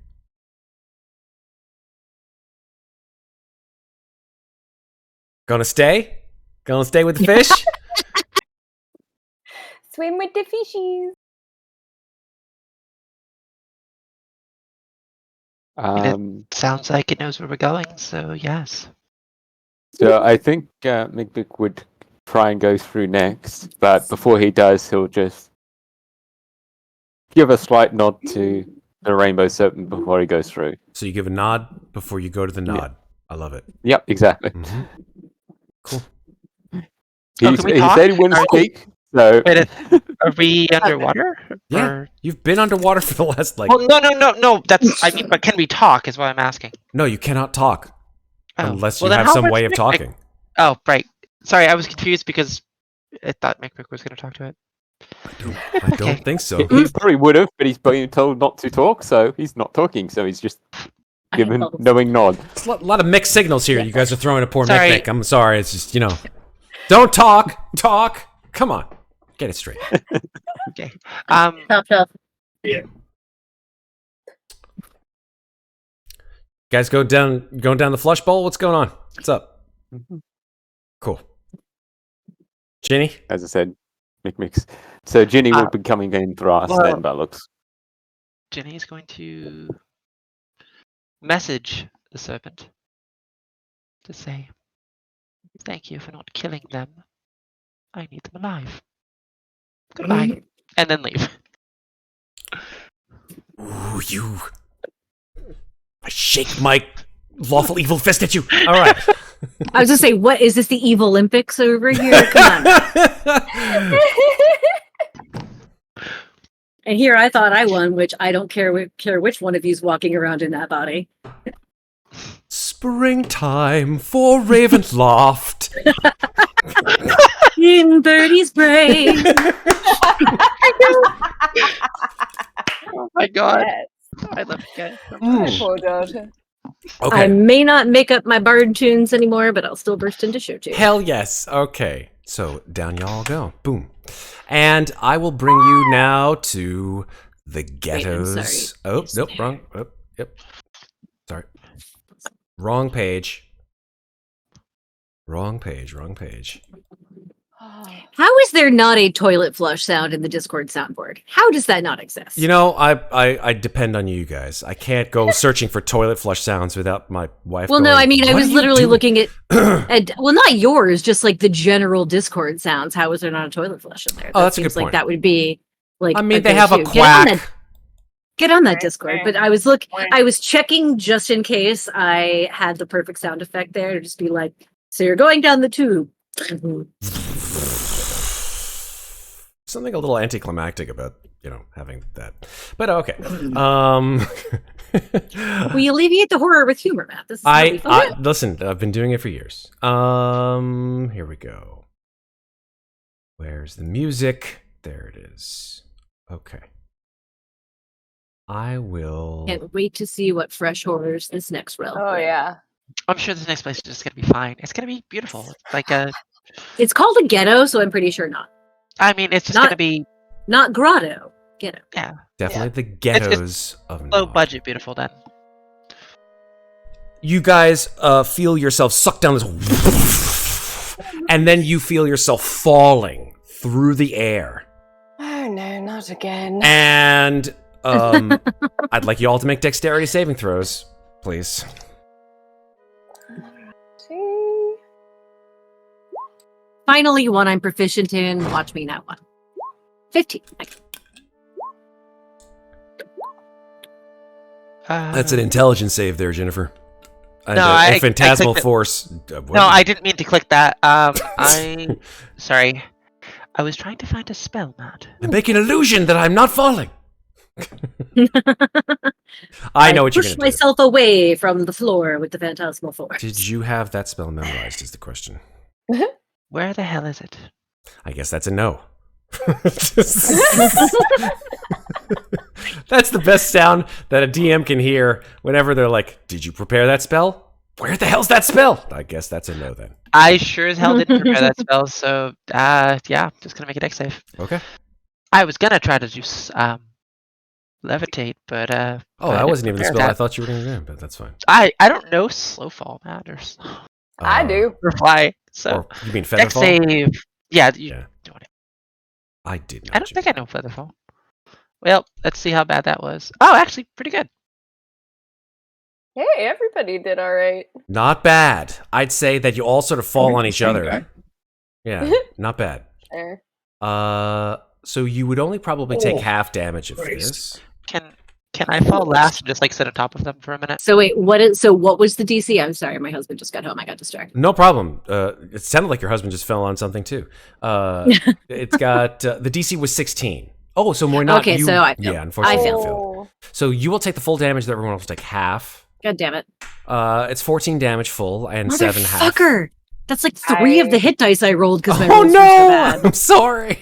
Gonna stay? Gonna stay with the fish? Swim with the fishies. Sounds like it knows where we're going, so yes. So I think Mikmick would try and go through next, but before he does, he'll just give a slight nod to the rainbow serpent before he goes through. So you give a nod before you go to the nod. Yeah. I love it. Yep, exactly. Mm-hmm. Cool. He said he wouldn't speak, so... Wait, are we underwater? Yeah, or... you've been underwater for the last, like... Oh, no, that's... I mean, but can we talk, is what I'm asking. No, you cannot talk. Oh. Unless you have some way of talking. Oh, right. Sorry, I was confused because I thought Mikmick was going to talk to it. I don't think so. He probably would have, but he's being told not to talk, so he's not talking, so he's just giving knowing nod. It's a lot of mixed signals here. You guys are throwing a poor Sorry. Mikmick. I'm sorry. It's just, don't talk. Come on. Get it straight. Okay. Tough. Yeah. Guys going down the flush bowl? What's going on? What's up? Mm-hmm. Cool. Ginny? As I said, Mikmick's. So Ginny will be coming in for us then, that looks. Ginny is going to message the serpent to say, "Thank you for not killing them. I need them alive. Goodbye." And then leave. Ooh, you. I shake my lawful evil fist at you. All right. I was going to say, what is this, the Evil Olympics over here? Come on. And here I thought I won, which I don't care which one of you's walking around in that body. Springtime for Ravenloft. In Birdie's brain. Oh my god. Yes. I love it. My poor daughter. Okay. I may not make up my bard tunes anymore, but I'll still burst into show tunes. Hell yes. Okay. So down y'all go. Boom. And I will bring you now to the ghettos. sorry. Oh, nope, wrong. Oh, yep. Sorry. Wrong page. Wrong page. How is there not a toilet flush sound in the Discord soundboard? How does that not exist? You know, I depend on you guys. I can't go searching for toilet flush sounds without my wife. Well, going, no, I mean, I "What was are you literally doing?" looking at, well, not yours, just like the general Discord sounds. How is there not a toilet flush in there? Oh, That that's a good seems like point. that would be like. I mean, they have a go-to. quack. Get on that Discord. But I was checking just in case I had the perfect sound effect there to just be like, so you're going down the tube. Something a little anticlimactic about, having that. But okay. We alleviate the horror with humor, Matt. This is how we fun. Listen, I've been doing it for years. Here we go. Where's the music? There it is. Okay. I will. Can't wait to see what fresh horrors this next realm. Oh yeah. I'm sure this next place is just gonna be fine. It's gonna be beautiful. It's like It's called a ghetto, so I'm pretty sure not. I mean, it's just Not- gonna be Not grotto. Ghetto. Definitely the ghettos of low Nod. budget beautiful then. You guys feel yourself sucked down this, and then you feel yourself falling through the air. Oh no, not again. And I'd like you all to make dexterity saving throws, please. See? Finally, one I'm proficient in. Watch me now. 15. That's an intelligence save there, Ginnifer. And No, a I phantasmal clicked it. force. No, I didn't mean to click that. Sorry. I was trying to find a spell, Matt. I make an illusion that I'm not falling. I know what you're push going to do. myself away from the floor with the phantasmal force. Did you have that spell memorized is the question. Where the hell is it? I guess that's a no. That's the best sound that a DM can hear whenever they're like, did you prepare that spell? Where the hell's that spell? I guess that's a no then. I sure as hell didn't prepare that spell, so yeah, just gonna make a dex save. Okay. I was gonna try to do levitate, but Oh, I that didn't wasn't even the prepare spell I that. thought you were going to do, but that's fine. I don't know slow fall matters. I do. Or fly. So Or, you mean dex Featherfall? save. Yeah, you Yeah. doing it. I did not. I don't think I know Featherfall. Well, let's see how bad that was. Oh, actually, pretty good. Hey, everybody did all right. Not bad. I'd say that you all sort of fall on each other. Yeah, not bad. There. So you would only probably take half damage of this. Can I fall last and just like sit on top of them for a minute? So wait, what was the DC? I'm sorry, my husband just got home. I got distracted. No problem. It sounded like your husband just fell on something too. It's got the DC was 16. Oh, so more not Okay, you. so I failed. Yeah, unfortunately, I you failed. failed. So you will take the full damage. That everyone else will take half. God damn it. It's 14 damage full and 7 half. Motherfucker! That's like 3 of the hit dice I rolled because my Oh rolls were so no! bad. I'm sorry.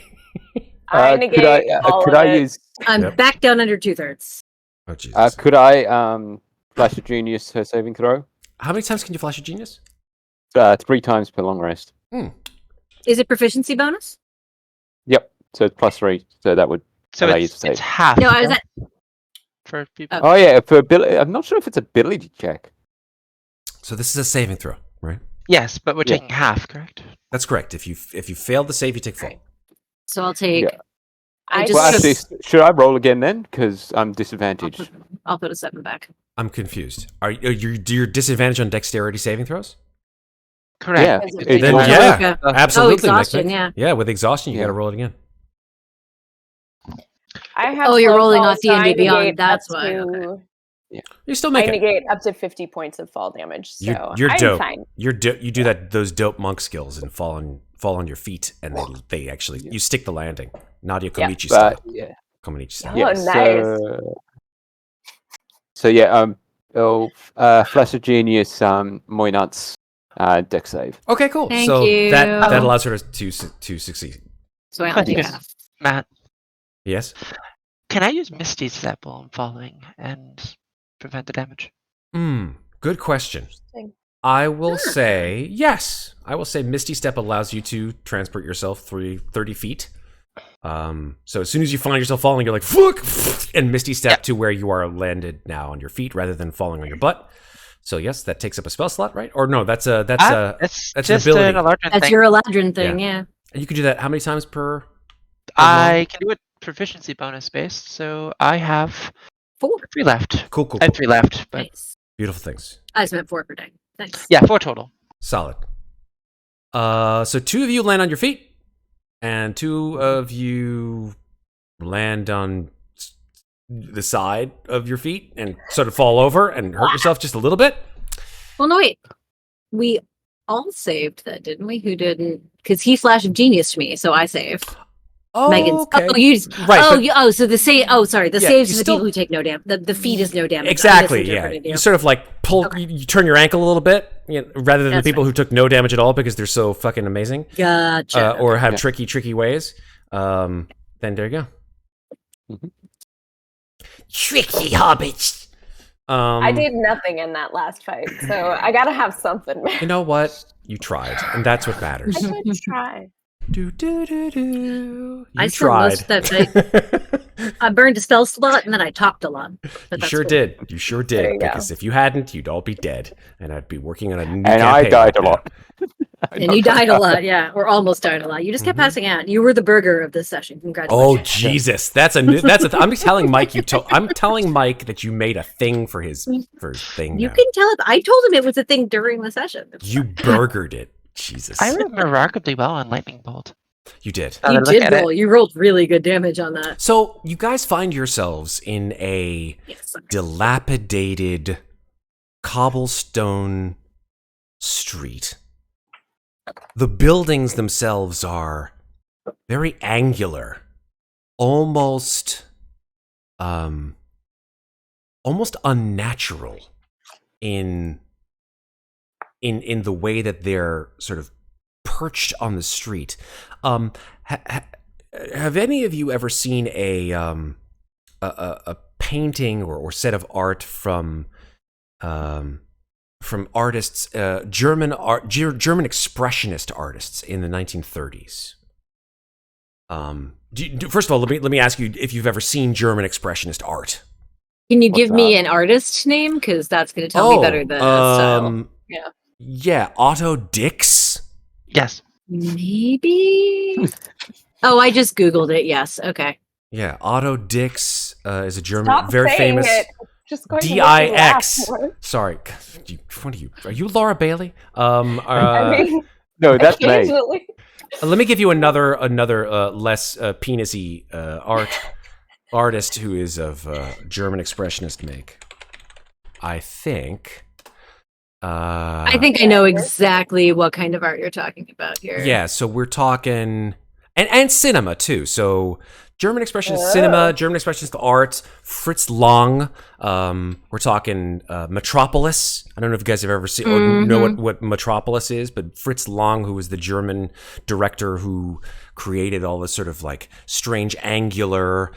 I negate all could of I it. use? I'm Yep. back down under 2/3. Oh Jesus! Could I flash a genius her saving throw? How many times can you flash a genius? 3 times per long rest. Is it proficiency bonus? Yep. So it's +3. So that would. So Allow you it's to save. half. No, I was at. for people. Oh yeah, for ability. I'm not sure if it's ability check. So this is a saving throw, right? Yes, but we're Yeah. taking half, correct? That's correct. If you failed the save, you take full. So I'll take. Yeah. I I just. Well, just- actually, should I roll again then? Because I'm disadvantaged. I'll put a 7 back. I'm confused. Are your disadvantage on dexterity saving throws? Correct. Yeah. Is it It's Then long yeah, rest. absolutely. exhaustion, Mikmick. yeah. With exhaustion, you Yeah. got to roll it again. I have Oh, you're slow rolling fall, off so I D&D Beyond, negate that's up why, to- okay. You still I make it. negate up to 50 points of fall damage. So You're I'm dope. fine. You do those dope monk skills and fall on your feet, and they actually you stick the landing. Nadia Comaneci style. But yeah. Comaneci style. Yeah. Oh, nice. So yeah. Flash of genius. Moynut's deck save. Okay, cool. Thank so you. that allows her to succeed. So I only take Yes. half. Matt, Yes. can I use Misty's step while I'm following and prevent the damage? Good question. Interesting. I will say yes. I will say Misty Step allows you to transport yourself 30 feet. So as soon as you find yourself falling, you're like, fuck, and Misty Step to where you are landed now on your feet rather than falling on your butt. So yes, that takes up a spell slot, right? Or no, that's an just ability. an Eladrin That's thing. your Eladrin thing, yeah. And you can do that how many times per? I can do it proficiency bonus based, so I have 3 left. Cool. I have 3 left, but Nice. Beautiful things. I just meant 4 per day. Thanks. yeah, 4 total. Solid. So 2 of you land on your feet, and 2 of you land on the side of your feet and sort of fall over and hurt yourself just a little bit. Well, no, wait. We all saved that, didn't we? Who didn't? Because he flashed genius to me, so I saved. Oh, Megan's. okay. Oh, you. Right, Oh, but- so the save. Oh, sorry. The Yeah, saves you are the still- people who take no damage. The feet is no damage. I Exactly, yeah. misinterpreted You sort of like pull, Okay. you turn your ankle a little bit, rather than That's the people who took no damage at all because they're so fucking amazing, Gotcha. or have Yeah. tricky ways. Then there you go. Mhm. Tricky hobbits. I did nothing in that last fight, so I gotta have something. You know what? You tried, and that's what matters. I did try. Do. You I spent tried. most of that I burned a spell slot and then I talked a lot. But You that's sure cool. did. You sure There did. you go. Because if you hadn't, you'd all be dead, and I'd be working on a new And I campaign died a right now. lot. And you died a lot, yeah. Or almost died a lot. You just kept Mhm. passing out. You were the burger of this session. Oh Congratulations. Jesus, I'm telling Mike I'm telling Mike that you made a thing for his thing. You now. can tell it. I told him it was a thing during the session. It's You fine. burgered it. Jesus. I rolled remarkably well on Lightning Bolt. You did. Now You that I look did at roll. You rolled really good damage on that. So you guys find yourselves in a Yes. dilapidated cobblestone street. The buildings themselves are very angular, almost unnatural in the way that they're sort of perched on the street. Have any of you ever seen a painting or set of art from artists, German expressionist artists in the 1930s? First of all, let me ask you if you've ever seen German expressionist art. Can you What's give me that? an artist name? Because that's going to tell me better the style. Yeah. Yeah, Otto Dix. Yes. Maybe. Oh, I just Googled it. Yes. Okay. Yeah, Otto Dix is a German, Stop very saying famous. it. It's just going to make me laugh DIX. more. Sorry, what are you? Are you Laura Bailey? I mean, No, that's me. occasionally. Let me give you another less penisy artist who is of German expressionist make. I think I know exactly what kind of art you're talking about here. Yeah, so we're talking and cinema too. So German expressionist cinema, German expressionist art, Fritz Lang. We're talking Metropolis. I don't know if you guys have ever seen or know what Metropolis is, but Fritz Lang, who was the German director who created all this sort of like strange angular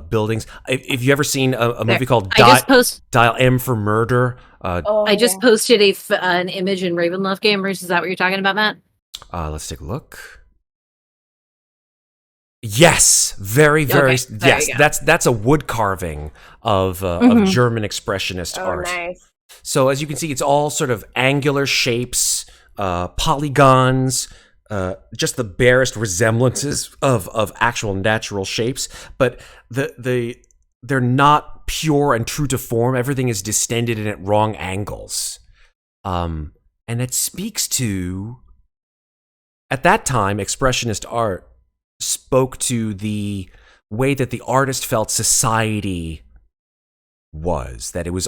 buildings. If you ever seen a movie called Dial M for Murder, I just posted an image in Ravenloft Gamers. Is that what you're talking about, Matt? let's take a look. Yes, very Okay, there yes. you go. That's a wood carving of German expressionist art. Nice. So as you can see, it's all sort of angular shapes, polygons, just the barest resemblances of actual natural shapes, but they're not pure and true to form. Everything is distended and at wrong angles, and it speaks to, at that time, expressionist art spoke to the way that the artist felt society was, that it was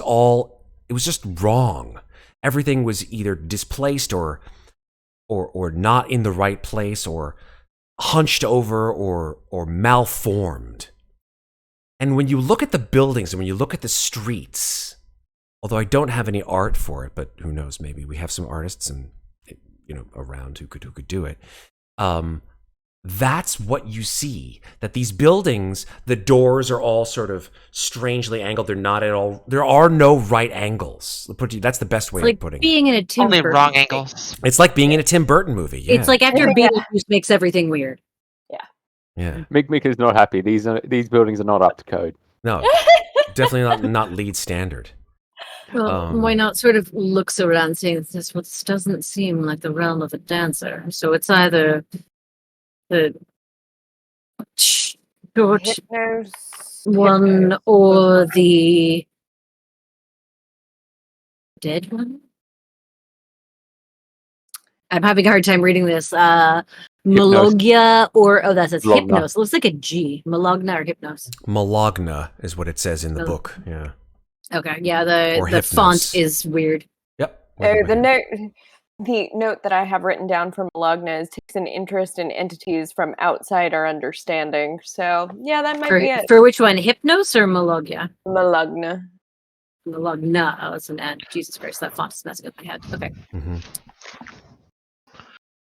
just wrong. Everything was either displaced or not in the right place, or hunched over, or malformed. And when you look at the buildings and when you look at the streets, although I don't have any art for it, but who knows, maybe we have some artists and around who could do it. That's what you see. That these buildings, the doors are all sort of strangely angled. They're not at all. There are no right angles. That's the best way It's like of putting it. being in a Tim Only Burton wrong movie. angles. It's like being in a Tim Burton movie. Yeah. It's like after Yeah. Beetlejuice makes everything weird. yeah. Mikmick is not happy. These buildings are not up to code. No, definitely not lead standard. Well, why not sort of looks around saying this doesn't seem like the realm of a dancer. So it's either the short one or the dead one. I'm having a hard time reading this. Melogia or that says Malogna. Hypnos. Looks like a G. Malogna or Hypnos. Malogna is what it says in the Oh. book. Yeah. Okay, yeah, Or the Hypnos. font is weird. Yep. The note that I have written down from Malogna is takes an interest in entities from outside our understanding. So yeah, that might be it. For which one? Hypnos or Melogia? Malogna. Malogna. Oh, it's an N. Jesus Christ, that font is messing up my head. Okay. Mhm.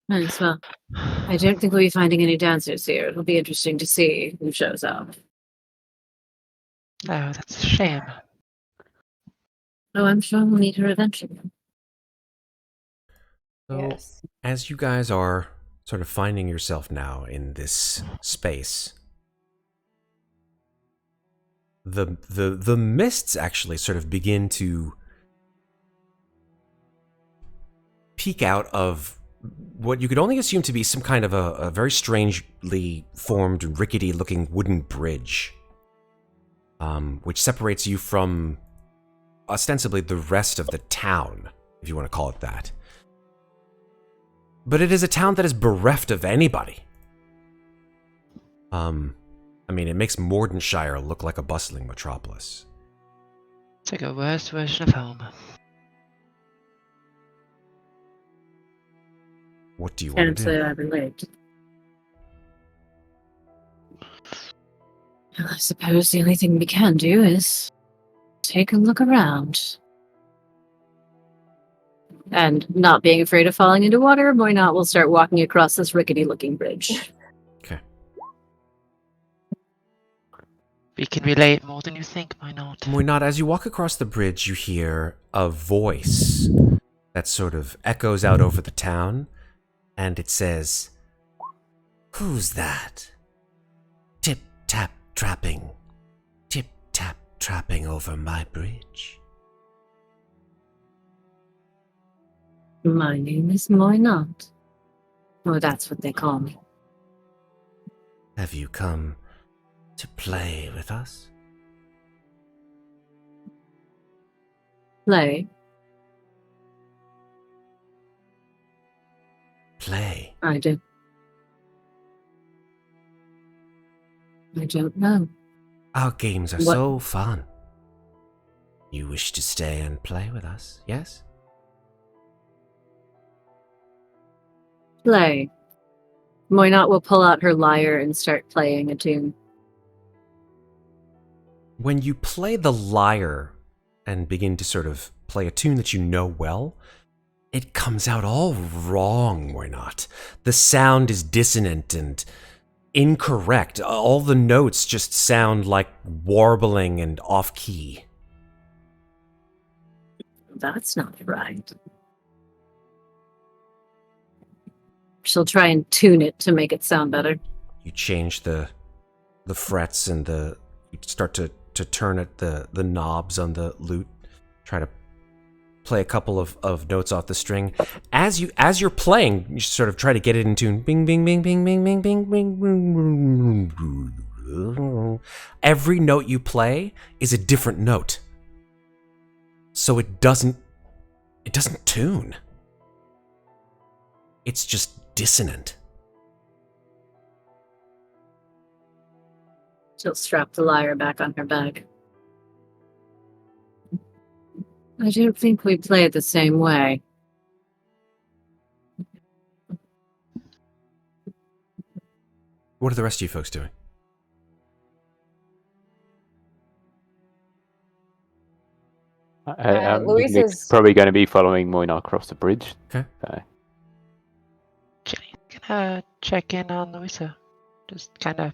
Nice. Well, I don't think we'll be finding any dancers here. It'll be interesting to see who shows up. Oh, that's a shame. Oh, I'm sure we'll meet her eventually. So, Yes. as you guys are sort of finding yourself now in this space, the mists actually sort of begin to peek out of what you could only assume to be some kind of a very strangely formed, rickety-looking wooden bridge, which separates you from ostensibly the rest of the town, if you want to call it that. But it is a town that is bereft of anybody. I mean, it makes Mordenshire look like a bustling metropolis. It's like a worse version of home. What do you want Can't to say do? I relate. Well, I suppose the only thing we can do is take a look around. And not being afraid of falling into water, why not? We'll start walking across this rickety-looking bridge. Okay. We can relate more than you think, why not? Moynat, as you walk across the bridge, you hear a voice that sort of echoes out over the town, and it says, "Who's that? Tip-tap trapping. Tip-tap trapping over my bridge." My name is Moynat. Oh, that's what they call me. Have you come to play with us? Play? Play. I don't know. Our games are What- so fun. You wish to stay and play with us, yes? Play. Moynat will pull out her lyre and start playing a tune. When you play the lyre and begin to sort of play a tune that you know well, it comes out all wrong, why not? The sound is dissonant and incorrect. All the notes just sound like warbling and off-key. That's not right. She'll try and tune it to make it sound better. You change the frets and you start to turn it the knobs on the lute, try to play a couple of notes off the string. As you're playing, you sort of try to get it in tune. Bing bing bing bing bing bing bing bing bing. Every note you play is a different note. So it doesn't tune. It's just dissonant. She'll strap the lyre back on her back. I don't think we play it the same way. What are the rest of you folks doing? Louisa's probably going to be following Moyna across the bridge. Okay. Jenny's gonna check in on Louisa. Just kind of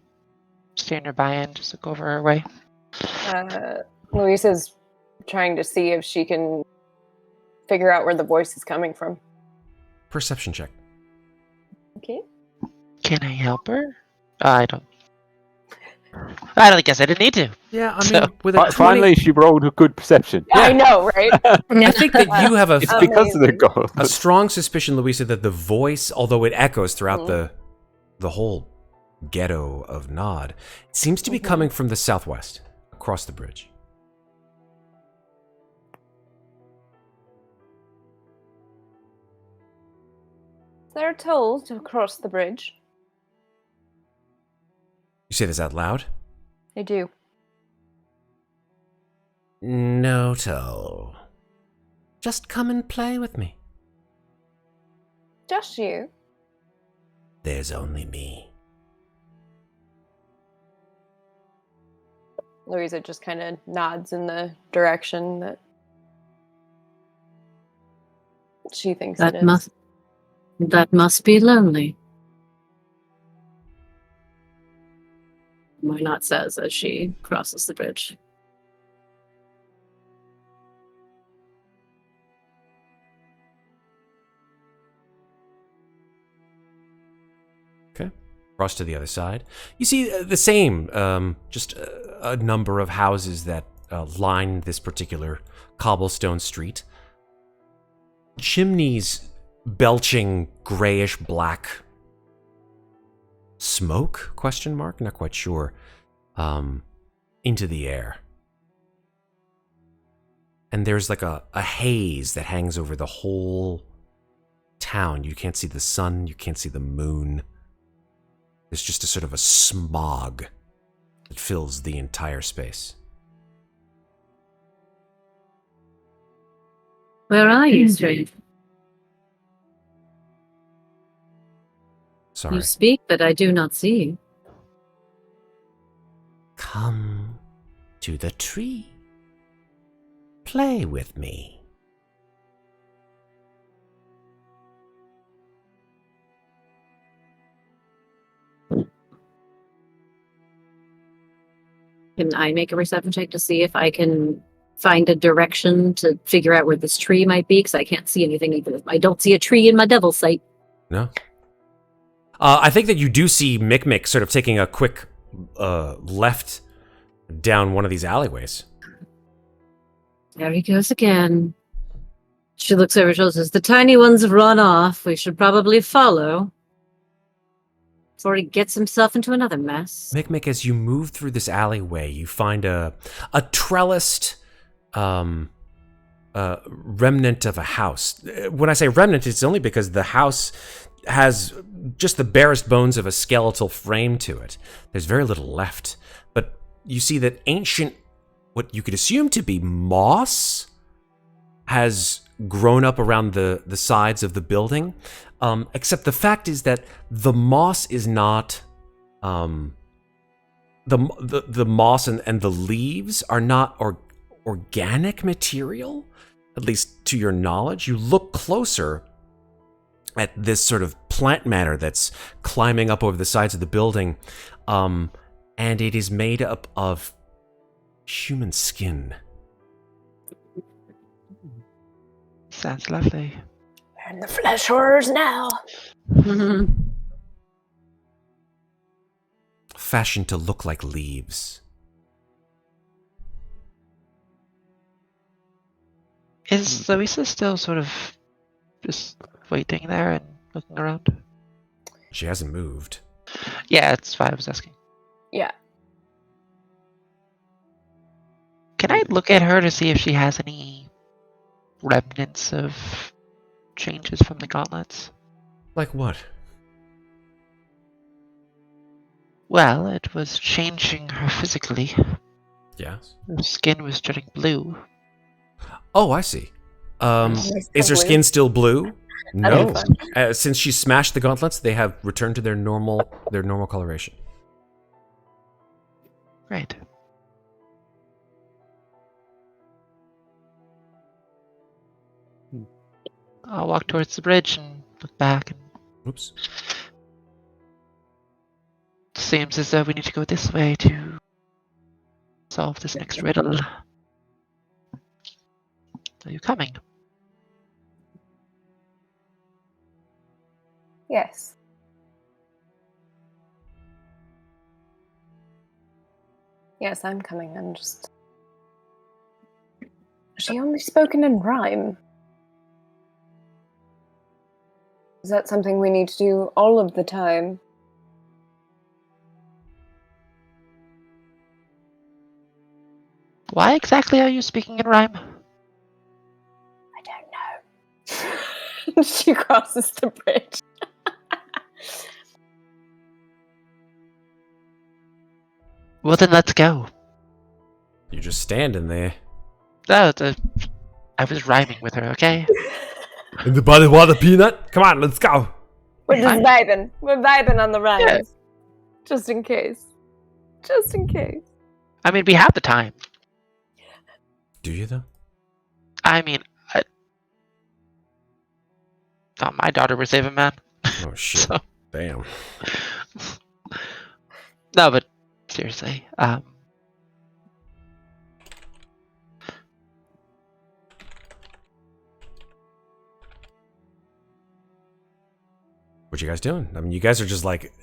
stay nearby and just look over her way. Louisa's trying to see if she can figure out where the voice is coming from. Perception check. Okay. Can I help her? I don't guess I didn't need to. Yeah, I So- mean, with a 20, Finally, she rolled a good perception. Yeah. I know, right? I think that you have It's because of the Amazing. gold. a strong suspicion, Louisa, that the voice, although it echoes throughout the whole ghetto of Nod, it seems to be coming from the southwest, across the bridge. They're told to cross the bridge. You say this out loud? They do. No, Toll. Just come and play with me. Just you. There's only me. Louisa just kind of nods in the direction that she thinks it is. That must be lonely. Moynot says as she crosses the bridge. Okay. Cross to the other side. You see the same, just a number of houses that line this particular cobblestone street. Chimneys belching grayish black smoke, question mark, not quite sure, into the air. And there's like a haze that hangs over the whole town. You can't see the sun, you can't see the moon. There's just a sort of a smog that fills the entire space. Where are you, stranger? Sorry. You speak, but I do not see you. Come to the tree. Play with me. Can I make a perception check to see if I can find a direction to figure out where this tree might be? Because I can't see anything. Even if I don't see a tree in my devil's sight. No? I think that you do see Mikmick sort of taking a quick left down one of these alleyways. There he goes again. She looks over her shoulder and says, the tiny ones have run off. We should probably follow. Before he gets himself into another mess. Mikmick, as you move through this alleyway, you find a trellised remnant of a house. When I say remnant, it's only because the house has just the barest bones of a skeletal frame to it. There's very little left. But you see that ancient, what you could assume to be moss, has grown up around the sides of the building. Except the fact is that the moss is not the moss and the leaves are not organic material, at least to your knowledge. You look closer at this sort of plant matter that's climbing up over the sides of the building, and it is made up of human skin. Sounds lovely. And the flesh horrors now. Fashioned to look like leaves. Is Louisa still sort of just waiting there and looking around? She hasn't moved. Yeah, that's why I was asking. Yeah. Can I look at her to see if she has any remnants of changes from the gauntlets? Like what? Well, it was changing her physically. Yes. Her skin was turning blue. Oh, I see. Is her skin still blue? That'd No. be Since she smashed the gauntlets, they have returned to their normal coloration. Right. I'll walk towards the bridge and look back. And Oops. seems as though we need to go this way to solve this next riddle. Are you coming? Yes. Yes, I'm coming. I'm just... She only spoken in rhyme. Is that something we need to do all of the time? Why exactly are you speaking in rhyme? I don't know. She crosses the bridge. Well, then let's go. You're just standing there. Oh, I was rhyming with her, okay? In the body water peanut? Come on, let's go. We're just vibing. We're vibing on the rhymes. Yeah. Just in case. Just in case. I mean, we have the time. Do you though? I mean, I thought my daughter was saving man. Oh shit. So, Damn. no, but seriously, What you guys doing? I mean, you guys are just like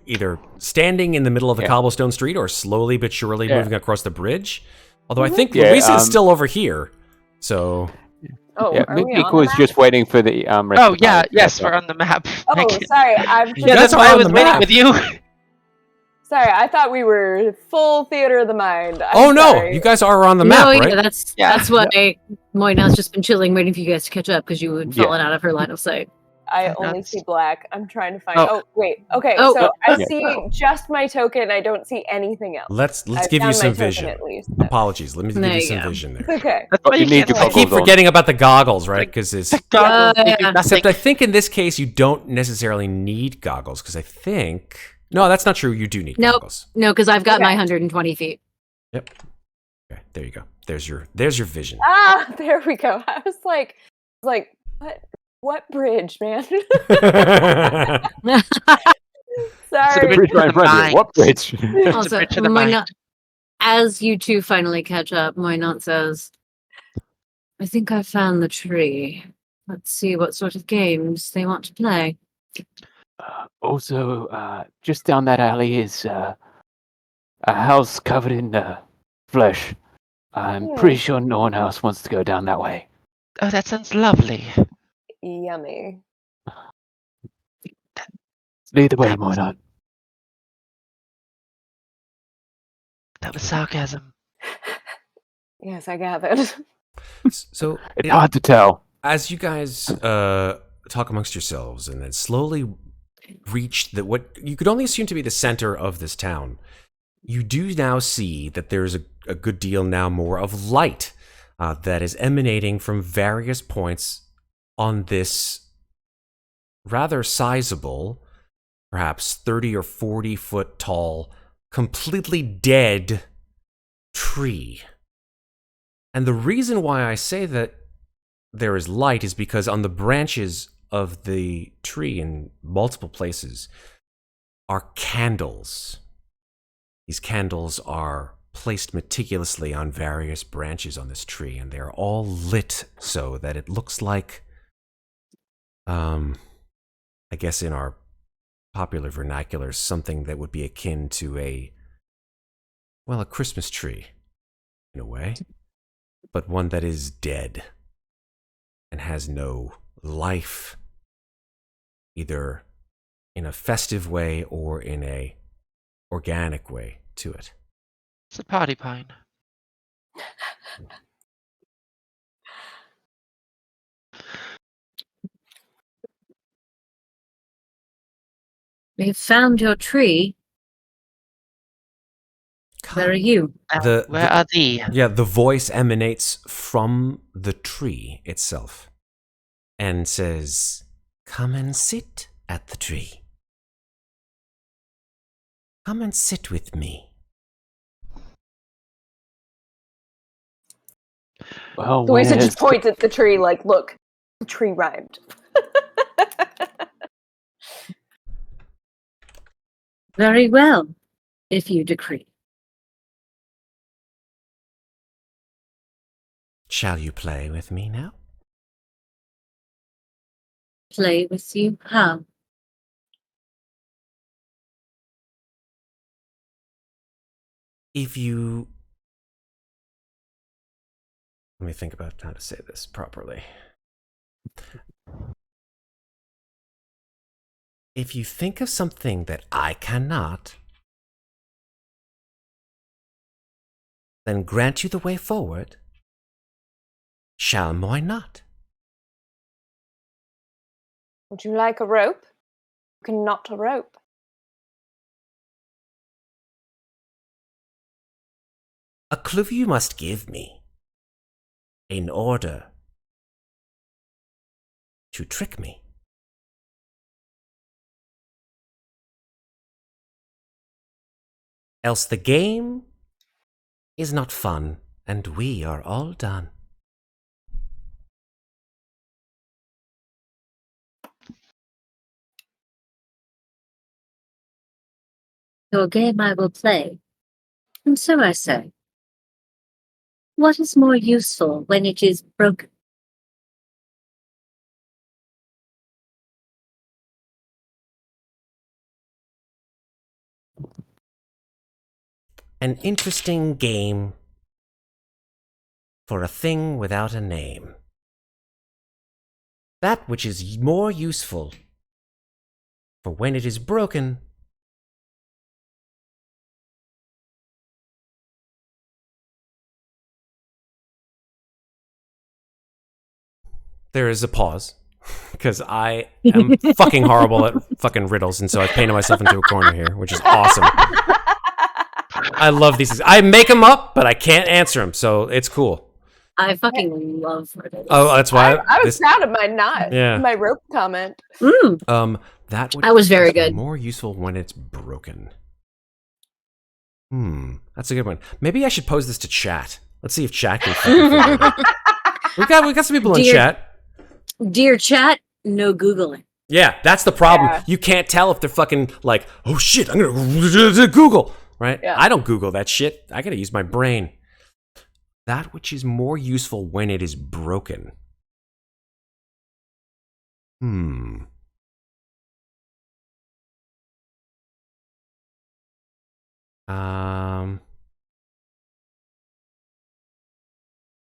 either standing in the middle of the cobblestone street or slowly but surely moving across the bridge. Although I think Louisa is still over here. So. Oh, Yeah, are we Mikmick on the was map? just waiting for the rest oh of the yeah, party to yes, catch we're up. on the map. Oh, sorry. I'm You Yeah, guys that's are why I on was the waiting map. with you. Sorry, I thought we were full theater of the mind. I'm Oh no, sorry. you guys are on the no, map, yeah, right? that's why Moina's just been chilling, waiting for you guys to catch up because you had fallen out of her line of sight. I Yeah, only that's- see black. I'm trying to find. Oh. Oh, wait. Okay, Oh. so I Yeah. see just my token. I don't see anything else. Let's I give you found my some token vision. at least. Apologies. Let me give There you you some go. vision It's there. okay. That's But why you need can't your I like- goggles keep on. forgetting about the goggles, right? Because it's. Goggles, they do yeah. nothing. Except I think in this case you don't necessarily need goggles because I think no, that's not true. You do need Nope. goggles. No, because I've got my Okay. 120 feet. Yep. Okay, there you go. There's your vision. Ah, there we go. I was like, what bridge, man? Sorry. The bridge right in front of you. What bridge? Also, bridge to the Moina, mind. as you two finally catch up, Moina says, I think I found the tree. Let's see what sort of games they want to play. Also, just down that alley is a house covered in flesh. I'm pretty sure no one else wants to go down that way. Oh, that sounds lovely. Yummy. Lead the way, Moina. That was sarcasm. Yes, I gathered. So It's hard to tell. as you guys talk amongst yourselves and then slowly reach what you could only assume to be the center of this town, you do now see that there's a good deal now more of light that is emanating from various points on this rather sizable, perhaps 30 or 40 foot tall, completely dead tree. And the reason why I say that there is light is because on the branches of the tree in multiple places are candles. These candles are placed meticulously on various branches on this tree, and they're all lit so that it looks like, I guess in our popular vernacular, something that would be akin to a Christmas tree, in a way, but one that is dead and has no life, either in a festive way or in a organic way to it. It's a party pine. We've found your tree. Where are you? Where are thee? Yeah, the voice emanates from the tree itself and says, "Come and sit at the tree. Come and sit with me." Well, Louisa where's- just points at the tree like, look, the tree rhymed. Very well. if you decree. Shall you play with me now? Play with you? How? If you... Let me think about how to say this properly. If you think of something that I cannot, then grant you the way forward. Shall moi not? Would you like a rope? You can knot a rope. A clue you must give me, in order to trick me. Else the game is not fun, and we are all done. Your game I will play. And so I say, what is more useful when it is broken? An interesting game for a thing without a name. That which is more useful for when it is broken. There is a pause, because I am fucking horrible at fucking riddles, and so I've painted myself into a corner here, which is awesome. I love these. I make them up, but I can't answer them, so it's cool. I fucking love riddles. Oh, that's why I was proud of my knot. Yeah. My rope comment. That would I was very is good. More useful when it's broken. That's a good one. Maybe I should pose this to chat. Let's see if chat can fucking figure it out. We got some people in chat. Dear chat, no Googling. Yeah, that's the problem. Yeah. You can't tell if they're fucking like, oh shit, I'm gonna Google, right? Yeah. I don't Google that shit. I gotta use my brain. That which is more useful when it is broken. I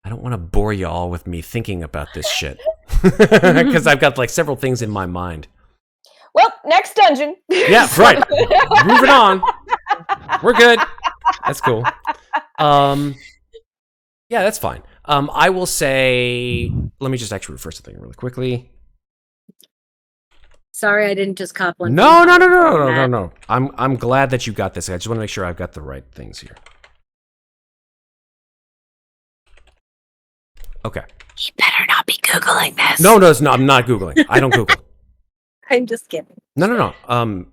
don't want to bore you all with me thinking about this shit. Because I've got like several things in my mind. Well, next dungeon. Yeah, right. Moving on. We're good. That's cool. Yeah, that's fine. I will say, let me just actually refer something really quickly. Sorry, I didn't just cop one. No. I'm glad that you got this. I just want to make sure I've got the right things here. Okay. You better not be Googling this. No, I'm not Googling. I don't Google. I'm just kidding. No.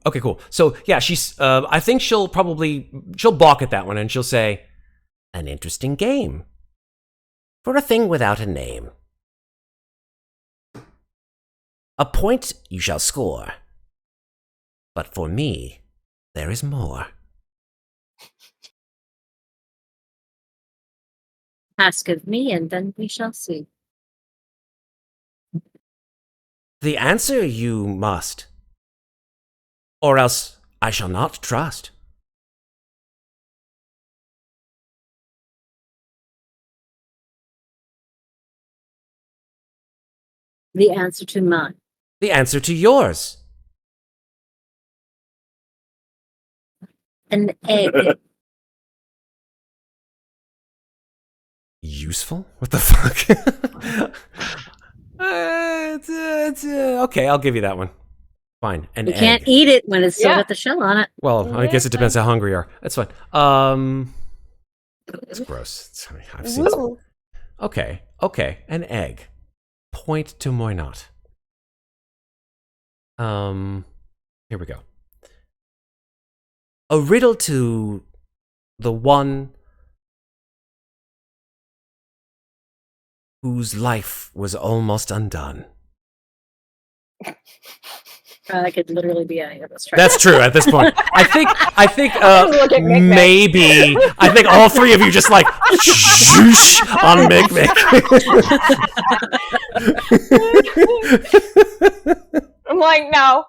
Okay, cool. So yeah, she's. I think she'll balk at that one, and she'll say, "An interesting game for a thing without a name. A point you shall score, but for me, there is more." Ask of me, and then we shall see. The answer you must, or else I shall not trust. The answer to mine. The answer to yours. An egg. Useful? What the fuck? Okay, I'll give you that one. Fine. An You egg. can't eat it when it's still Yeah. got the shell on it. Well, I guess it depends how hungry you are. That's fine. It's gross. I've seen some. Ooh. Okay. An egg. Point to Moynot. Here we go. A riddle to the one whose life was almost undone. That could literally be any of us. That's true at this point. I think Look at Mikmick. maybe I think all three of you just like shoosh on Mikmick. I'm like, no.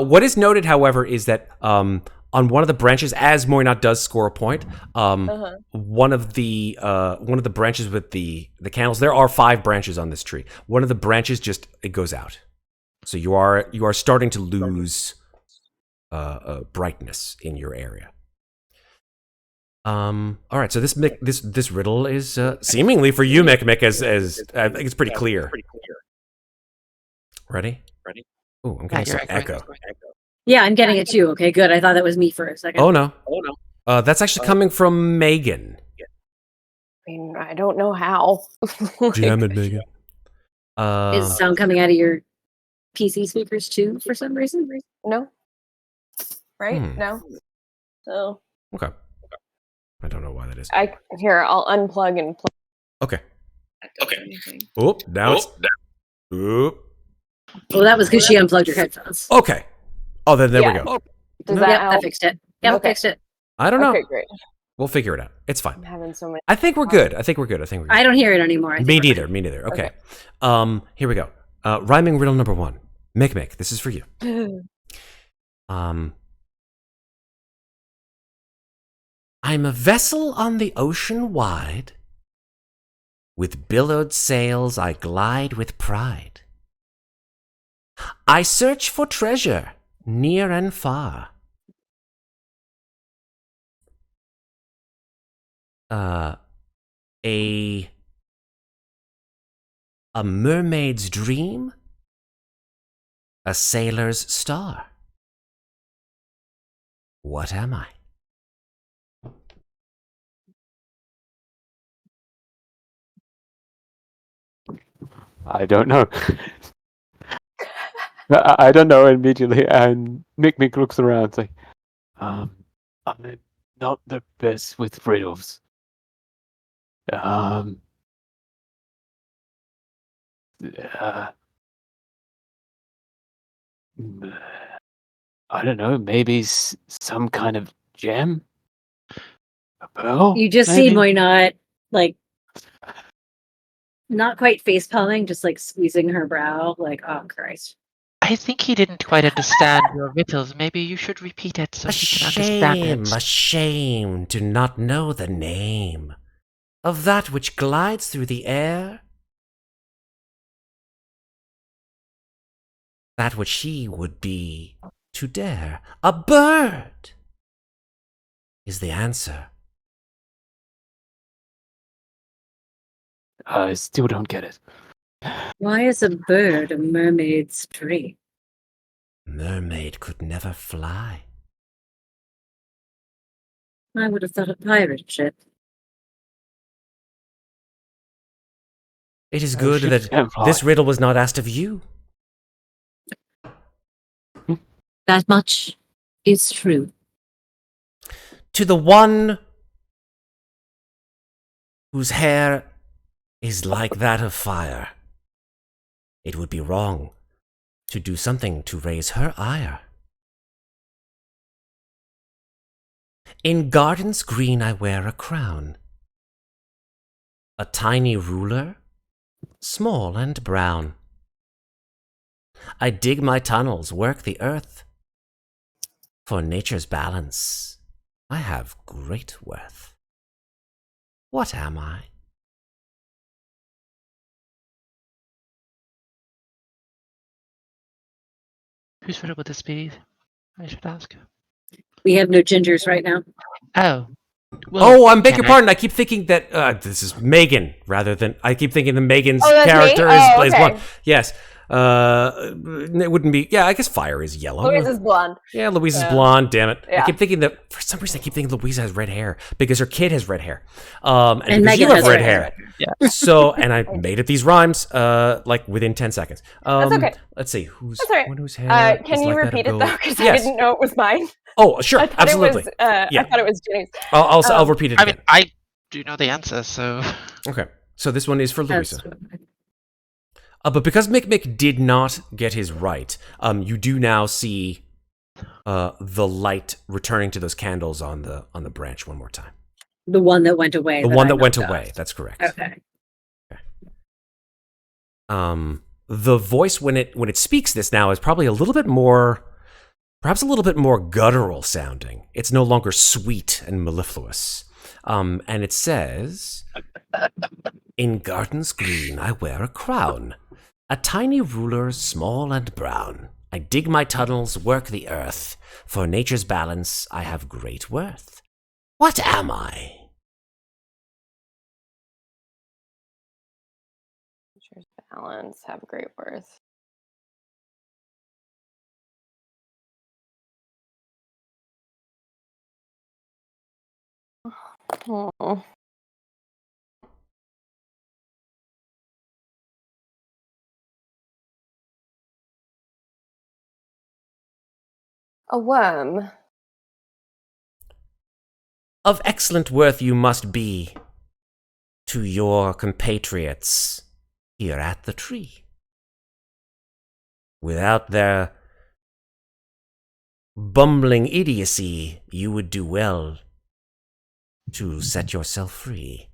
What is noted, however, is that on one of the branches, as Muadnhait does score a point, one of the branches with the candles. There are 5 branches on this tree. One of the branches it goes out. So you are starting to lose brightness in your area. All right. So this riddle is seemingly for you, Mikmick, as I think it's pretty clear. Ready? Oh, I'm getting some echo. Yeah, I'm getting it too. Okay, good. I thought that was me for a second. Oh no. That's actually coming from Megan. I mean, I don't know how. Damn it, Megan. Is sound coming out of your PC speakers too for some reason? No. Right? No. So. Okay. I don't know why that is. I'll unplug and plug. Okay. Oh, now it's. Oop. Well, that was because she unplugged your headphones. Okay. Oh, then there we go. Does Yep, that help? that fixed it. Yep, Okay. fixed it. I don't know. Okay, great. We'll figure it out. It's fine. I'm having so many. I think we're good. I think we're good. I don't hear it anymore. Me neither. Okay. Here we go. Rhyming riddle number 1. Mikmick, this is for you. I'm a vessel on the ocean wide. With billowed sails I glide with pride. I search for treasure near and far. A mermaid's dream, a sailor's star. What am I? I don't know. I don't know immediately, and Mikmick looks around and like, I'm not the best with riddles. I don't know, maybe some kind of gem? A pearl? You just maybe? see Muadnhait, like, not quite face palming, just like squeezing her brow, like, oh Christ. I think he didn't quite understand your riddles. Maybe you should repeat it so he can understand it. A shame to not know the name of that which glides through the air. That which he would be to dare. A bird is the answer. I still don't get it. Why is a bird a mermaid's dream? Mermaid could never fly. I would have thought a pirate ship. It is good that this riddle was not asked of you. That much is true. To the one whose hair is like that of fire, it would be wrong to do something to raise her ire. In gardens green I wear a crown, a tiny ruler, small and brown. I dig my tunnels, work the earth. For nature's balance, I have great worth. What am I? Whose riddle would this be? I should ask. We have no gingers right now. Oh. I beg your pardon. I keep thinking that this is Megan rather than. I keep thinking that Megan's character is blonde. Yes. It wouldn't be. Yeah, I guess fire is yellow. Louisa's blonde. Yeah, Louisa's blonde. Damn it! Yeah. I keep thinking that for some reason I keep thinking Louisa has red hair because her kid has red hair, and because Megan you have has red red hair. Yeah. So, and I made it these rhymes like within 10 seconds. That's okay. Let's see who's That's all right. whose hair. Can is you like repeat that it of though? gold. Because Yes. I didn't know it was mine. Oh, sure, I thought absolutely. It was, Yeah. I thought it was Ginny's. I'll repeat it. I Again. mean, I do know the answer, so. Okay, so this one is for Louisa. But because Mikmick did not get his right, you do now see the light returning to those candles on the branch one more time. The one that went away. The one that went away. That's correct. Okay. The voice when it speaks this now is probably a little bit more, perhaps a little bit more guttural sounding. It's no longer sweet and mellifluous. And it says, "In gardens green I wear a crown, a tiny ruler small and brown. I dig my tunnels, work the earth. For nature's balance I have great worth. What am I?" Nature's balance, have great worth. Oh. A worm. Of excellent worth you must be to your compatriots here at the tree. Without their bumbling idiocy, you would do well to set yourself free.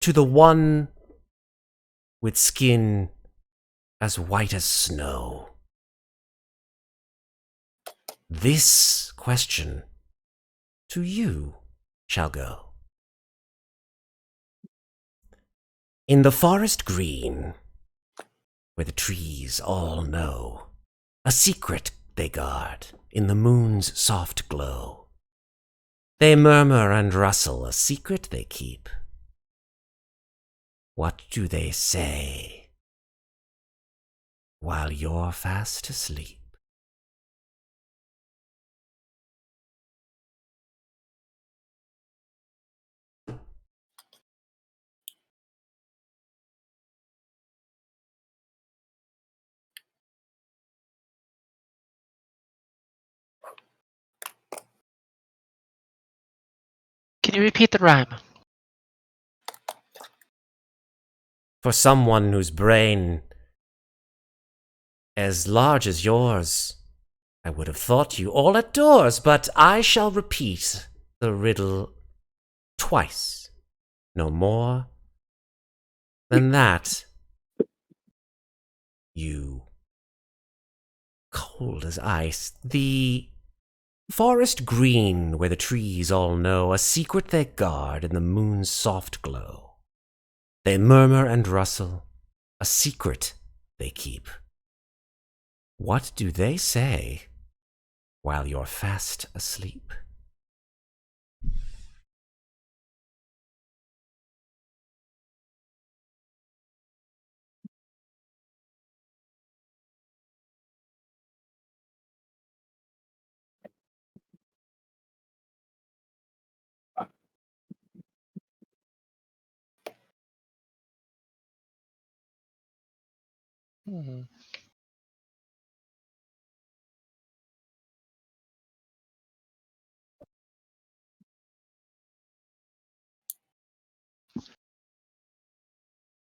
To the one with skin as white as snow, this question to you shall go. In the forest green, where the trees all know, a secret they guard in the moon's soft glow. They murmur and rustle, a secret they keep. What do they say while you're fast asleep? Can you repeat the rhyme? For someone whose brain as large as yours, I would have thought you all at doors, but I shall repeat the riddle twice, no more than that. You cold as ice, the forest green where the trees all know, a secret they guard in the moon's soft glow. They murmur and rustle, a secret they keep. What do they say while you're fast asleep?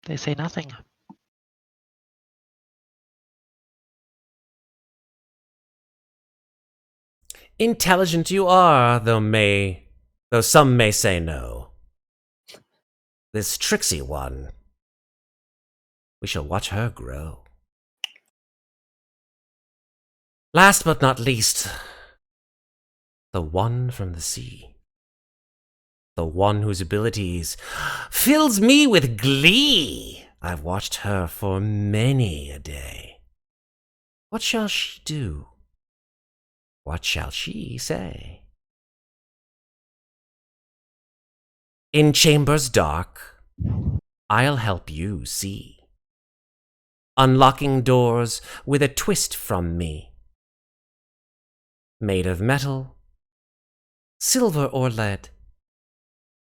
They say nothing. Intelligent you are, though some may say no. This tricksy one, we shall watch her grow. Last but not least, the one from the sea. The one whose abilities fills me with glee. I've watched her for many a day. What shall she do? What shall she say? In chambers dark, I'll help you see. Unlocking doors with a twist from me. Made of metal, silver or lead.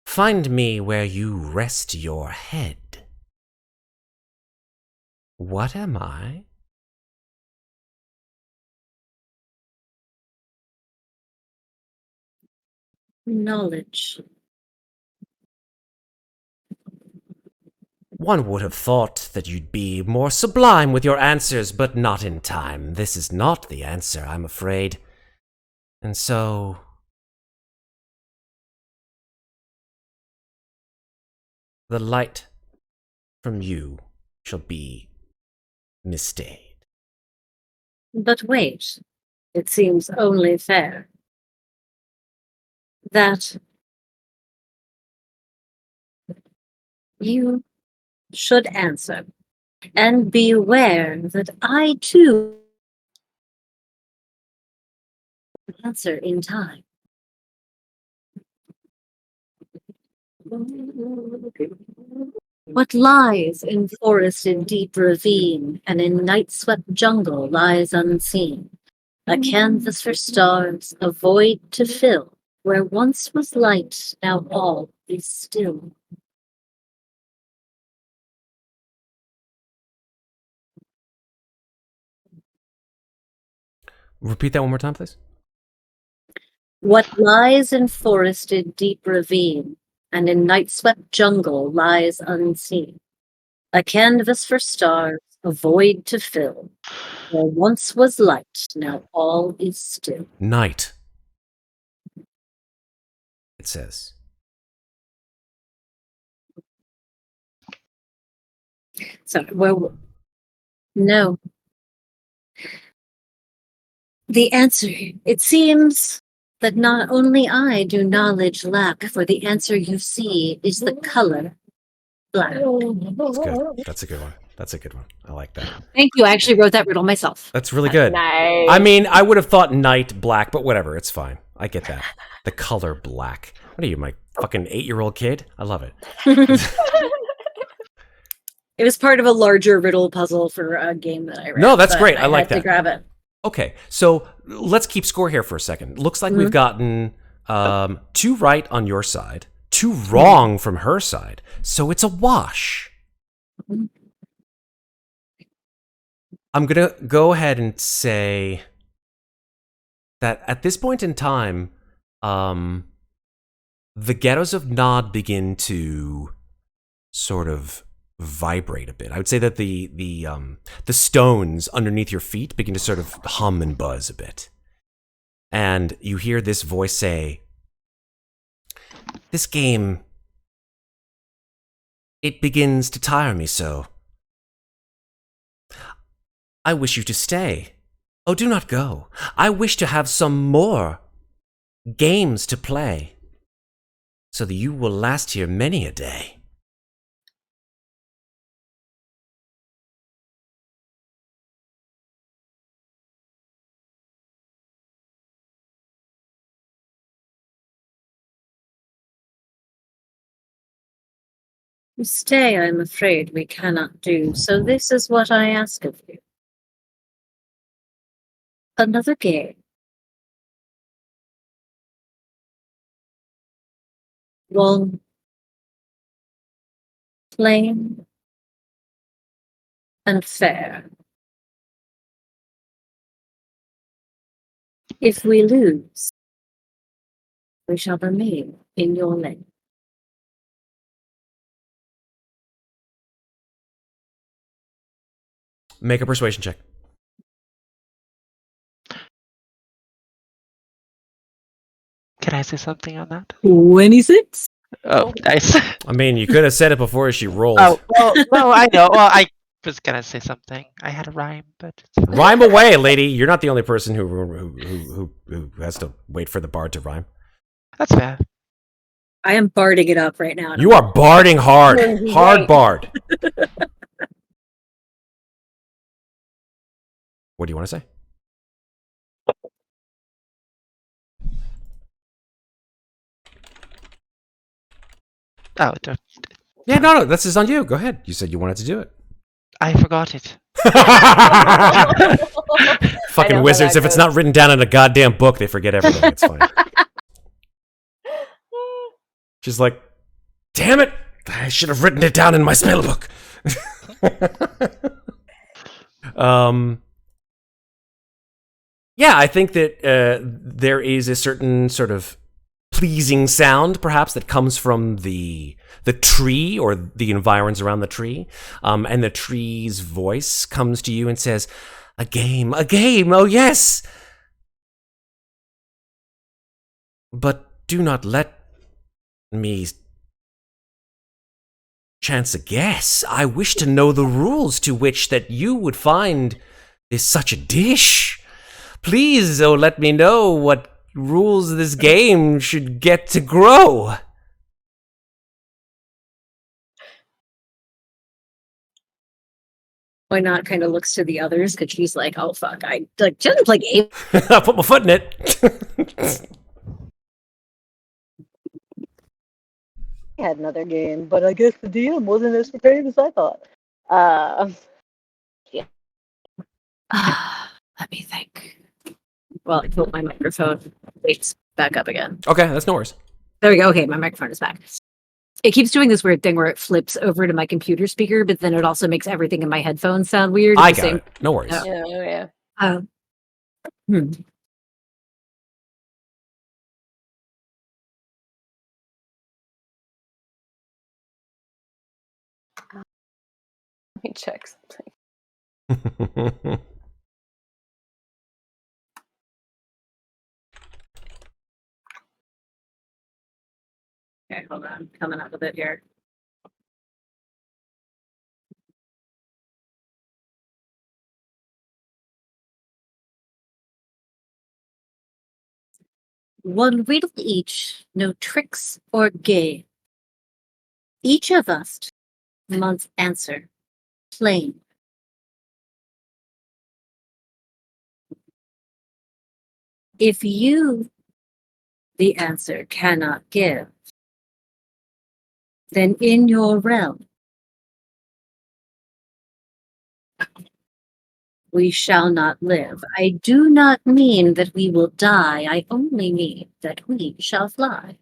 Find me where you rest your head. What am I? Knowledge. One would have thought that you'd be more sublime with your answers, but not in time. This is not the answer, I'm afraid. And so... the light from you shall be misstayed. But wait, it seems only fair that you should answer, and be aware that I too answer in time. What lies in forest and deep ravine, and in night-swept jungle lies unseen. A canvas for stars, a void to fill, where once was light, now all is still. Repeat that one more time, please. What lies in forested deep ravine, and in night-swept jungle lies unseen. A canvas for stars, a void to fill. Where once was light, now all is still. Night. It says. So, well, no. The answer, it seems that not only I do knowledge lack, for the answer you see is the color black. That's good. That's a good one. That's a good one. I like that. Thank you. I actually wrote that riddle myself. That's really good. Nice. I mean, I would have thought night black, but whatever. It's fine. I get that. The color black. What are you, my fucking 8-year-old kid? I love it. It was part of a larger riddle puzzle for a game that I read. No, that's but great. I like had to that. grab it. Okay, so let's keep score here for a second. Looks like we've gotten 2 right on your side, 2 wrong from her side. So it's a wash. I'm going to go ahead and say that at this point in time, the ghettos of Nod begin to sort of vibrate a bit. I would say that the stones underneath your feet begin to sort of hum and buzz a bit. And you hear this voice say, "This game, it begins to tire me so. I wish you to stay. Oh, do not go. I wish to have some more games to play, so that you will last here many a day." Stay, I'm afraid we cannot do, so this is what I ask of you. Another game. One. Plain and fair. If we lose, we shall remain in your lane. Make a persuasion check. Can I say something on that? 26? Oh, nice. I mean, you could have said it before she rolled. Oh, well, no, I know. Well, I was gonna say something. I had a rhyme, but it's fine. Rhyme away, lady. You're not the only person who has to wait for the bard to rhyme. That's fair. I am barding it up right now. You are barding hard. Hard Right. bard. What do you want to say? Oh, Yeah, no, this is on you. Go ahead. You said you wanted to do it. I forgot it. Fucking how wizards. that If it's goes. not written down in a goddamn book, they forget everything. It's fine. She's like, damn it. I should have written it down in my spell book. Yeah, I think that there is a certain sort of pleasing sound, perhaps, that comes from the tree or the environs around the tree. And the tree's voice comes to you and says, a game, oh yes! But do not let me chance a guess. I wish to know the rules to which that you would find is such a dish. Please, let me know what rules this game should get to grow. Why not kind of looks to the others because she's like, oh fuck, I like just like ape. I put my foot in it. I had another game, but I guess the DM wasn't as prepared as I thought. Yeah. Let me think. Well, I put my microphone waits back up again. Okay, that's no worries. There we go. Okay, my microphone is back. It keeps doing this weird thing where it flips over to my computer speaker, but then it also makes everything in my headphones sound weird. I got it. No worries. Yeah. Let me check something. Okay, hold on. Coming up with it here. One riddle each, no tricks or game. Each of us must answer plain. If you, the answer, cannot give, then in your realm, we shall not live. I do not mean that we will die. I only mean that we shall fly.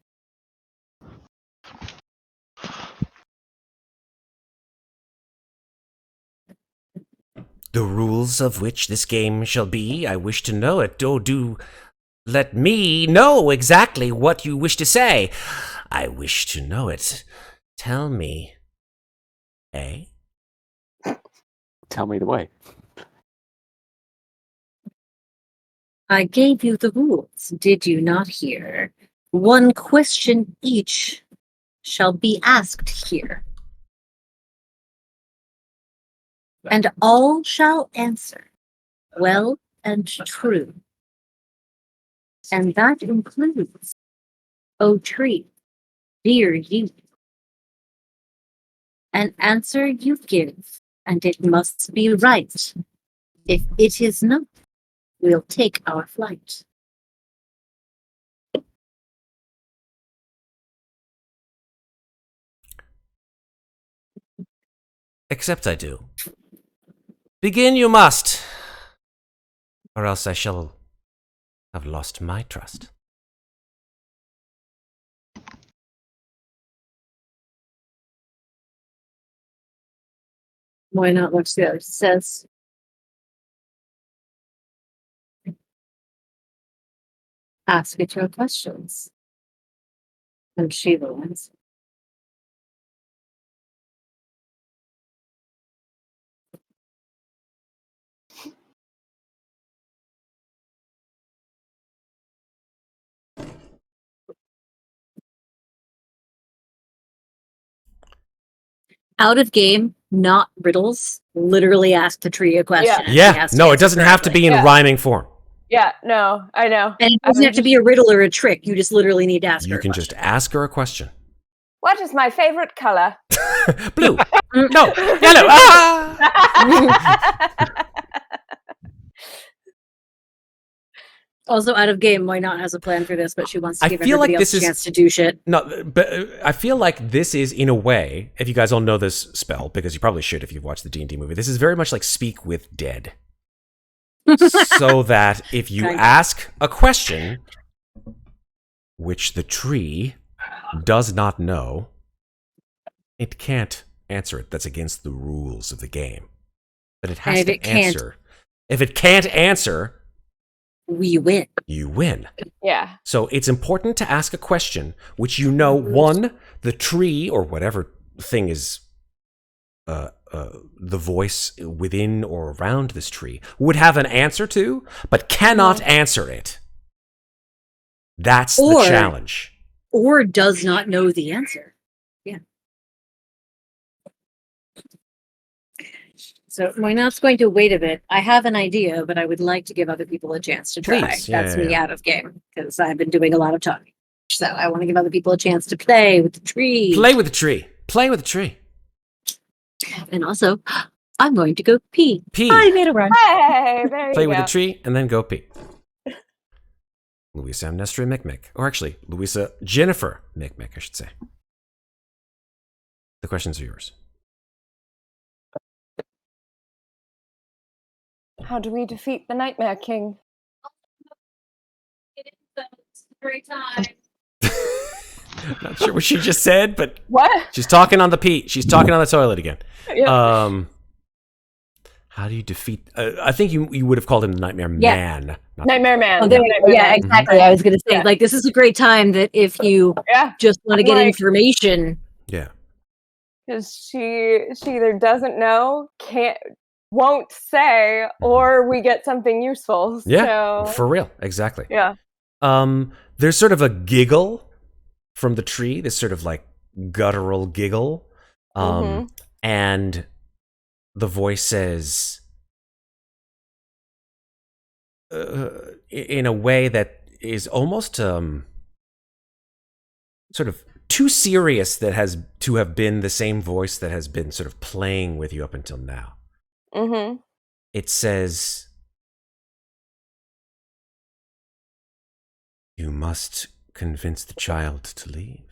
The rules of which this game shall be, I wish to know it. Oh, do let me know exactly what you wish to say. I wish to know it. Tell me. Eh? Tell me the way. I gave you the rules, did you not hear? One question each shall be asked here. And all shall answer well and true. And that includes, O tree, dear you. An answer you give, and it must be right. If it is not, we'll take our flight. Except I do. Begin you must, or else I shall have lost my trust. Why not? What's the other says? Ask it your questions. And she will answer. Out of game, not riddles. Literally ask the tree a question. Yeah, no, it doesn't have to be in rhyming form. Yeah, no, I know. And it doesn't have to be a riddle or a trick. You just literally need to ask her. You can just ask her a question. What is my favorite color? Blue. No, yellow. Ah! Also, out of game, why not has a plan for this, but she wants to give feel everybody like else this a chance to do shit. No, but I feel like this is, in a way, if you guys all know this spell, because you probably should if you've watched the D&D movie, this is very much like Speak with Dead. So that if you ask a question which the tree does not know, it can't answer it. That's against the rules of the game. But it has to answer. If it can't answer, we win. You win. Yeah. So it's important to ask a question which you know, one, the tree or whatever thing is the voice within or around this tree would have an answer to, but cannot answer it. That's the challenge. Or does not know the answer. Yeah. So Moynat's going to wait a bit. I have an idea, but I would like to give other people a chance to try. Please. Yeah, That's yeah, me yeah. out of game because I've been doing a lot of talking. So I want to give other people a chance to play with the tree. Play with the tree. Play with the tree. And also, I'm going to go pee. Pee. I made a run. Hey, there you Play go. with the tree and then go pee. Louisa Amnestria Mikmick. Or actually, Louisa Ginnifer Mikmick, I should say. The questions are yours. How do we defeat the Nightmare King? It's a great time. Not sure what she just said, but What? she's talking on the pee. She's talking on the toilet again. Yeah. How do you defeat? I think you would have called him the Nightmare Yeah. Man. not- Nightmare Man. Oh, there we go. Yeah, exactly. I was going to say, Yeah. like, this is a great time that if you Yeah. just want to get Like- information. Yeah. Because she either doesn't know, won't say, or we get something useful. Yeah. So, For real. Exactly. yeah. There's sort of a giggle from the tree, this sort of like guttural giggle. And the voice says, in a way that is almost sort of too serious that has to have been the same voice that has been sort of playing with you up until now. Mm-hmm. It says, "You must convince the child to leave."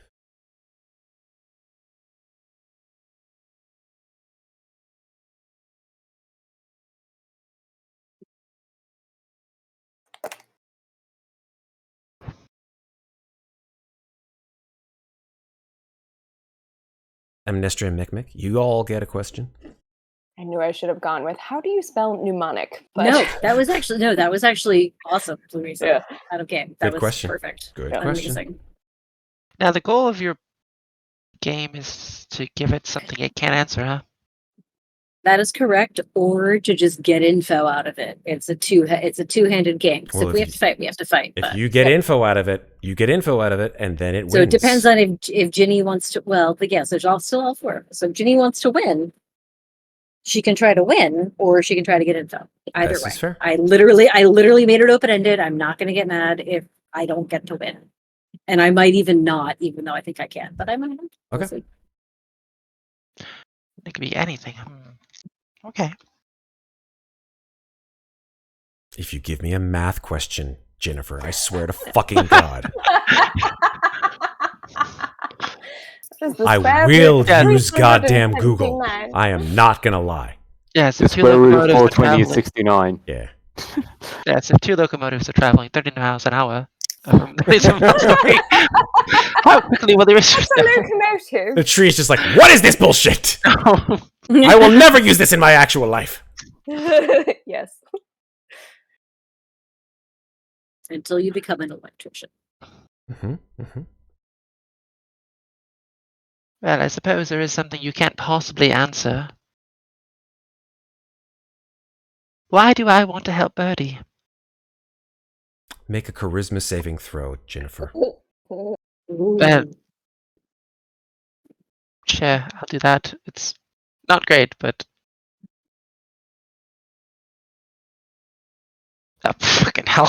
Amnestria and Mikmick, you all get a question. I knew I should have gone with, how do you spell mnemonic? No, that was actually awesome, Louisa. Yeah. Out of game. That Good was question. perfect. Good Yeah. question. Amazing. Now, the goal of your game is to give it something it can't answer, huh? That is correct, or to just get info out of it. It's a two-handed game. So Well, if we if have to fight, we have to fight. If but- you get info out of it, you get info out of it, and then it wins. So it depends on if Ginny wants to. Well, but yes, there's still all four. So if Ginny wants to win, she can try to win, or she can try to get info. Either This way, is fair. I literally made it open ended. I'm not going to get mad if I don't get to win, and I might even not, even though I think I can. But I might not. We'll Okay. see. It could be anything. Okay. If you give me a math question, Ginnifer, I swear to fucking God, I will use goddamn Google. I am not gonna lie. Yeah, so The two square root of locomotives are 420 is traveling. 69. Yeah. Yeah, so two locomotives are traveling 30 miles an hour. Sorry. How quickly will they reach? That's a locomotive. The tree's just like, what is this bullshit? No. I will never use this in my actual life. Yes. Until you become an electrician. Well, I suppose there is something you can't possibly answer. Why do I want to help Birdie? Make a charisma saving throw, Ginnifer. Well, sure, I'll do that. It's not great, but... Oh, fucking hell.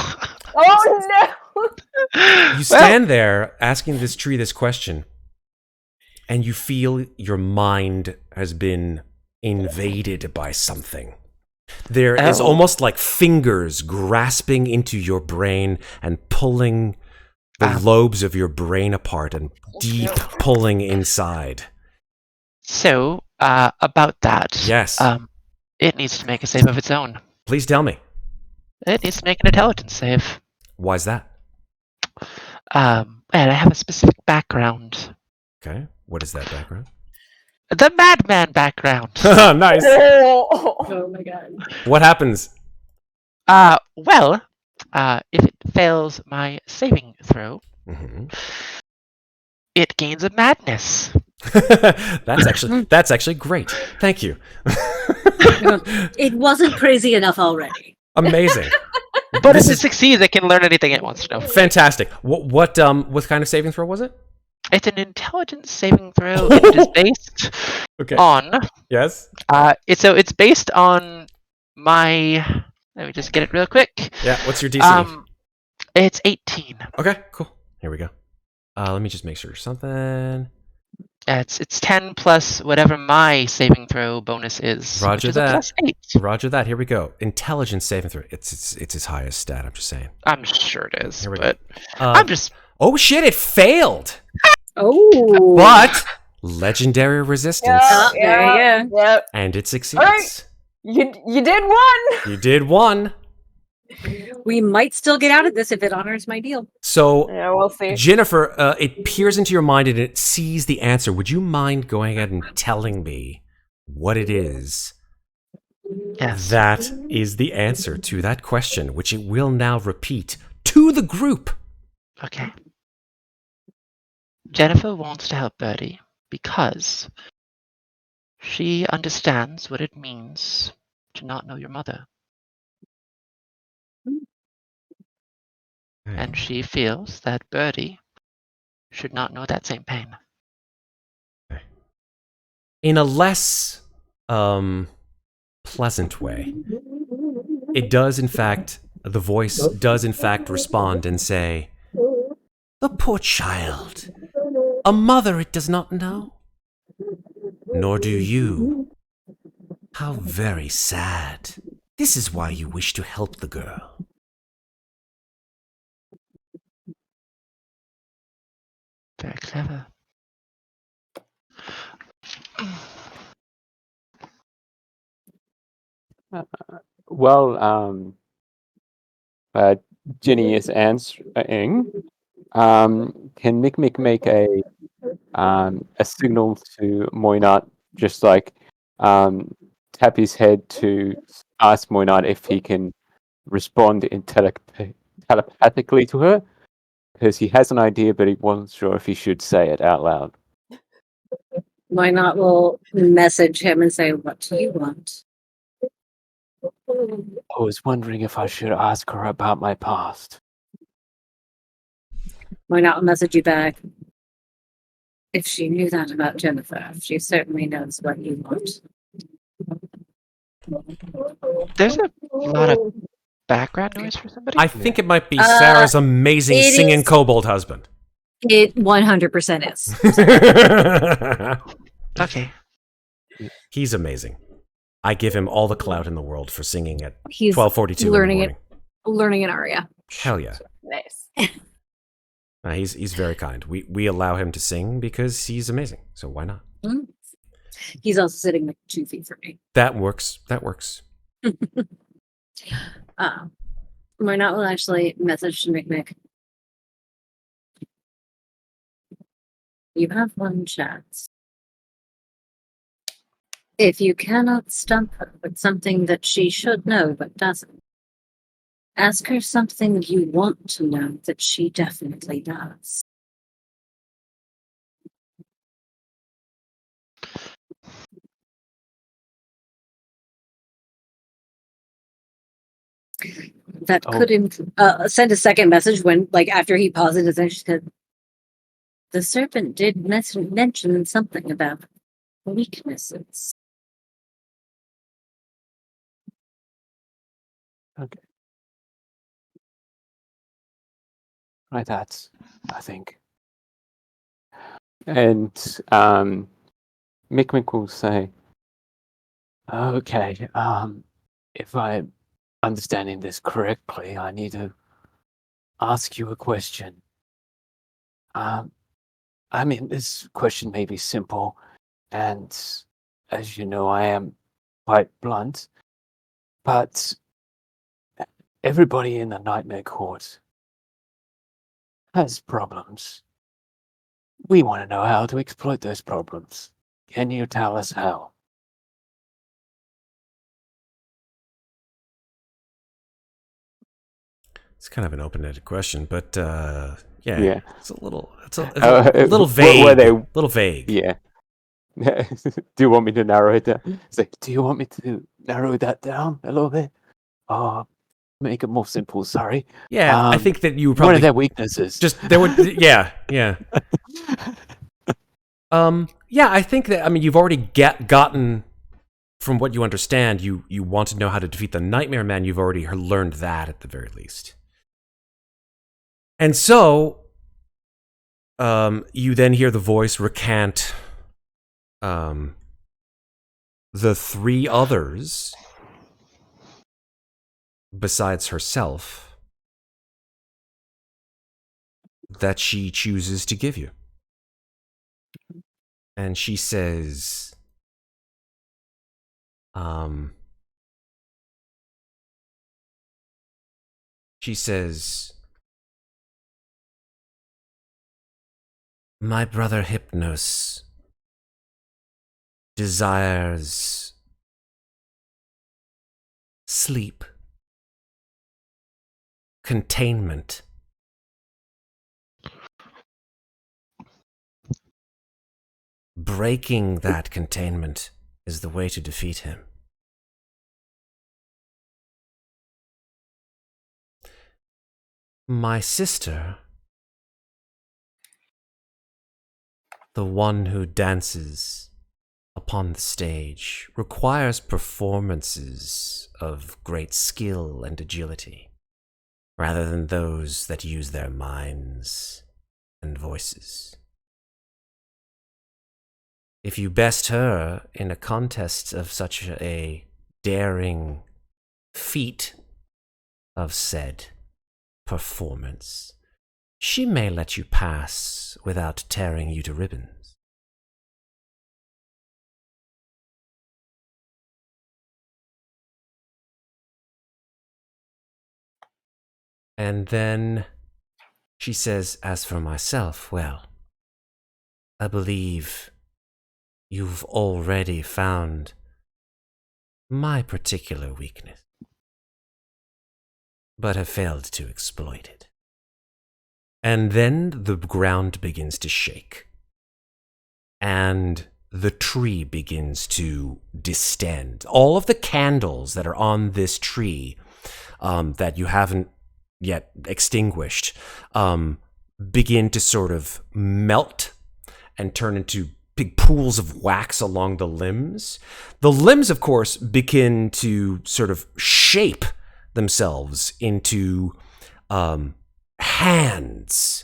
Oh no! You stand there asking this tree this question, and you feel your mind has been invaded by something. There is almost like fingers grasping into your brain and pulling the lobes of your brain apart and deep pulling inside. So, about that. Yes. It needs to make a save of its own. Please tell me. It needs to make an intelligence save. Why's that? Well, I have a specific background. Okay. What is that background? The madman background. Nice. Oh. Oh my god. What happens? Well, If it fails my saving throw, it gains a madness. That's actually great. Thank you. It wasn't crazy enough already. Amazing. But if it succeeds, it can learn anything it wants to know. Fantastic. What kind of saving throw was it? It's an intelligence saving throw, and it is based on. Yes. It's based on my. Let me just get it real quick. Yeah. What's your DC? It's 18. Okay. Cool. Here we go. Let me just make sure something. It's 10 plus whatever my saving throw bonus is. Roger which is that. A plus 8. Roger that. Here we go. Intelligence saving throw. It's his highest stat. I'm just saying. I'm sure it is. Here we go. I'm just. Oh shit! It failed. Oh. But legendary resistance. There you go. Yep. And it succeeds. All right. You did one. You did one. We might still get out of this if it honors my deal. So, Yeah, we'll see. Ginnifer, it peers into your mind and it sees the answer. Would you mind going ahead and telling me what it is that is the answer to that question, which it will now repeat to the group? Okay. Ginnifer wants to help Birdie because she understands what it means to not know your mother. And she feels that Birdie should not know that same pain. In a less pleasant way, it does in fact, the voice does in fact respond and say, "The poor child. A mother it does not know. Nor do you. How very sad. This is why you wish to help the girl." Very clever. Well, Ginny is answering. Can Mikmick make a signal to Muadnhait, just like tap his head to ask Muadnhait if he can respond in telepathically to her? Because he has an idea, but he wasn't sure if he should say it out loud. Why not? We'll message him and say, "What do you want?" I was wondering if I should ask her about my past. Why not message you back? If she knew that about Ginnifer, she certainly knows what you want. There's a lot of background noise for somebody. I think it might be Sarah's amazing singing kobold husband. It 100% is. Okay. He's amazing. I give him all the clout in the world for singing at He's 12:42 in the morning. Learning an aria. Hell yeah. Nice. He's very kind. We allow him to sing because he's amazing. So why not? Mm. He's also sitting like 2 feet from me. That works. That works. Why not? We'll actually message to Mikmick. You have one chance. If you cannot stump her with something that she should know but doesn't, ask her something you want to know that she definitely does. That could send a second message when, like, after he pauses, and she said, "The serpent did mention something about weaknesses." Okay. Right, that's, I think. And Mikmick will say, Okay, if I'm understanding this correctly, I need to ask you a question. I mean, this question may be simple, and as you know, I am quite blunt, but everybody in the Nightmare Court has problems. We want to know how to exploit those problems. Can you tell us how? It's kind of an open-ended question, but Yeah. it's a little vague. Were they? Little vague. Yeah. Do you want me to narrow it down? It's like, do you want me to narrow that down a little bit? Oh, make it more simple. Sorry. Yeah, I think that you would One probably of their weaknesses. just there would yeah. I think that you've already gotten from what you understand. You want to know how to defeat the Nightmare Man. You've already learned that at the very least, and so you then hear the voice recant the three others besides herself that she chooses to give you. And she says, my brother Hypnos desires sleep, containment. Breaking that containment is the way to defeat him. My sister, the one who dances upon the stage, requires performances of great skill and agility, rather than those that use their minds and voices. If you best her in a contest of such a daring feat of said performance, she may let you pass without tearing you to ribbons. And then she says, as for myself, well, I believe you've already found my particular weakness, but have failed to exploit it. And then the ground begins to shake, and the tree begins to distend. All of the candles that are on this tree that you haven't yet extinguished begin to sort of melt and turn into big pools of wax along the limbs. The limbs, of course, begin to sort of shape themselves into hands,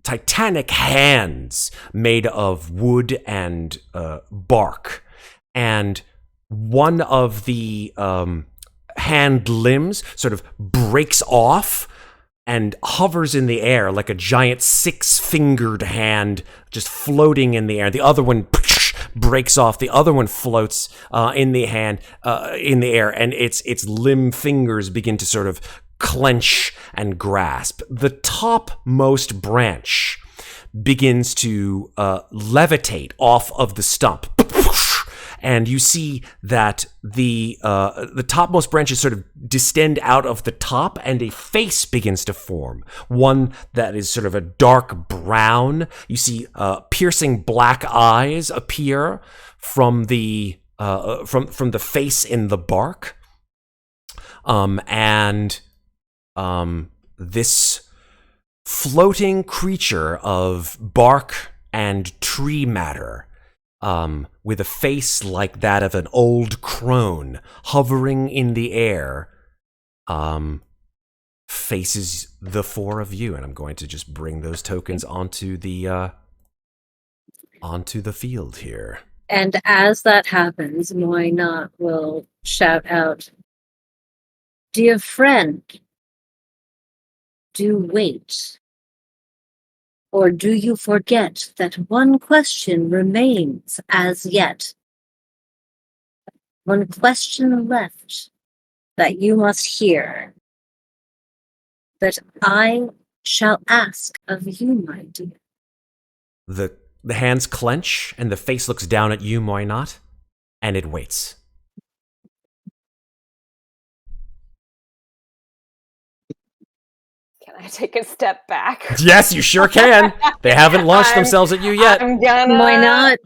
titanic hands made of wood and bark. And one of the hand limbs sort of breaks off and hovers in the air like a giant six-fingered hand just floating in the air. The other one breaks off. The other one floats in the air, and its limb fingers begin to sort of clench and grasp. The topmost branch begins to levitate off of the stump. And you see that the topmost branches sort of distend out of the top, and a face begins to form. One that is sort of a dark brown. You see piercing black eyes appear from the face in the bark, and this floating creature of bark and tree matter, with a face like that of an old crone hovering in the air, faces the four of you. And I'm going to just bring those tokens onto the field here. And as that happens, Muadnhait will shout out, "Dear friend, do wait. Or do you forget that one question remains as yet? One question left that you must hear, that I shall ask of you, my dear." The hands clench, and the face looks down at you, Muadnhait, and it waits. Can I take a step back? Yes, you sure can. They haven't launched themselves at you yet. I'm gonna. Why not?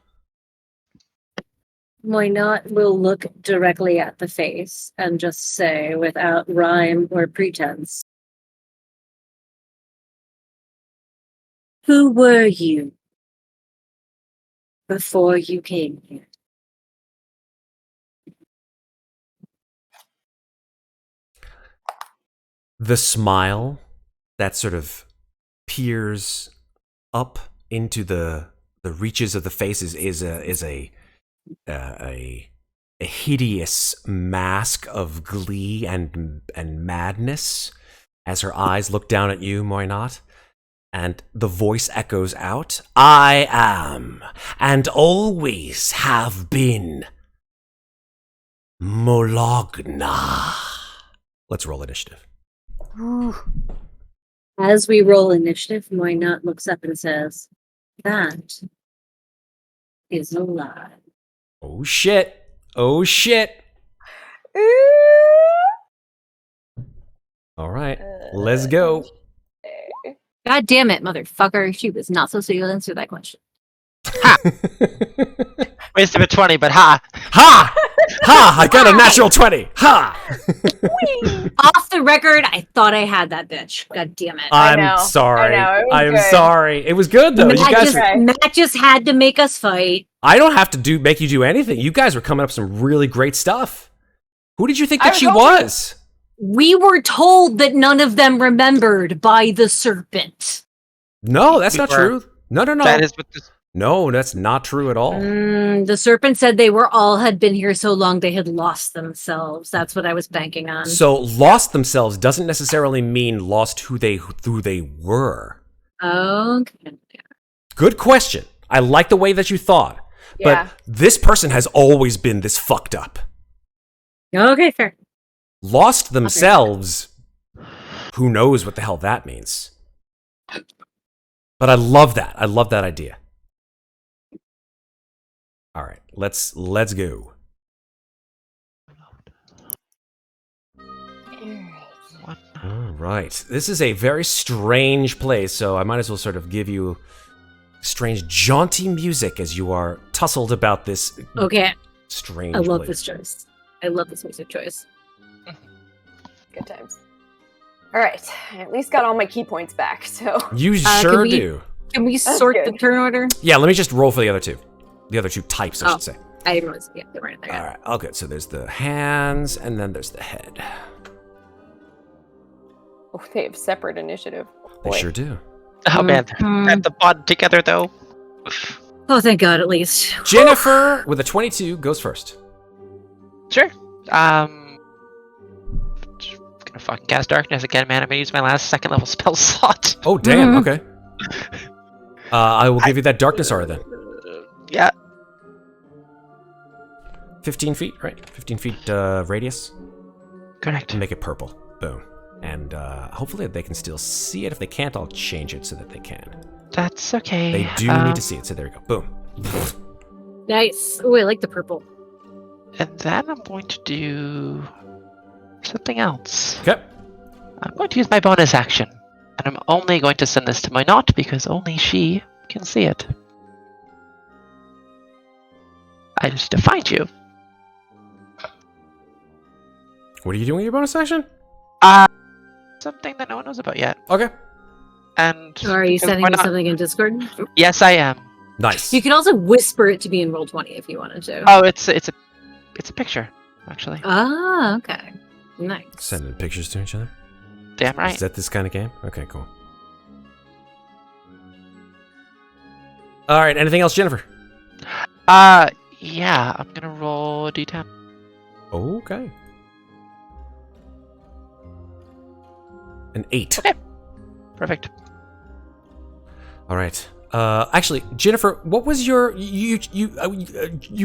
Why not? We'll look directly at the face and just say, without rhyme or pretense, who were you before you came here? The smile that sort of peers up into the reaches of the face is a hideous mask of glee and madness as her eyes look down at you, Muadnhait, and the voice echoes out, I am and always have been Molagna. Let's roll initiative. As we roll initiative, Muadnhait looks up and says, that is a lie. Oh shit. Oh shit. All right, let's go. God damn it, motherfucker. She was not supposed to answer that question. Wasted a 20, but ha! Ha! Ha! I got a natural 20. Ha! Off the record, I thought I had that bitch. God damn it. I'm know, sorry. I know, it was I'm good. sorry. It was good though. You guys. Matt just had to make us fight. I don't have to make you do anything. You guys were coming up with some really great stuff. Who did you think that she was? We were told that none of them remembered by the serpent. No, that's not true. No. That is what this. No, that's not true at all. The serpent said they had been here so long they had lost themselves. That's what I was banking on. So lost themselves doesn't necessarily mean lost who they were. Okay. Good question. I like the way that you thought. Yeah. But this person has always been this fucked up. Okay, fair. Lost themselves. Who knows what the hell that means? But I love that. I love that idea. All right, let's go. All right. This is a very strange place, so I might as well sort of give you strange, jaunty music as you are tussled about this Okay. strange I love place. this choice. I love this music choice. Good times. All right, I at least got all my key points back. So You can sure we- do. Can we That's sort good. the turn order? Yeah, let me just roll for the other two. The other two types, I should say. I didn't realize. Yeah, they were in there. All right, all good. So there's the hands, and then there's the head. oh, they have separate initiative. They Boy. sure do. Oh man, Mhm. at the bond together though. Oh, thank God, at least. Ginnifer with a 22 goes first. Sure. Gonna fucking cast darkness again, man. I'm gonna use my last second level spell slot. Oh, damn. Mhm. Okay. I will give you that darkness aura then. Yeah. 15 feet, right? 15 feet radius. Correct. And make it purple. Boom. And hopefully they can still see it. If they can't, I'll change it so that they can. That's okay. They do need to see it, so there you go. Boom. Nice. Oh, I like the purple. And then I'm going to do something else. Okay. I'm going to use my bonus action. And I'm only going to send this to my knot because only she can see it. I just defied you. What are you doing with your bonus action? Something that no one knows about yet. Okay. And Or are you because sending why me not? something in Discord? Yes, I am. Nice. You can also whisper it to me in Roll20 if you wanted to. Oh, it's a picture, actually. Ah, okay. Nice. Sending pictures to each other? Damn right. Is that this kind of game? Okay, cool. All right, anything else, Ginnifer? Yeah, I'm gonna roll a d10. Okay. An 8. Okay. Perfect. All right. Actually, Ginnifer, what was your you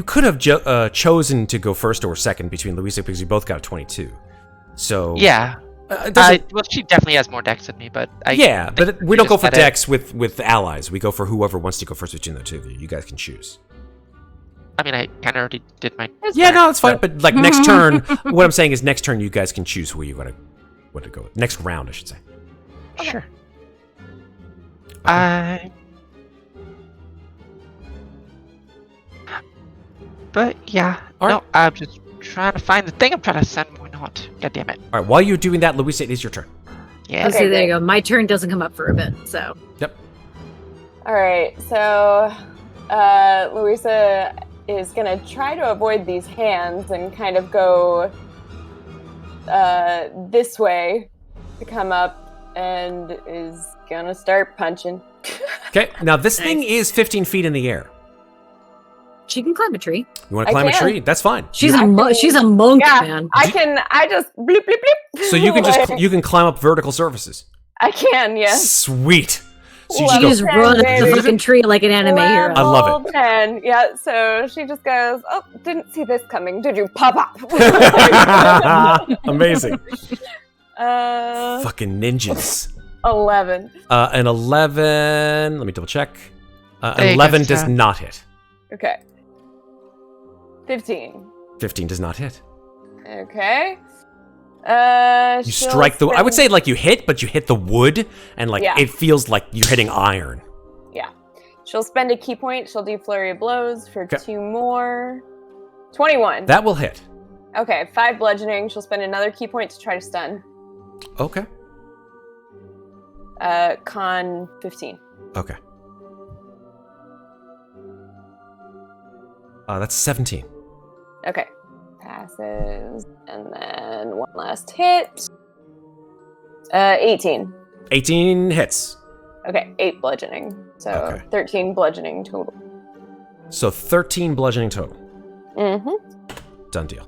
could have chosen to go first or second between Louisa because you both got a 22. So Yeah. it doesn't, Well, she definitely has more decks than me, but yeah, but we we don't go just for gotta- decks with allies. We go for whoever wants to go first between the two of you. You guys can choose. I mean, I kind of already did my. Yeah, no, it's fine. But like next turn, what I'm saying is next turn you guys can choose who you want to go with. Next round, I should say. Okay. Sure. I. But yeah, All no, right. I'm just trying to find the thing I'm trying to send. Why not? God damn it. All right, while you're doing that, Louisa, it is your turn. Yeah. Okay, there you go. My turn doesn't come up for a bit, so. Yep. All right, so Louisa is gonna try to avoid these hands and kind of go this way to come up, and is gonna start punching. Okay, now this Nice. thing is 15 feet in the air. She can climb a tree. You want to I climb a can. tree? That's fine. She's I a can- she's a monk, Yeah, man. I just bleep bleep bleep. So you can just Like, you can climb up vertical surfaces. I can, yes. Sweet. So you She just just go. run up the baby. fucking tree like an anime hero. I love it. Level 10. Yeah, so she just goes, oh, didn't see this coming, did you? Pop up. Amazing. uh, Fucking ninjas. 11. An 11. Let me double check. There An you go, 11 does sir. not hit. Okay. 15. 15 does not hit. Okay. You strike the. I would say like you hit, but you hit the wood, and like Yeah. it feels like you're hitting iron. Yeah. She'll spend a key point. She'll do flurry of blows for 'Kay. 2 more. 21. That will hit. Okay, 5 bludgeoning. She'll spend another key point to try to stun. Okay. Con 15. Okay. That's 17. Okay. Passes. And then one last hit. 18. 18 hits. Okay, 8 bludgeoning. So Okay. 13 bludgeoning total. So 13 bludgeoning total. Mm-hmm. Done deal.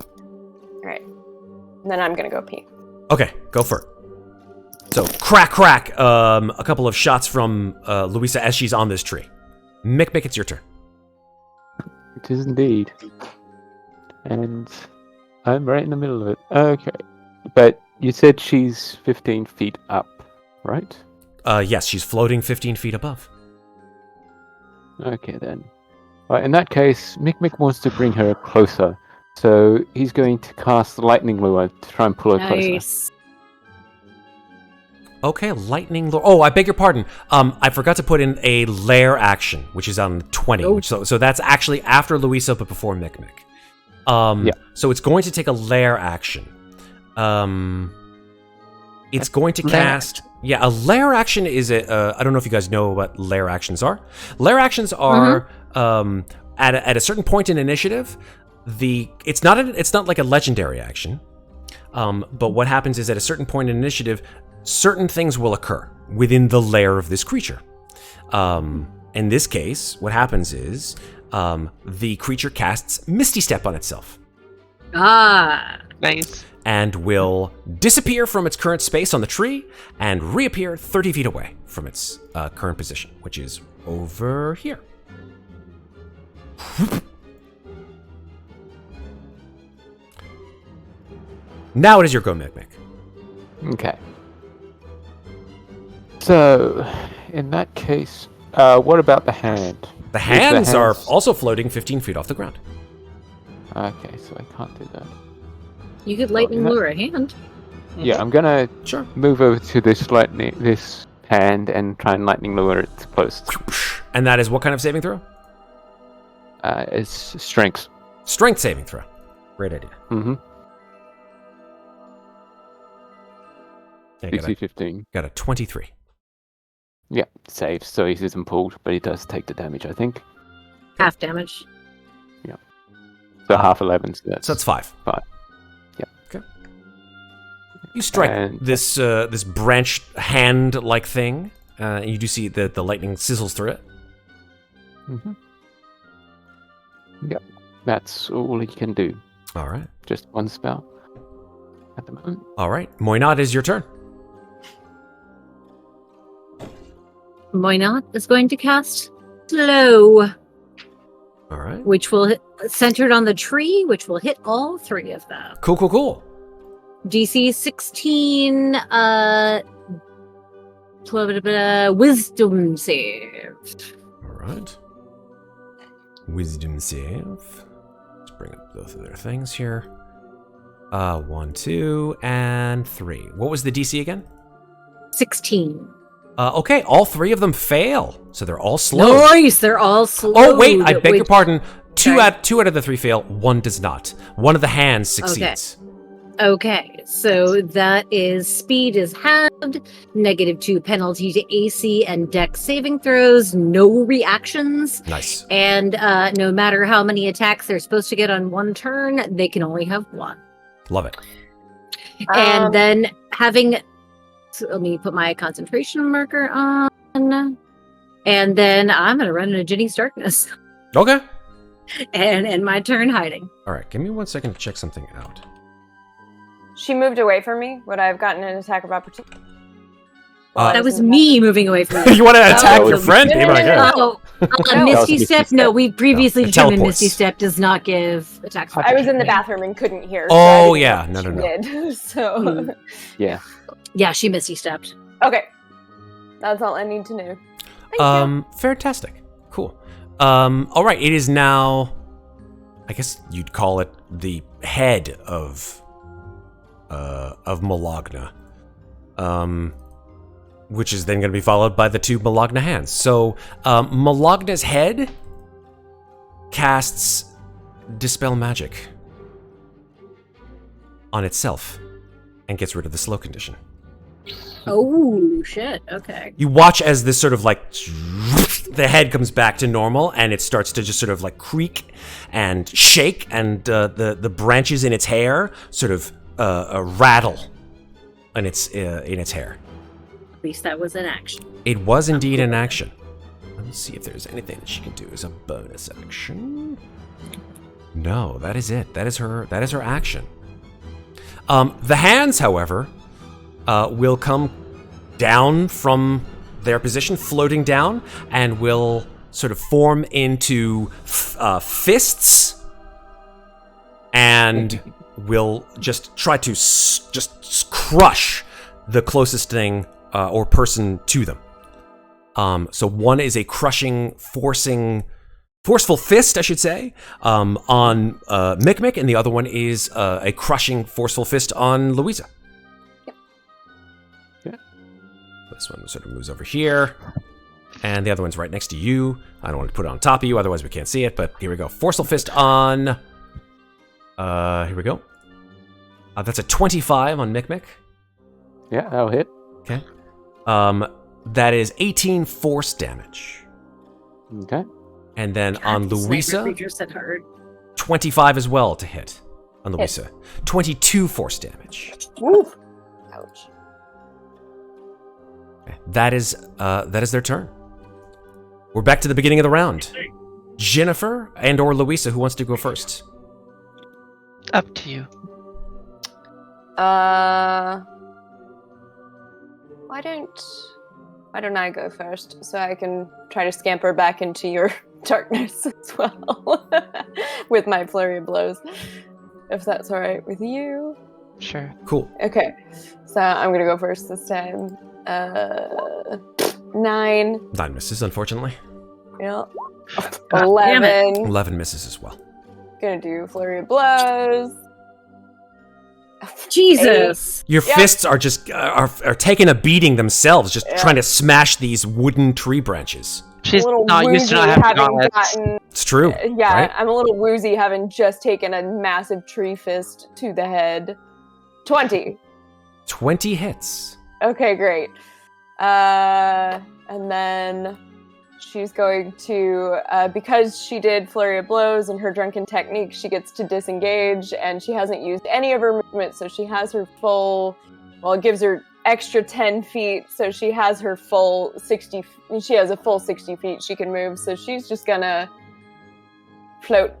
Alright. And then I'm gonna go pee. Okay, go for it. So crack, crack. A couple of shots from Louisa as she's on this tree. Mikmick, it's your turn. It is indeed. And I'm right in the middle of it. Okay. But you said she's 15 feet up, right? Yes, she's floating 15 feet above. Okay, then. Right, in that case, Mikmick wants to bring her closer. So he's going to cast the lightning lure to try and pull her closer. Nice. Okay, lightning lure. Oh, I beg your pardon. I forgot to put in a lair action, which is on 20. Oh. So that's actually after Louisa, but before Mikmick. Yeah. So it's going to take a lair action. It's going to Lair cast. Yeah, a lair action is a. I don't know if you guys know what lair actions are. Lair actions are at a certain point in initiative. It's not like a legendary action. But what happens is at a certain point in initiative, certain things will occur within the lair of this creature. In this case, what happens is the creature casts Misty Step on itself Ah. Nice. and will disappear from its current space on the tree and reappear 30 feet away from its current position, which is over here. Now it is your go, Mikmick. Okay. So, in that case, what about the hand? The hands are hands- also floating 15 feet off the ground. Okay, so I can't do that. You could lightning that- lure a hand. Yeah, I'm gonna Sure. move over to this hand and try and lightning lure it close. And that is what kind of saving throw? It's strength. Strength saving throw. Great idea. Mm-hmm. Yeah, DC 15. got a 23. Yeah, saves, so he isn't pulled, but he does take the damage, I think. Half damage. So half 11, so that's... So that's 5. 5. Yeah. Okay. You strike And- this this branched hand-like thing. You do see that the lightning sizzles through it. Mm-hmm. Yep, that's all he can do. All right. Just one spell at the moment. All right. Moynad, is your turn. Moynat is going to cast Slow, All right. which will hit, centered on the tree, which will hit all 3 of them. Cool, cool, cool. DC 16, 12, wisdom save. All right. Wisdom save. Let's bring up both of their things here. 1, 2, and 3. What was the DC again? 16. Okay, all 3 of them fail, so they're all slow. Nice, they're all slow. Oh wait, I beg your pardon. Two out of the 3 fail. 1 does not. One of the hands succeeds. Okay, so that is speed is halved, -2 penalty to AC and Dex saving throws, no reactions, Nice. and no matter how many attacks they're supposed to get on one turn, they can only have 1. Love it. And then so let me put my concentration marker on, and then I'm gonna run into Ginny's Darkness Okay. and end my turn hiding. All right, give me 1 second to check something out. She moved away from me. Would I have gotten an attack of opportunity? That was me moving away from you. You want to attack Oh, your friend? no, Be no, like, no, "Hey." no. Oh, Misty Step? No, we previously No, it determined teleports. Misty Step does not give attacks. I was in the bathroom and couldn't hear. so Oh, I didn't yeah. know No, what no, she did. So, Hmm. Yeah. Yeah, she Misty Stepped. okay. That's all I need to know. Thank you. Fantastic. Cool. All right, it is now, I guess you'd call it the head of Muadnhait, which is then going to be followed by the 2 Muadnhait hands. So, Muadnhait's head casts Dispel Magic on itself and gets rid of the slow condition. Oh, shit. Okay. You watch as this sort of like the head comes back to normal, and it starts to just sort of like creak and shake, and the branches in its hair sort of rattle in its hair. At least that was an action. It was indeed an action. Let me see if there's anything that she can do as a bonus action. No, that is it. That is her action. The hands, however, will come down from their position, floating down, and will sort of form into fists, and will just try to just crush the closest thing or person to them. So one is a crushing, forceful fist, I should say, on Mikmick, and the other one is a crushing, forceful fist on Louisa. This one sort of moves over here, and the other one's right next to you. I don't want to put it on top of you, otherwise we can't see it, but here we go. Forceful fist on... here we go. That's a 25 on Mikmick. Yeah, that'll hit. Okay. That is 18 force damage. Okay. And then on Louisa, Creatures that hurt. 25 as well to hit on Louisa. 22 force damage. Woof. Ouch. Okay. That is their turn. We're back to the beginning of the round. Ginnifer and or Louisa, who wants to go first? Up to you. Why don't I go first so I can try to scamper back into your darkness as well with my flurry of blows, if that's all right with you. Sure. Cool. Okay, so I'm gonna go first this time. 9. 9 misses, unfortunately. Yeah. damn it. 11. 11 misses as well. Gonna do flurry of blows. Jesus. Your Yep. fists are just are taking a beating themselves, just Yeah. trying to smash these wooden tree branches. She's A little not used to not woozy having having gauntlets. gotten. It's true. Yeah, right? I'm a little woozy having just taken a massive tree fist to the head. 20. 20 hits. Okay, great. And then she's going to, because she did flurry of blows and her drunken technique, she gets to disengage, and she hasn't used any of her movement, so she has her full, well, it gives her extra 10 feet, so she has her full 60, she has a full 60 feet she can move, so she's just gonna float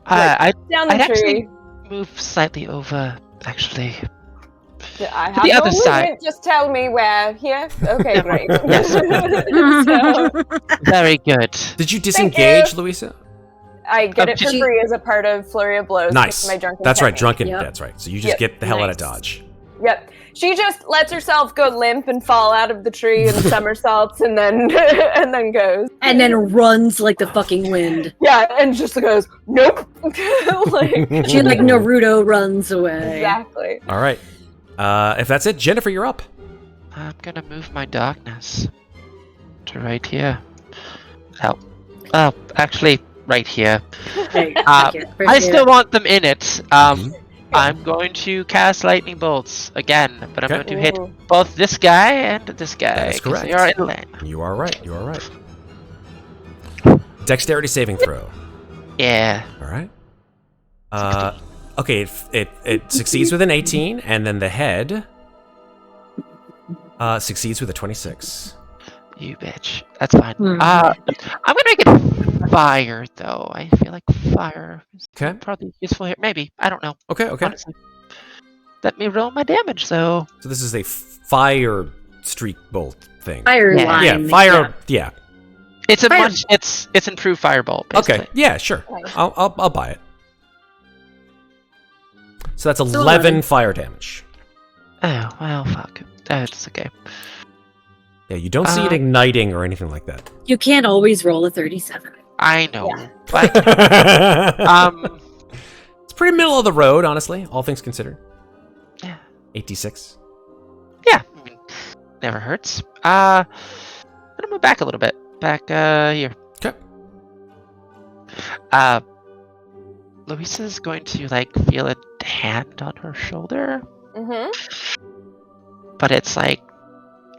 I'd down the I'd tree. actually move slightly over, actually. I have the no other side. movement, just tell me where. Here? Okay, great. Yes. So, Very good. Did you disengage, you. Louisa? I get it for did you- free as a part of Flurry of Blows. Nice. My drunken That's right, technique. drunken. Yep. That's right. So you just Yep. get the hell out of Nice. dodge. Yep. She just lets herself go limp and fall out of the tree and somersaults and then and then goes. And then runs like the fucking wind. Yeah, and just goes, nope. Like, She like Naruto runs away. exactly. All right. If that's it, Ginnifer, you're up. I'm gonna move my darkness to right here. Oh, actually, right here. Hey, Uh, thank you. I Appreciate still it. want them in it. Mhm. I'm going to cast lightning bolts again, but I'm Okay. going to hit Ooh. both this guy and this guy. That is 'cause they correct. are in lane. You are right. You are right. Dexterity saving throw. Yeah. All right. Okay, it succeeds with an 18, and then the head succeeds with a 26. You bitch. That's fine. Hmm. I'm gonna make it fire, though. I feel like fire is Okay. probably useful here. Maybe. I don't know. Okay. Honestly. Let me roll my damage, though. So this is a fire streak bolt thing. Fire Yeah. line. Yeah, fire. Yeah. It's a Fire- it's improved firebolt. Basically. Okay. Yeah. Sure. Nice. I'll buy it. So that's 11 11. fire damage. Oh well, fuck. That's okay. Yeah, you don't see it igniting or anything like that. You can't always roll a 37. I know, Yeah. but It's pretty middle of the road, honestly, all things considered. yeah, 86. yeah. I mean, never hurts. I'm gonna move back a little bit. Back here. Okay. Louisa's going to like feel a hand on her shoulder, Mm-hmm. but it's like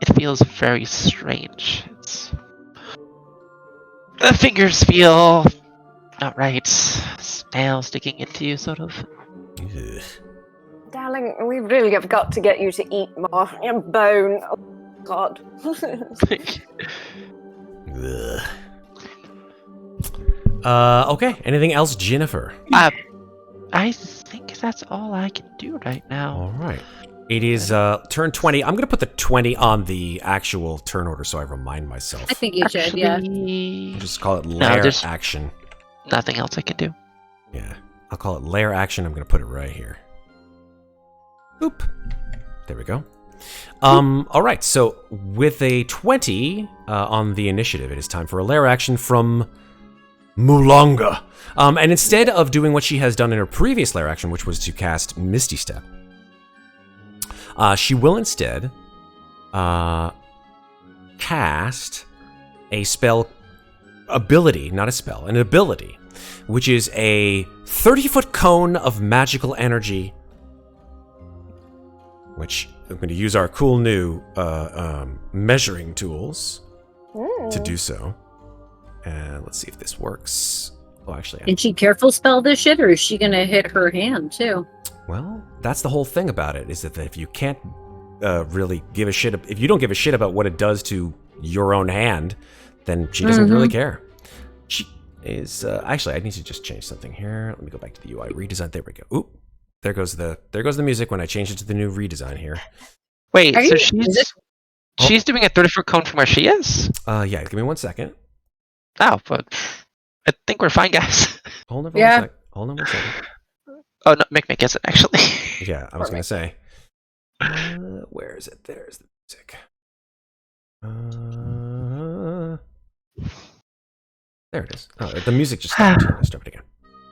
it feels very strange. It's the fingers feel not right. Nail sticking into you, sort of. Ugh. Darling, we really have got to get you to eat more. Your bone. Oh, God. Ugh. Okay. Anything else, Ginnifer? I think that's all I can do right now. All right. It is turn 20. I'm going to put the 20 on the actual turn order so I remind myself. I think you should, yeah. Actually, Just call it lair there's- action. nothing else I can do. Yeah. I'll call it lair action. I'm going to put it right here. Oop. There we go. All right. So with a 20 on the initiative, it is time for a lair action from Mulonga. And instead of doing what she has done in her previous lair action, which was to cast Misty Step, she will instead cast a spell ability, not a spell, an ability, which is a 30-foot cone of magical energy, which I'm going to use our cool new measuring tools to do so. And let's see if this works. Oh, actually, Can she careful spell this shit, or is she gonna hit her hand too? well, that's the whole thing about it, is that if you can't really give a shit, if you don't give a shit about what it does to your own hand, then she doesn't really care. She is, actually, I need to just change something here. Let me go back to the UI redesign. There we go. Oop. There goes the music when I change it to the new redesign here. Wait, Are so you- is it- she's doing a 30-foot cone from where she is? Yeah, give me 1 second. Oh, but I think we're fine, guys. Hold on for Yeah. 1 sec. Hold on 1 second. Oh no, Mikmick isn't actually. Yeah, I was going to say. Where is it? There's the music. There it is. Oh, the music just stopped. Let's start it again.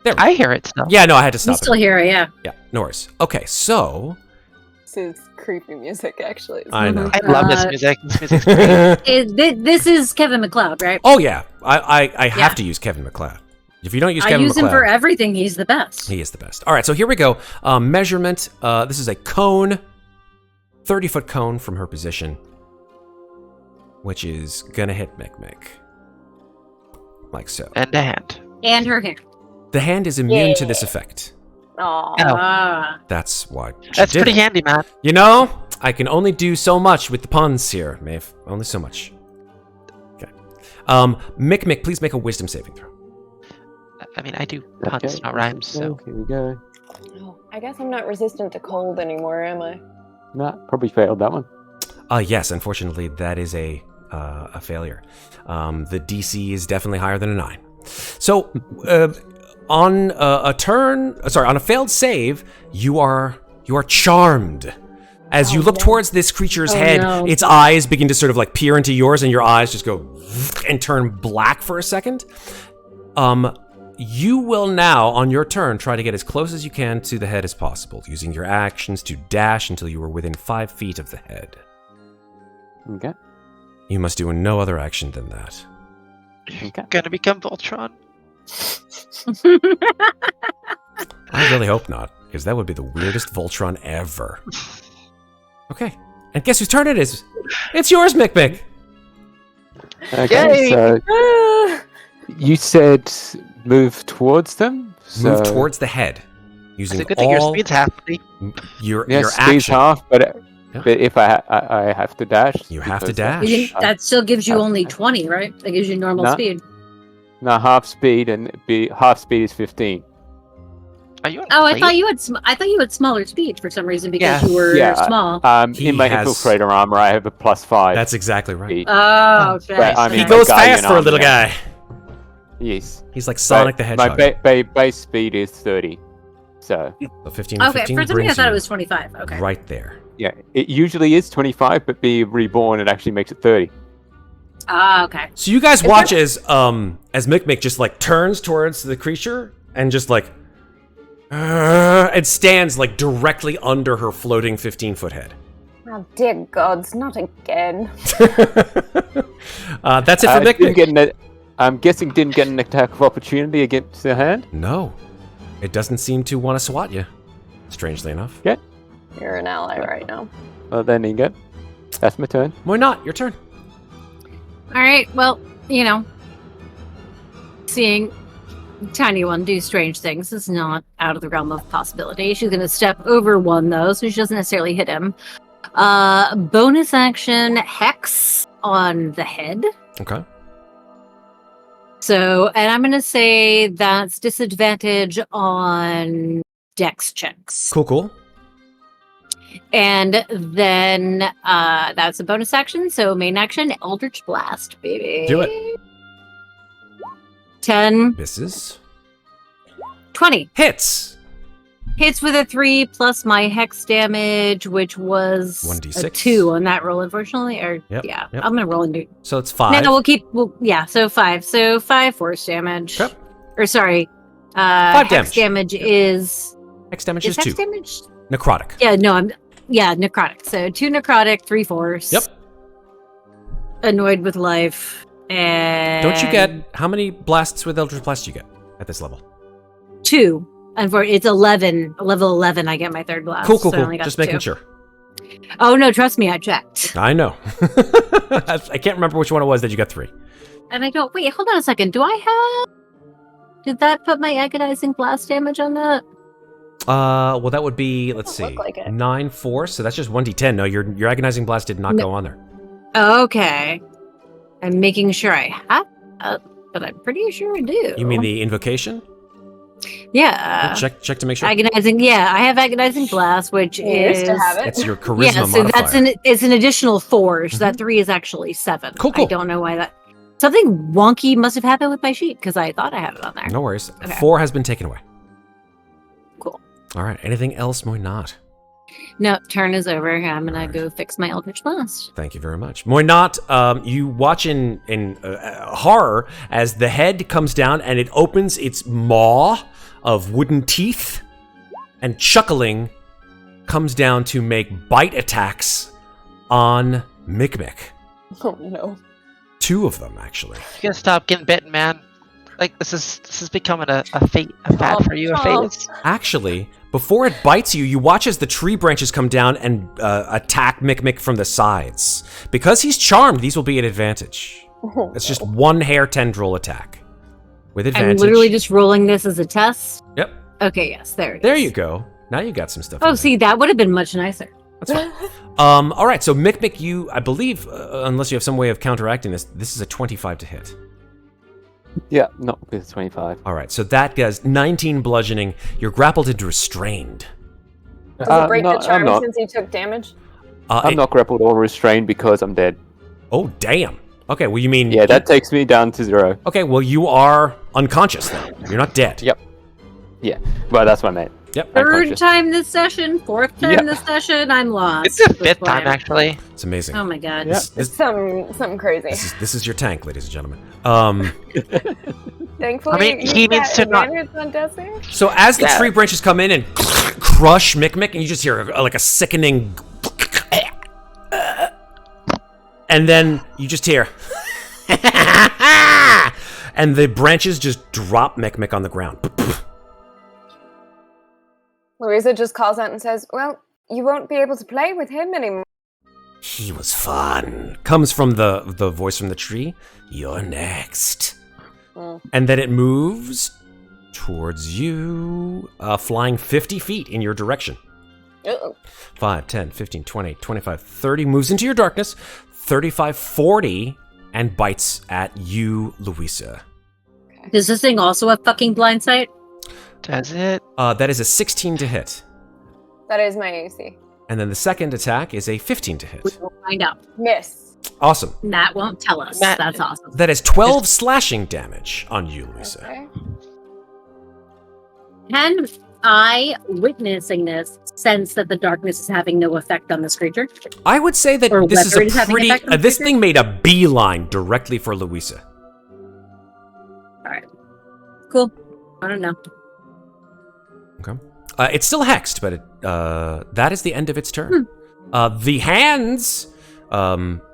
There we go. I hear it still. Yeah, no, I had to You stop still it. hear it, yeah. Yeah, no worries. Okay, so This is creepy music, actually. I know. I love this Uh, music. This music's great. This is Kevin McLeod, right? Oh yeah, I have Yeah. to use Kevin McLeod. If you don't use I Kevin use McLeod, him for everything. He's the best. he is the best. All right, so here we go. Measurement. This is a cone, 30-foot cone from her position, which is gonna hit Mikmick, like so. And a hand. And her hand. The hand is immune to this effect. Aw. Oh. Ah. That's why. she That's did pretty it. handy, man. You know, I can only do so much with the puns here, Maeve. Only so much. Okay. Mikmick, please make a wisdom saving throw. I mean, I do puns, not rhymes, so. Here we go. Oh, I guess I'm not resistant to cold anymore, am I? Nah, probably failed that one. Yes, unfortunately, that is a failure. The DC is definitely higher than a 9. So, on on a failed save, you are charmed. As you look towards this creature's head, no. its eyes begin to sort of like peer into yours, and your eyes just go and turn black for a second. You will now, on your turn, try to get as close as you can to the head as possible, using your actions to dash until you are within 5 feet of the head. Okay. You must do no other action than that. Okay. Gonna become Voltron. I really hope not, because that would be the weirdest Voltron ever. Okay. And guess whose turn it is? It's yours, Mikmick. Okay, Yay! so Ah, you said move towards them? So Move towards the head. It's Using a good thing your all speed's half. your yes, speed's action. half, but Yeah. if I have to dash. You have to because dash. You can- that still gives you only 20, right? That gives you normal No. speed. No, half speed half speed is 15. Are you on Oh, I plate? thought you had smaller speed for some reason because Yeah. you were Yeah, small. He In my has- infiltrator armor, I have a +5 That's exactly right. speed. Oh, okay. But I'm He in So- my goes Guardian fast for a armor little now. guy. Yes. He's like Sonic the My Hedgehog. base speed is 30. So, So 15, Okay, 15 for some reason I brings thought it you was 25. Okay. right there. yeah, it usually is 25, but be reborn, it actually makes it 30. Ah, okay. So you guys watch as Mikmick just like turns towards the creature and just like and stands like directly under her floating 15-foot head. oh, dear gods, not again. That's it for Mikmick. I'm guessing didn't get an attack of opportunity against the hand. No, it doesn't seem to want to swat you. Strangely enough. You're an ally right now. Well, then you go. That's my turn. Why not? Your turn. All right. Well, seeing Tiny One do strange things is not out of the realm of possibility. She's going to step over one, though, so she doesn't necessarily hit him. Bonus action Hex on the head. Okay. So, and I'm going to say that's disadvantage on Dex checks. Cool. And then that's a bonus action. So main action, Eldritch Blast, baby. Do it. 10, Misses. 20. Hits. Hits with a 3 plus my hex damage, which was 1d6. a 2 on that roll, unfortunately. Or Yep, yeah, yep. I'm gonna roll into. So it's 5. No, so 5. So 5 force damage. Yep. Or sorry, 5 hex damage. damage is Hex damage is is hex 2. damage? Necrotic. Yeah, no, necrotic. So 2 necrotic, 3 force. Yep. Annoyed with life, and Don't you get how many blasts with Eldritch Blast do you get at this level? 2? And for it's 11, level 11, I get my third blast. Cool. so I only got Just 2. making sure. Oh no, trust me, I checked. I know. I can't remember which one it was that you got 3. And I don't wait. Hold on a second. Did that put my agonizing blast damage on that? Well, that would be, let's Doesn't see, look like it. 9 force. So that's just 1d10. No, your agonizing blast did not No. go on there. Okay. I'm making sure I have that, but I'm pretty sure I do. You mean the invocation? Yeah. check to make sure. Agonizing. Yeah, I have agonizing blast, which You is used to have it. It's your charisma yeah. So modifier. that's it's an additional 4. So Mhm. that 3 is actually 7. Cool. I don't know why that. Something wonky must have happened with my sheet because I thought I had it on there. No worries. Okay. 4 has been taken away. Cool. All right. Anything else, Moynat? No, turn is over. I'm gonna go fix my Eldritch Blast. Thank you very much. Moynat, you watch in horror as the head comes down and it opens its maw of wooden teeth and chuckling comes down to make bite attacks on Mikmick. Oh no. 2 of them, actually. You gotta stop getting bitten, man. Like this is becoming a fad for you, a phase. Actually, before it bites you, you watch as the tree branches come down and attack Mikmick from the sides. Because he's charmed, these will be an advantage. It's just 1 hair tendril attack. With advantage. I'm literally just rolling this as a test. Yep. Okay, yes, there it is. There you go. Now you got some stuff. Oh, in see, that would have been much nicer. That's fine. All right, so Mikmick, you, I believe, unless you have some way of counteracting this is a 25 to hit. Yeah, not with 25. All right, so that does 19 bludgeoning. You're grappled and restrained. Does it break no, the charm I'm not. since he took damage? I'm not grappled or restrained because I'm dead. Oh, damn. Okay, well, you mean... Yeah, that takes me down to 0. Okay, well, you are unconscious, then. You're not dead. Yep. Yeah, well, that's what I meant. Yep. Third Unconscious. time this session, 4th time Yeah. this session, I'm lost. It's the at this 5th time, point. actually. It's amazing. Oh my god. Yeah. It's something crazy. This is your tank, ladies and gentlemen. Thankfully, I mean, you he got needs to not- advantage on death save. So as the Yeah. tree branches come in and crush Mikmick, and you just hear like a sickening... And then you just hear, and the branches just drop Mikmick on the ground. Louisa just calls out and says, well, you won't be able to play with him anymore. He was fun. Comes from the voice from the tree. You're next. And then it moves towards you, flying 50 feet in your direction. Uh-oh. 5, 10, 15, 20, 25, 30, moves into your darkness, 35, 40, and bites at you, Louisa. Does this thing also have fucking blind sight? Does it? That is a 16 to hit. That is my AC. And then the second attack is a 15 to hit. We will find out. Miss. Awesome. Matt won't tell us. Matt- That's awesome. That is 12 slashing damage on you, Louisa. Okay. Can I, witnessing this, sense that the darkness is having no effect on this creature? I would say that Or this is whether it is a having pretty... effect on the this creature? thing made a beeline directly for Louisa. Alright. Cool. I don't know. Okay. It's still hexed, but that is the end of its turn. The hands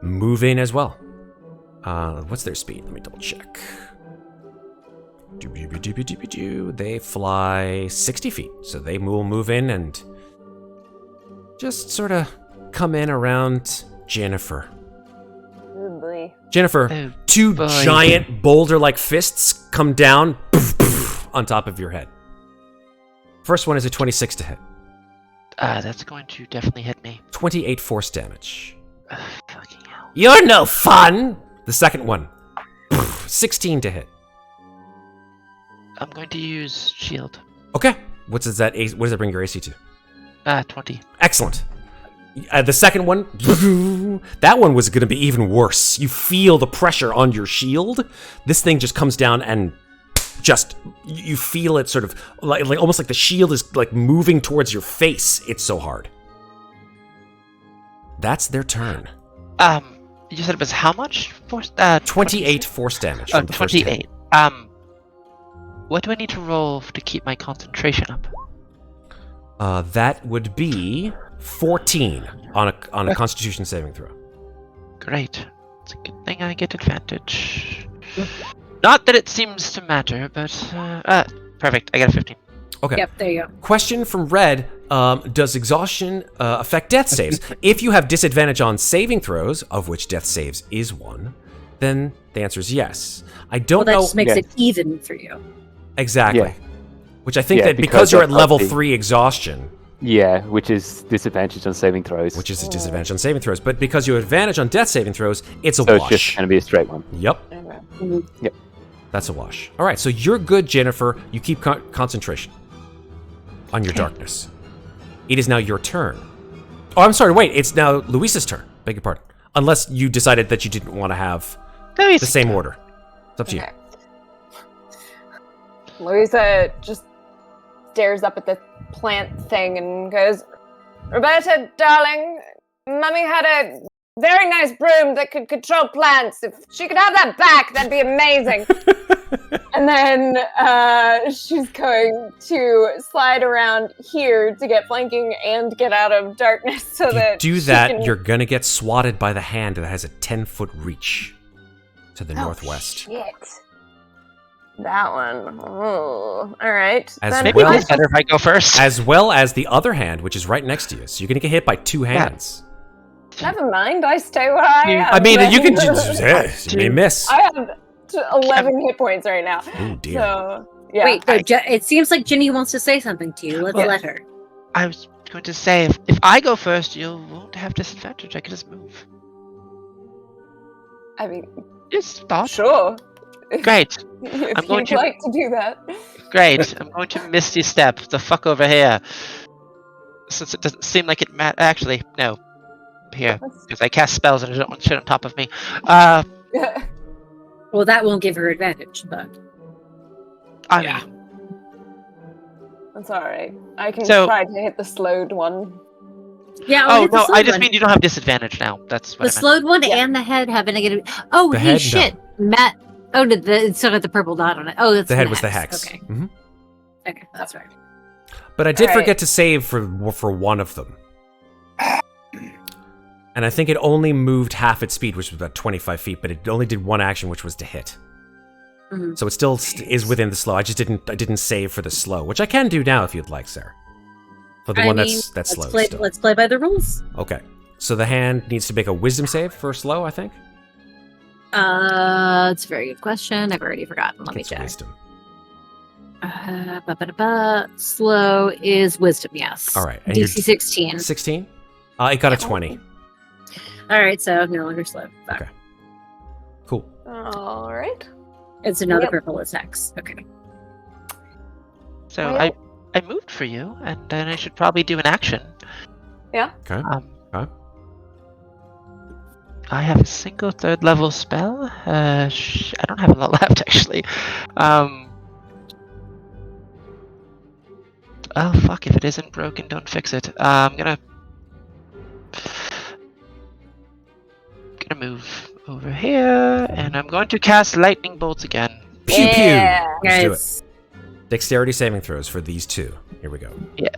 move in as well. What's their speed? Let me double check. They fly 60 feet, so they will move in and just sort of come in around Ginnifer. Oh boy. Ginnifer, Oh, two boy. giant boulder-like fists come down on top of your head. First one is a 26 to hit. That's going to definitely hit me. 28 force damage. Fucking hell. You're no fun! The second one, 16 to hit. I'm going to use shield. Okay. What does that bring your AC to? 20. Excellent. The second one, that one was going to be even worse. You feel the pressure on your shield. This thing just comes down and just, you feel it sort of like almost like the shield is like moving towards your face. It's so hard. That's their turn. You said it was how much force? 28 force damage from the first hit. 28. What do I need to roll to keep my concentration up? That would be 14 on a Constitution saving throw. Great. It's a good thing I get advantage. Not that it seems to matter, but perfect. I got a 15. Okay. Yep, there you go. Question from Red. Does exhaustion affect death saves? If you have disadvantage on saving throws, of which death saves is one, then the answer is yes. I don't Well, that know just makes it even for you. exactly. Yeah. Which I think Yeah, that because because you're at of level the- 3 exhaustion, Yeah, which is disadvantage on saving throws. which is a disadvantage on saving throws, but because you have advantage on death saving throws, it's a so it's wash. just going to be a straight one. Yep, Okay. that's a wash. All right, so you're good, Ginnifer. You keep concentration on your darkness. It is now your turn. Oh, I'm sorry. Wait, it's now Louisa's turn. Beg your pardon. Unless you decided that you didn't want to have the same order. It's up to you. Okay. Louisa just stares up at the plant thing and goes, Roberta, darling, Mummy had a very nice broom that could control plants. If she could have that back, that'd be amazing. And then she's going to slide around here to get flanking and get out of darkness so If you that do she that, can... you're going to get swatted by the hand that has a 10-foot reach to the Oh, northwest. Shit. That one. Oh, all right. As Then Maybe well- it's better if I go first. As well as the other hand, which is right next to you. So you're going to get hit by two hands. Never mind. I stay where I am. I mean, you can then. you may miss. I have 11 hit points right now. Oh, dear. So, yeah. Wait, no, it seems like Ginny wants to say something to you. Let's Yeah. let her. I was going to say, if I go first, you won't have disadvantage. I can just move. I mean, Just thought. sure. Great. If I'm going you'd to- like to do that. Great. I'm going to Misty Step the fuck over here. Since it doesn't seem like it matters. Actually, no. Here. Because I cast spells and I don't want shit on top of me. Well, that won't give her advantage, but I Yeah. mean, That's all right. I can So- try to hit the slowed one. yeah. oh hit the no, slowed I just one. mean you don't have disadvantage now. That's what The I meant. slowed one Yeah. and the head have a negative. Oh, The hey, head, no. shit, Matt. Oh, it's still got the purple dot on it. Oh, that's The head was the hex. hex. Okay, Mhm. okay, that's right. But I did Alright. forget to save for one of them. And I think it only moved half its speed, which was about 25 feet, but it only did one action, which was to hit. Mhm. So it still is within the slow. I didn't save for the slow, which I can do now if you'd like, Sarah. For the one that's slow still. Let's play by the rules. Okay. So the hand needs to make a wisdom save for slow, I think. It's a very good question. I've already forgotten. Let me It's check. wisdom. Slow is wisdom, yes. All right. And DC 16. 16? It got a 20. All right, so no longer slow. Fuck. Okay. Cool. All right. It's another Yep. purple attacks. Okay. So Well- I moved for you, and then I should probably do an action. Yeah. Okay. Okay. I have a single 3rd level spell. I don't have a lot left actually. Oh fuck! If it isn't broken, don't fix it. I'm gonna move over here, and I'm going to cast lightning bolts again. Pew Yeah. pew. Let's do it. Guys, Dexterity saving throws for these two. Here we go. Yeah.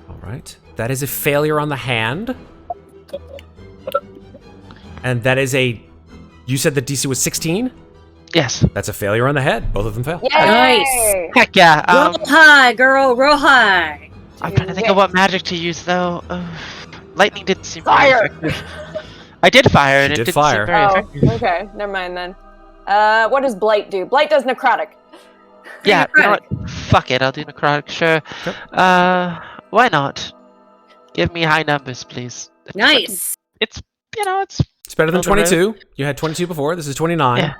All right. That is a failure on the hand. And that is a... You said the DC was 16? Yes. That's a failure on the head. Both of them fail. Yay! Nice. Heck yeah. roll high, girl, roll high. I'm trying to think of what magic to use though. Lightning didn't seem Fire! very effective. I did fire, and She it did didn't fire. seem very Oh, effective. okay. Never mind then. What does Blight do? Blight does necrotic. Yeah, you know what? Fuck it, I'll do necrotic, sure. Yep. Why not? Give me high numbers, please. Nice. It's, it's... It's better than On the road. 22. You had 22 before. This is 29. Yeah.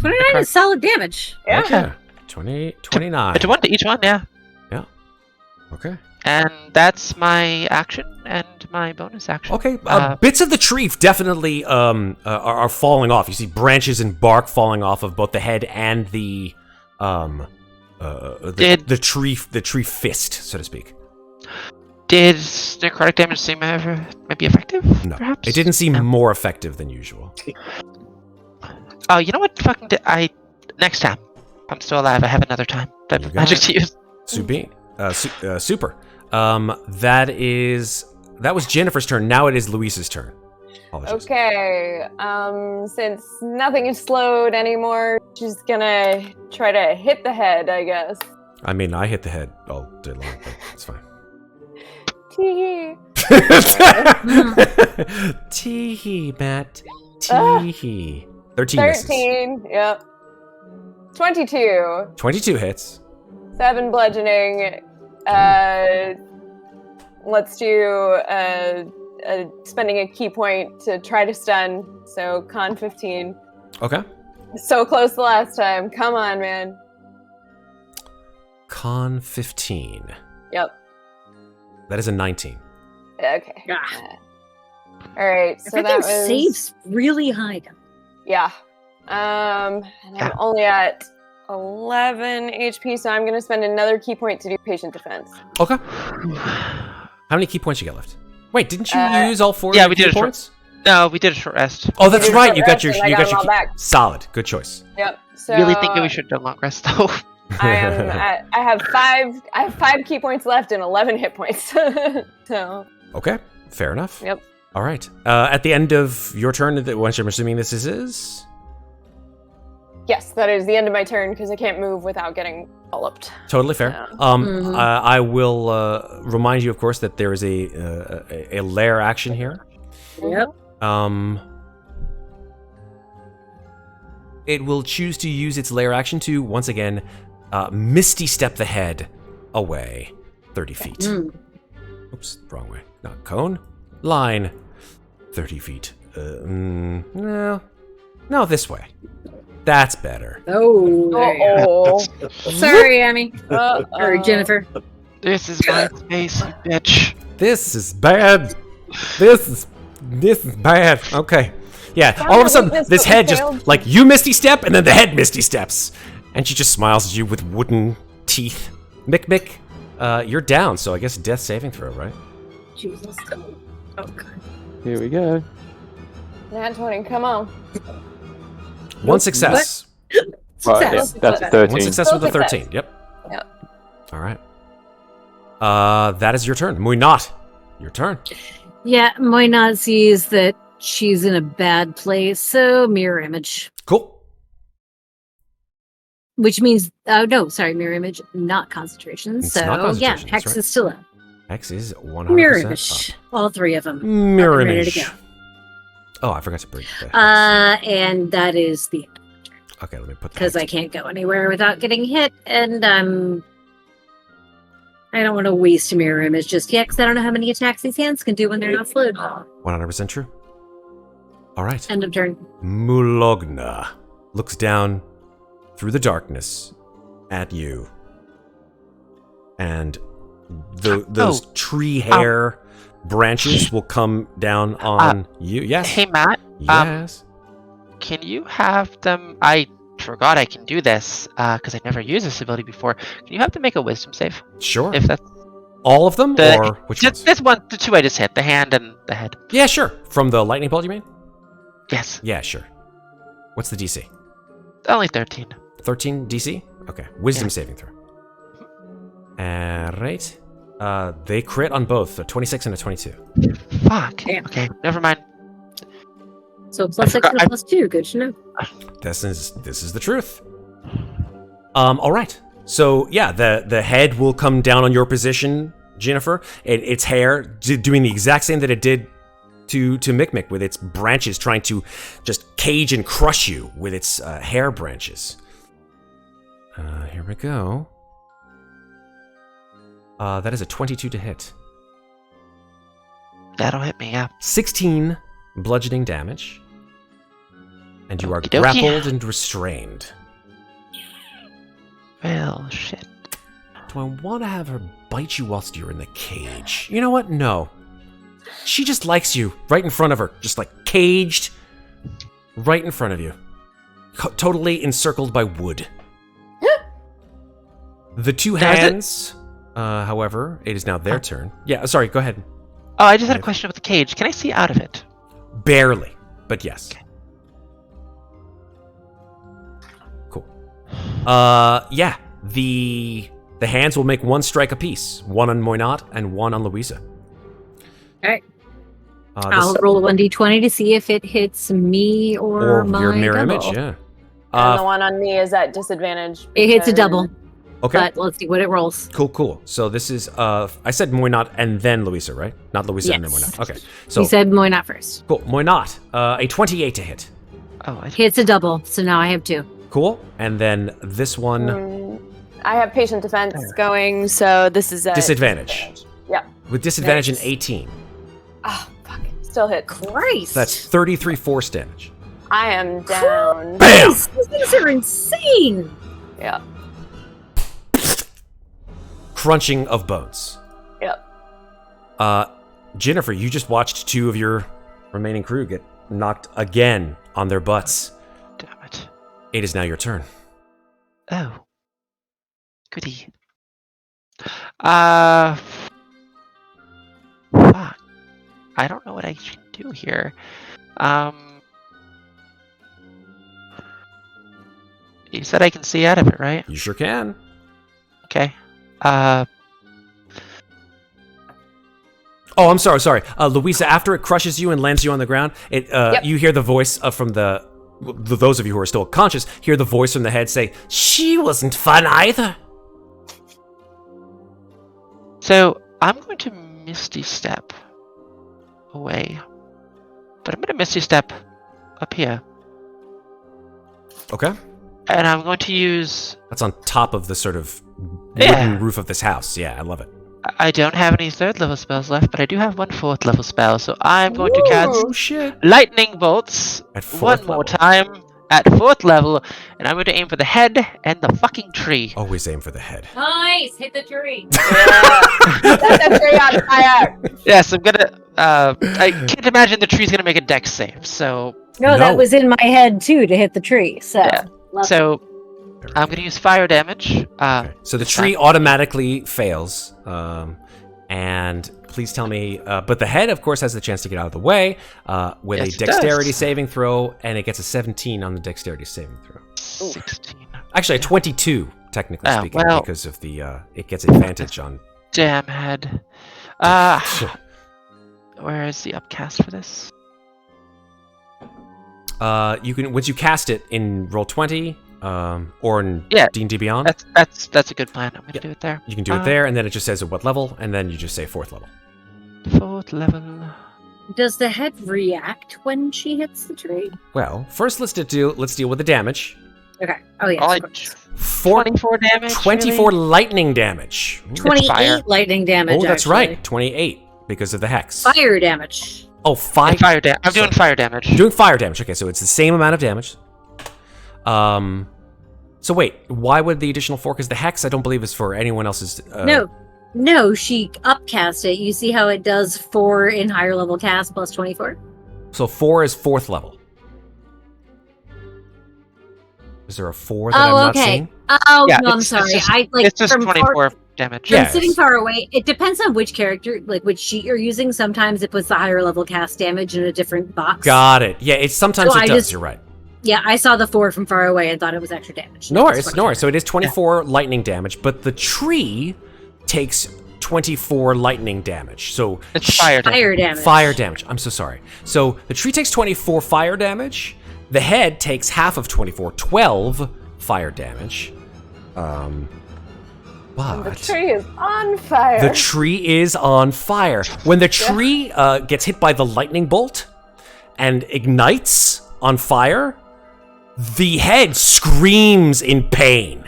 29 is solid damage. Yeah. Okay. 29. It's one to each one, yeah. Okay. And that's my action and my bonus action. Okay. Bits of the tree definitely are falling off. You see branches and bark falling off of both the head and the tree fist, so to speak. Did necrotic damage seem might be effective? No, Perhaps? it didn't seem No. more effective than usual. Oh, you know what? Fucking next time. I'm still alive. I have another time. Type You of got magic it. to use. Super. That was Ginnifer's turn. Now it is Louisa's turn. Apologies. Okay. Since nothing is slowed anymore, she's gonna try to hit the head, I guess. I mean, I hit the head all day long, but it's fine. Tee-hee. Tee-hee, Matt. Ah. Tee-hee. 13 misses. 13. Yep. 22. 22 hits. 7 bludgeoning. Let's do spending a key point to try to stun. So con 15. Okay. So close the last time. Come on, man. Con 15. Yep. That is a 19. Okay. Ah. All right. So Everything that was saves really high. Yeah. And I'm only at 11 HP, so I'm gonna spend another key point to do patient defense. Okay. How many key points you got left? Wait, didn't you use all 4 yeah, of we your did key a short- points? No, we did a short rest. Oh, that's did a right. short You got rest your and I got them all back. solid. Good choice. Yep. So Really thinking we should have done long rest though. I have 5 key points left and 11 hit points. So Okay, fair enough. Yep. All right. At the end of your turn, which I'm assuming this is. yes, that is the end of my turn because I can't move without getting walloped. Totally fair. Yeah. I will remind you, of course, that there is a lair action here. Yep. It will choose to use its lair action to once again misty step the head away 30 feet. Oops, wrong way. Not cone. Line. 30 feet. No, this way. That's better. Oh, there you Oh. go. Sorry, Amy. Or Uh-oh. Jennifer. This is my space, you bitch. This is bad. This is bad. Okay. Yeah, all of a sudden, weakness, this but we head failed. just, like, you misty step, and then the head misty steps. And she just smiles at you with wooden teeth. Mikmick, you're down, so I guess death saving throw, right? Jesus. Oh, God. Here we go. Nat 20, come on. One success. Right, yeah, Success. that's a 13. One success Still with a success. 13. Yep. Yep. All right. That is your turn. Muadnhait. your turn. Yeah, Moynat sees that she's in a bad place, so mirror image. Cool. Which means, mirror image, not concentration. It's so, not concentration, yeah, that's Hex right. is still up. Hex is 100% Mirror image. All three of them. up. Mirror Ready image. to go. Oh, I forgot to bring the Hex. And that is the end. Okay, let me put that. Because I can't go anywhere without getting hit, and I don't want to waste a mirror image just yet, because I don't know how many attacks these hands can do when they're not slowed. 100% true. All right. End of turn. Mulogna looks down through the darkness at you. And those tree hair branches will come down on you. Yes. Hey, Matt. Yes. Can you have them... I forgot I can do this, because I never used this ability before. Can you have them make a wisdom save? Sure. If that's... All of them? Or which ones? This one, the two I just hit, the hand and the head. Yeah, sure. From the lightning bolt, you mean? Yes. Yeah, sure. What's the DC? Only 13. 13 DC? Okay. Wisdom Yeah. saving throw. Right. They crit on both, a 26 and a 22. Fuck. Damn. Okay, never mind. So plus 6 and plus 2. Good to know. This is the truth. All right. So yeah, the head will come down on your position, Ginnifer. Its hair doing the exact same that it did to Mikmick, with its branches trying to just cage and crush you with its hair branches. Here we go. That is a 22 to hit. That'll hit me, yeah. 16 bludgeoning damage. And you are Okey-dokey. grappled and restrained. Well, shit. Do I want to have her bite you whilst you're in the cage? You know what? No. She just likes you right in front of her. Just like caged right in front of you. Totally encircled by wood. The two hands, however, it is now their turn. Yeah, sorry, go ahead. Oh, I just had a question about the cage. Can I see out of it? Barely, but yes. Okay. Cool. Yeah, the hands will make one strike apiece. One on Moynat and one on Louisa. Alright. I'll roll a 1d20 to see if it hits me or my your mirror double. image, yeah. And the one on me is at disadvantage. It hits a because- double, Okay. but let's see what it rolls. Cool. So this is, I said Moynat and then Louisa, right? Not Louisa and then Yes. Moynat. Okay. So, You said Moynat first. cool. Moynat, a 28 to hit. Oh, I Hits a double, so now I have 2. Cool. And then this one, I have patient defense going, so this is a disadvantage. Yeah. With disadvantage Nice. in 18. Oh, fuck. Still hit. Christ! That's 33 force damage. I am down. Bam! Christ, these things are insane! Yeah. Crunching of bones. Yep. Ginnifer, you just watched 2 of your remaining crew get knocked again on their butts. damn it. It is now your turn. Oh. Goody. Fuck. I don't know what I should do here. You said I can see out of it, right? You sure can. Okay. Oh, I'm sorry. Louisa, after it crushes you and lands you on the ground, you hear the voice from those of you who are still conscious, hear the voice from the head say, "She wasn't fun either." So I'm going to Misty Step away, but I'm going to Misty Step up here, Okay. and I'm going to use. That's on top of the sort of Yeah. wooden roof of this house. Yeah, I love it. I don't have any 3rd level spells left, but I do have 1 4th level spell, so I'm going to cast Oh, shit. lightning bolts At 4th one more level. time at 4th level, and I'm going to aim for the head and the fucking tree. Always aim for the head. Nice! Hit the tree! Set the tree on fire. Yes, I'm gonna. I can't imagine the tree's gonna make a dex save, so No, No. that was in my head too, to hit the tree, so... Yeah. love it. so I'm gonna use fire damage. Okay. So the it's tree not- automatically fails. And please tell me, but the head, of course, has the chance to get out of the way with Yes, a it dexterity does. saving throw, and it gets a 17 on the dexterity saving throw. 16. Actually, a 22, technically Oh, speaking, well. because of the it gets advantage on. Damn head. Where is the upcast for this? You can once you cast it in Roll20, or in Yeah. D&D Beyond. That's a good plan. I'm gonna do it there. You can do it there, and then it just says at what level, and then you just say 4th level. 4th level. Does the head react when she hits the tree? Well, first let's deal with the damage. Okay. Oh yeah. Like Of course. 24 damage. 24 really? lightning damage. 28 lightning damage. Oh, that's actually. right. 28 because of the hex. Fire damage. Oh, fire. I'm doing fire damage. Doing fire damage. Okay, so it's the same amount of damage. So wait, why would the additional 4? Because the hex, I don't believe, is for anyone else's. No, she upcast it. You see how it does 4 in higher level cast plus 24? So 4 is 4th level. Is there a 4 that I'm not seeing? Oh, Yeah, no, I'm it's sorry. just- I like It's just from 24 damage. Yeah. From sitting far away, it depends on which character, like which sheet you're using. Sometimes it puts the higher level cast damage in a different box. Got it. Yeah, it's sometimes So it I does. just- You're right. Yeah, I saw the 4 from far away and thought it was extra damage. No That's worries, no worries. So it is 24 lightning damage, but the tree takes 24 lightning damage. So It's fire damage. Fire damage. Fire damage. I'm so sorry. So the tree takes 24 fire damage. The head takes half of 24, 12 fire damage. The But tree is on fire. the tree is on fire. When the tree gets hit by the lightning bolt and ignites on fire, the head screams in pain.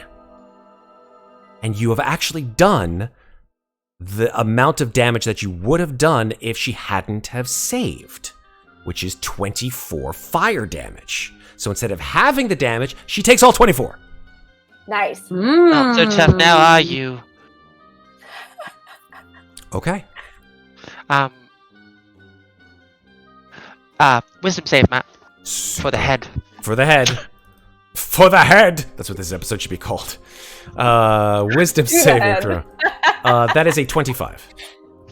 And you have actually done the amount of damage that you would have done if she hadn't have saved, which is 24 fire damage. So instead of having the damage, she takes all 24. Nice. Not so tough now, are you? Okay. Wisdom save, Matt. For the head. For the head. For the head! That's what this episode should be called. Wisdom To the saving head. throw. That is a 25.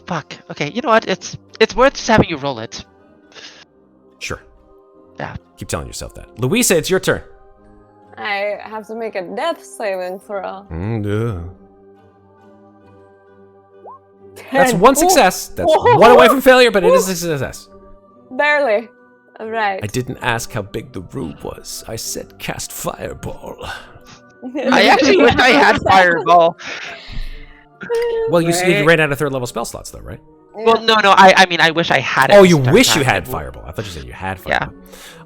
Fuck. Okay, you know what? It's worth just having you roll it. Sure. Yeah. Keep telling yourself that. Louisa, it's your turn. I have to make a death saving throw. That's 10. one success. That's Whoa. one away from failure, but it is a success. Barely. All right. I didn't ask how big the room was. I said cast fireball. I actually wish I had fireball. Well, you ran out of 3rd level spell slots, though, right? Well, no. I mean, I wish I had it. Oh, this you entire wish you time. had fireball. I thought you said you had Yeah. fireball.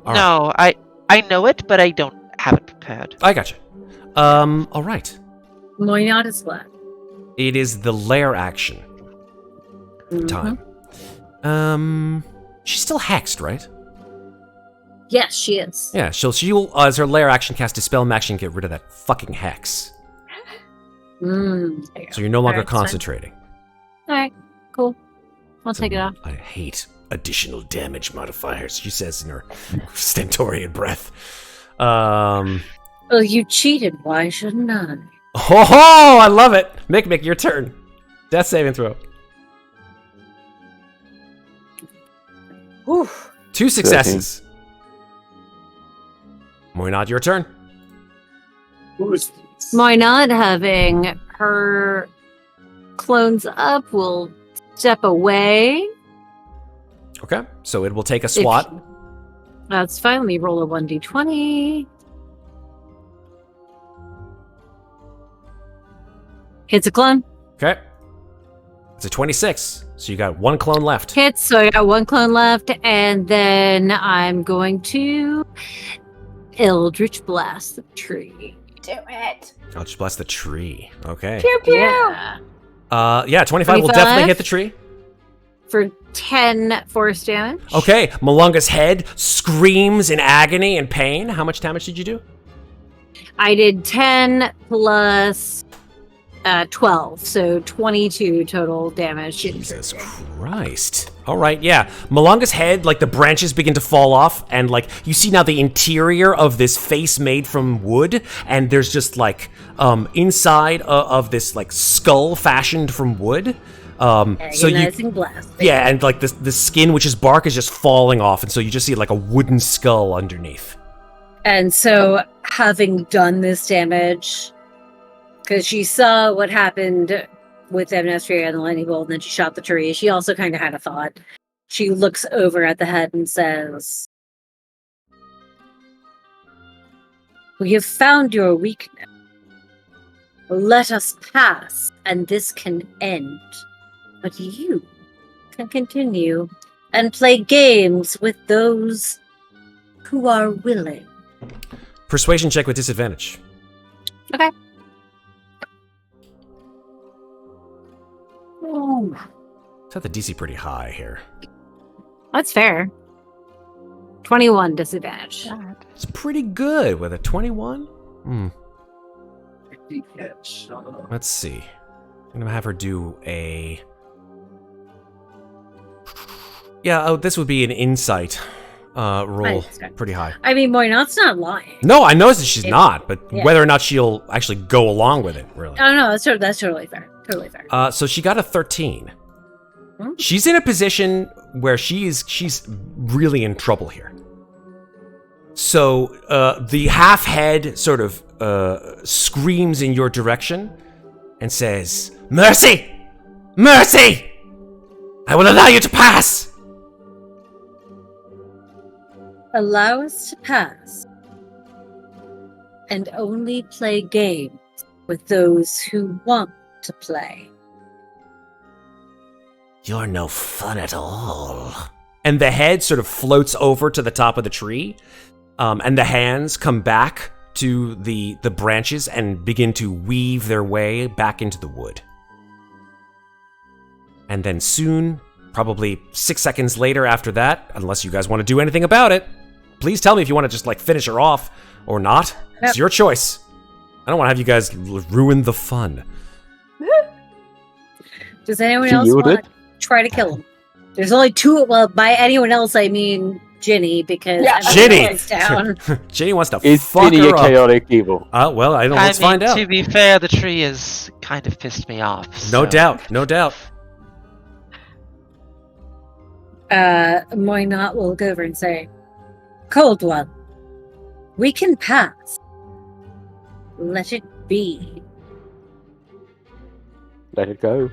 All right. No, I know it, but I don't have it prepared. I gotcha. All right. Moynard is flat. It is the lair action time. She's still hexed, right? Yes, she is. Yeah, she'll as her lair action cast Dispel Action, get rid of that fucking hex. There you go. So you're no longer Alright, it's fine. concentrating. All right, cool. I'll take it off. I hate additional damage modifiers, she says in her stentorian breath. Well, you cheated. Why shouldn't I? Oh, I love it. Mikmick, your turn. Death saving throw. Oof. 2 successes. Moynard, your turn. Moynard, having her clones up, will step away. Okay, so it will take a swat. That's fine. Let me roll a 1d20. Hits a clone. Okay. It's a 26, so you got 1 clone left. Hits, so I got 1 clone left, and then I'm going to Eldritch Blast the tree. Do it. I'll just blast the tree. Okay. Pew pew. Yeah. Yeah, 25 will 25? definitely hit the tree. For 10 force damage. Okay, Malunga's head screams in agony and pain. How much damage did you do? I did 10 plus 12, so 22 total damage. Jesus Christ. All right, yeah. Malunga's head, like the branches begin to fall off, and like you see now the interior of this face made from wood, and there's just like inside of this like skull fashioned from wood. So you, Agonizing blast. yeah, and like the skin, which is bark, is just falling off, and so you just see like a wooden skull underneath. And so, having done this damage, because she saw what happened with Amnestria and the lightning bolt, and then she shot the tree, she also kind of had a thought. She looks over at the head and says, "We have found your weakness. Let us pass, and this can end. But you can continue and play games with those who are willing." Persuasion check with disadvantage. Okay. Set the DC pretty high here. That's fair. 21 disadvantage. It's pretty good with a 21. Let's see. I'm gonna have her do a. Yeah, oh, this would be an insight roll. Pretty high. I mean, Moynot's not lying. No, I know that she's not, but whether or not she'll actually go along with it, really. Oh, no, that's totally fair. Totally fair. So she got a 13. Hmm? She's in a position where she's really in trouble here. So the half head sort of screams in your direction and says, "Mercy! Mercy! I will allow you to pass!" Allow us to pass and only play games with those who want to play. You're no fun at all. And the head sort of floats over to the top of the tree, and the hands come back to the branches and begin to weave their way back into the wood. And then soon, probably 6 seconds later after that, unless you guys want to do anything about it, please tell me if you want to just like finish her off or not. Yep. It's your choice. I don't want to have you guys ruin the fun. Does anyone She else yielded? want to try to kill him? There's only two. Well, by anyone else, I mean Ginny, because Yeah, everyone's Ginny! down. Ginny wants to Is fuck Ginny a her up. chaotic evil? Well, I don't. Let's I mean, find out. to be fair, the tree has kind of pissed me off. No so- doubt. No doubt. Moynot will go over and say, "Cold One, we can pass. Let it be." Let it go.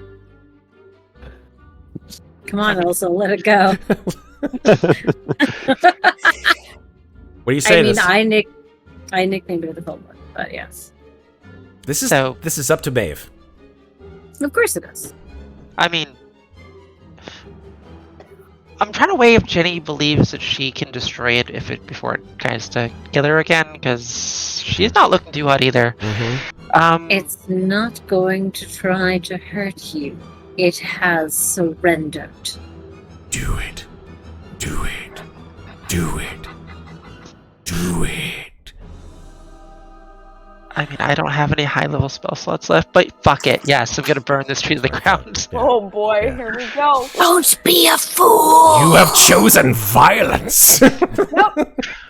Come on, Elsa, let it go. What do you say? I mean, this? I nicknamed her the Cold One, but yes. This is So- this is up to Maeve. Of course it is. I mean, I'm trying to weigh if Jenny believes that she can destroy it before it tries to kill her again, because she's not looking too hot either. It's not going to try to hurt you. It has surrendered. Do it. Do it. Do it. Do it. I mean, I don't have any high-level spell slots left, but fuck it. Yes, I'm gonna burn this tree to the ground. Yeah. Oh boy, Yeah. here we go. Don't be a fool! You have chosen violence. Nope.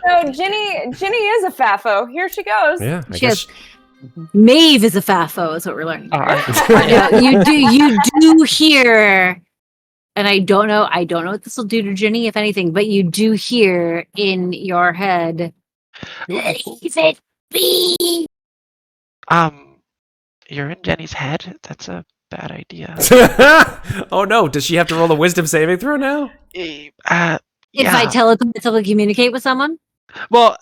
So Ginny is a Fafo. Here she goes. Yeah, I She guess. Maeve is a Fafo, is what we're learning. I- You do hear, and I don't know what this will do to Ginny, if anything, but you do hear in your head, "Leave it be." You're in Jenny's head? That's a bad idea. Oh no! Does she have to roll a wisdom saving throw now? If I telepathically communicate with someone, Well,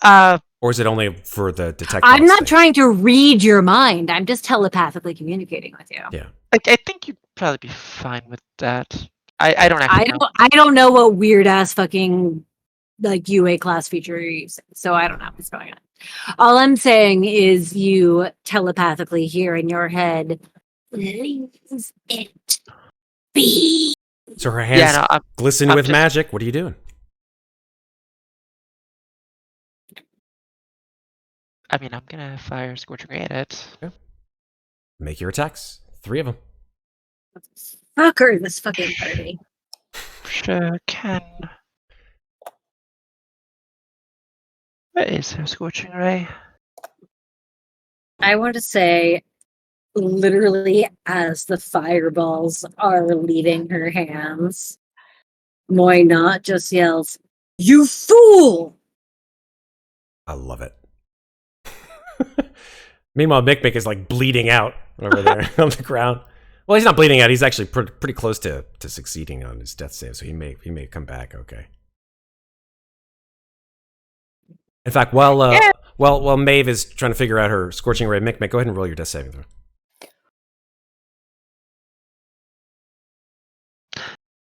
Or is it only for the detect? I'm box not thing? trying to read your mind. I'm just telepathically communicating with you. Yeah. I think you'd probably be fine with that. I don't actually know. I don't know what weird ass fucking like UA class feature you're using, so I don't know what's going on. All I'm saying is you telepathically hear in your head, "Leave it be." So her hands Yeah, no, glisten I'm with just- magic. What are you doing? I mean, I'm gonna fire Scorching Ray at it. Make your attacks. 3 of them. Fucker, this fucking party. Sure can. Where is her Scorching Ray? I want to say, literally, as the fireballs are leaving her hands, Moynot just yells, "You fool!" I love it. Meanwhile, Mikmick is like bleeding out over there on the ground. Well, he's not bleeding out. He's actually pretty close to succeeding on his death save, so he may come back okay. In fact, while Maeve is trying to figure out her scorching ray, Mikmick, go ahead and roll your death saving throw.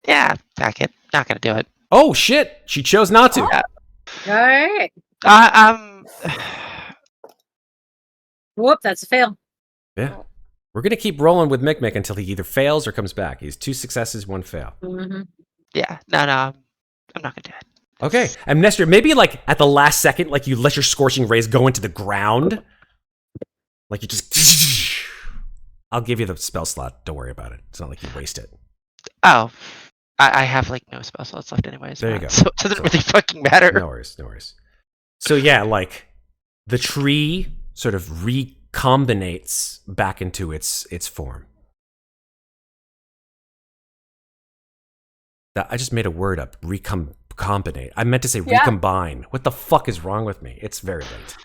Yeah, fuck it. Not gonna do it. Oh shit! She chose not to. Yeah. All right. Whoop, that's a fail. Yeah. We're gonna keep rolling with Mikmick until he either fails or comes back. He's 2 successes, 1 fail. Mm-hmm. Yeah, no, I'm not gonna do it. Okay, Amnestria, maybe like at the last second, like you let your scorching rays go into the ground, like you just. I'll give you the spell slot. Don't worry about it. It's not like you waste it. Oh, I have like no spell slots left anyways. There you go. So it doesn't really fucking matter. No worries. So yeah, like the tree sort of recombinates back into its form. That I just made a word up. Recombinate. I meant to say recombine. What the fuck is wrong with me? It's very late.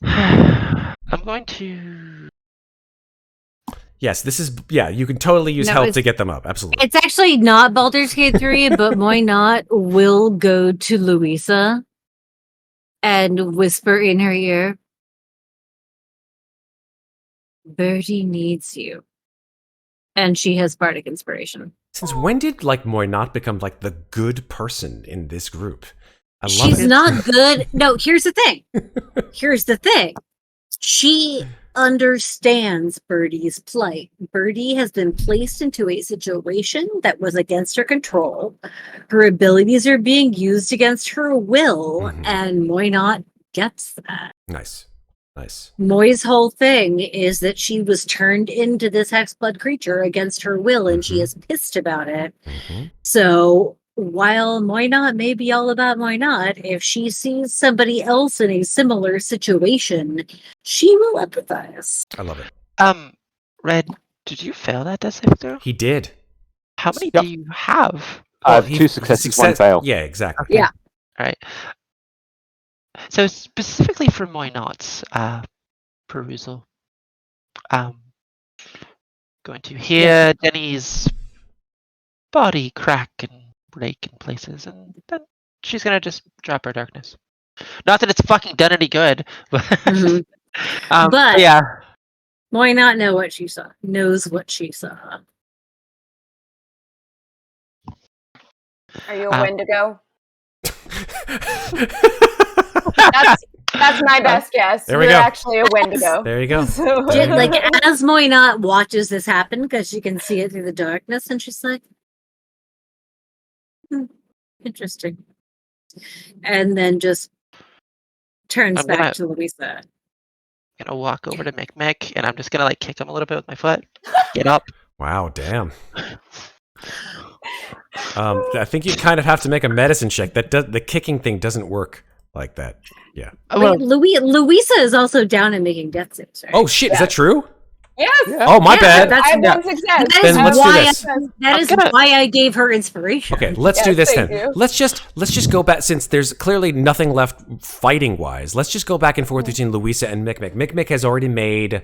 I'm going to. Yes, this is. Yeah, you can totally use help to get them up. Absolutely. It's actually not Baldur's Gate 3, but why not? Will go to Louisa and whisper in her ear, Birdie needs you. And she has bardic inspiration. Since when did like Muadnhait become like the good person in this group? I love She's it. not good. No, here's the thing. She understands Birdie's plight. Birdie has been placed into a situation that was against her control. Her abilities are being used against her will, and Muadnhait gets that. Nice. Moy's whole thing is that she was turned into this hexblood creature against her will, and she is pissed about it. So while Muadnhait may be all about Muadnhait, if she sees somebody else in a similar situation, she will empathize. I love it. Red, did you fail that death saving throw? He did. How many do you have? I have 2 successes, 1 fail. Yeah, exactly. Yeah. All right. So specifically for Muadnhait's perusal, going to hear Denny's body crack and break in places, and then she's gonna just drop her darkness. Not that it's fucking done any good, but But yeah. Muadnhait knows what she saw. Are you a Wendigo? That's my best guess. There we You're go. actually a Wendigo. There you go. Like as Muadnhait watches this happen, because she can see it through the darkness, and she's like, interesting. And then just turns back to Louisa. I'm gonna walk over to Mikmick, and I'm just gonna like kick him a little bit with my foot. Get up. Wow, damn. I think you kind of have to make a medicine check. The kicking thing doesn't work like that. Yeah. Wait, Louisa is also down and making death saves, right? Oh shit, is that true? Yes. Oh, my bad. I have 1 success. Then let's do this. That is why I gave her inspiration. Okay, let's do this then. you. Let's just go back, since there's clearly nothing left fighting wise. Let's just go back and forth between Louisa and Mikmick. Mikmick has already made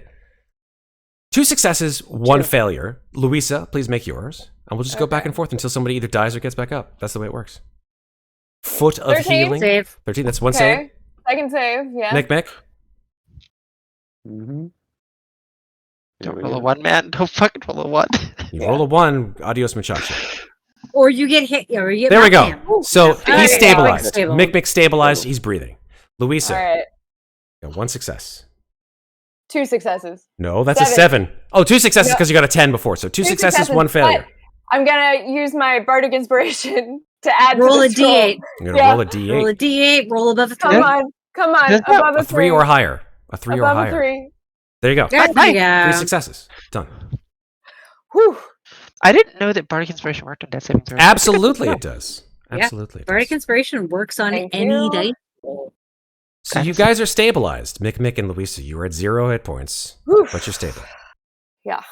2 successes, 1 failure. Louisa, please make yours, and we'll just go back and forth until somebody either dies or gets back up. That's the way it works. Foot of 13? healing. Save. 13. That's 1 save. Second save. Yeah. Mikmick. Don't roll a 1, man. Don't fucking roll a 1. You roll a 1. Adios, muchacho. Or you get hit. Or you get There we go. knocked So down. he's stabilized. Stable. Mikmick stabilized. He's breathing. Louisa. All right. Got 1 success. 2 successes. No, that's a 7. Oh, 2 successes No. because you got a 10 before. So 2 successes, 1 failure. but I'm gonna use my bardic inspiration to add Roll to a this roll. d8. You're going to roll a d8. Roll a d8. Roll above a 3. Come on, above A 3 or higher. A 3 or above higher. a 3. There you go. There you 3 go. successes. Done. Whew. I didn't know that bardic inspiration worked on death saving throws. Absolutely it does. Yeah. Absolutely it Bardic does. inspiration works on Thank any you. dice. So you guys are stabilized. Mikmick and Louisa, you are at 0 hit points, Whew. but you're stable. Yeah.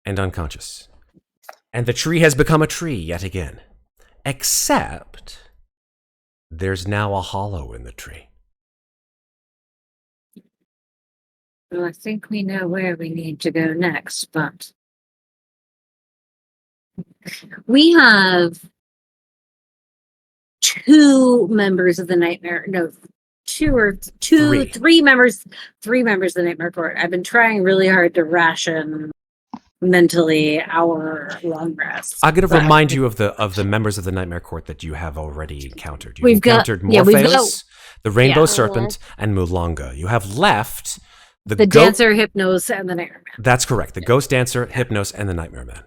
And unconscious. And the tree has become a tree yet again. Except there's now a hollow in the tree. Well, I think we know where we need to go next, but We have 2 members of the Nightmare. No, Three. 3 members. 3 members of the Nightmare Court. I've been trying really hard to ration mentally our long rests. I'm going to remind you of the members of the Nightmare Court that you have already encountered. You've We've got- encountered yeah, we've Morpheus, the Rainbow Yeah. Serpent, and Mulonga. You have left the Dancer, Hypnos, and the Nightmare Man. That's correct. The Ghost Dancer, Hypnos, and the Nightmare Man.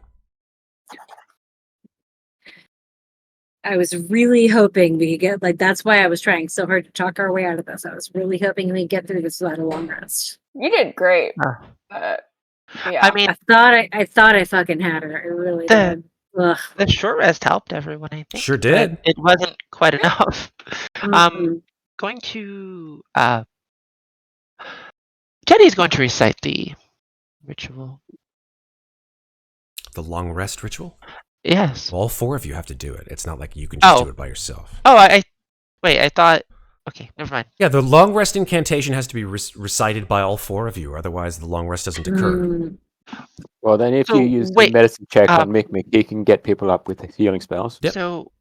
I was really hoping we could get, like, that's why I was trying so hard to talk our way out of this. I was really hoping we get through this without a long rest. You did great. Huh. Yeah. I mean, I thought I fucking had her. I really The- did. Ugh. the short rest helped everyone, I think. Sure but did. It wasn't quite enough. Mhm. Going to Jenny's going to recite the ritual. The long rest ritual? Yes. All 4 of you have to do it. It's not like you can just Oh. do it by yourself. Oh, wait. I thought. Okay, never mind. Yeah, the long rest incantation has to be recited by all 4 of you. Otherwise, the long rest doesn't occur. Mm. Well, then if So, you use wait, the medicine check uh, on Mikmick, he can get people up with healing spells. Yep. So,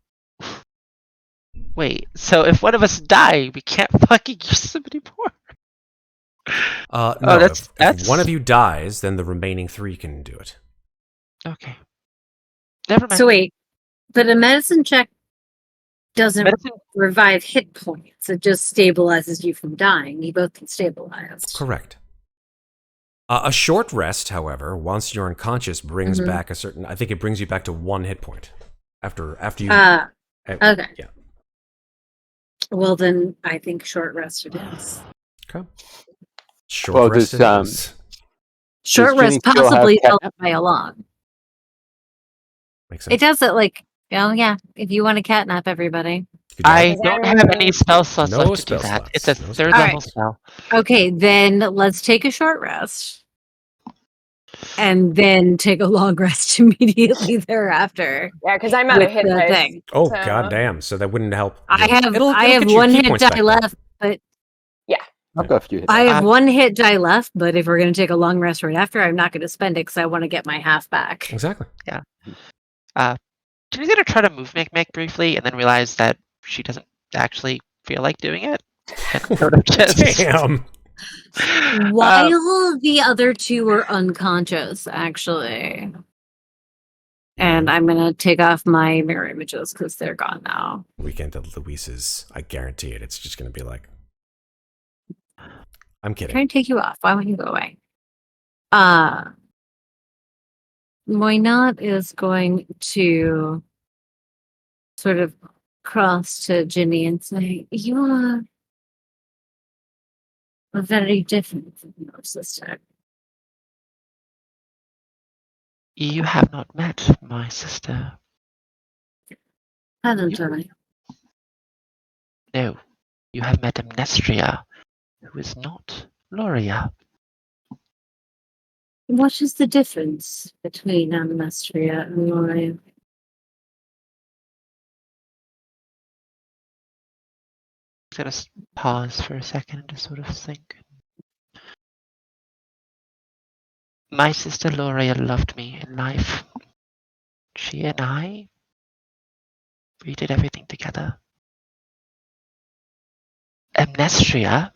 wait. So if one of us die, we can't fucking use somebody more. No, that's- if one of you dies, then the remaining 3 can do it. Okay. Never mind. So wait, but a medicine check doesn't Medicine. revive hit points. It just stabilizes you from dying. You both can stabilize. Correct. A short rest, however, once you're unconscious, brings Mhm. back a certain. I think it brings you back to 1 hit point after you. Okay. Yeah. Well, then I think short rest it is. Okay. Short Well, rest. does, it is. Short Ginny rest still have possibly cat- helped by a lot. Makes sense. It does it like, oh yeah, if you want to catnap everybody. Good job. I don't have any spell slots No left to spell do that. slots. It's a No third spell level slots. spell. Okay, then let's take a short rest. And then take a long rest immediately thereafter. Yeah, because I'm out of with hit the dice. thing. Oh So- goddamn! So that wouldn't help. I have It'll I get have your 1 key hit points die back then. left, but I've got a few hits. I have Uh, 1 hit die left, but if we're gonna take a long rest right after, I'm not gonna spend it because I want to get my half back. Exactly. She's gonna try to move Mikmick briefly, and then realize that she doesn't actually feel like doing it. And sort of just Damn. While the other 2 are unconscious, actually. And I'm gonna take off my mirror images because they're gone now. Weekend of Louisa's. I guarantee it. It's just going to be like. I'm kidding. Trying to take you off. Why won't you go away? Moynat is going to sort of cross to Ginny and say, "You are very different from your sister." You have not met my sister. Haven't I? No, you have met Amnestria, who is not Loria. What is the difference between Amnestria and Maeve? I'm gonna pause for a second and just sort of think. My sister Loria loved me in life. She and I, we did everything together. Amnestria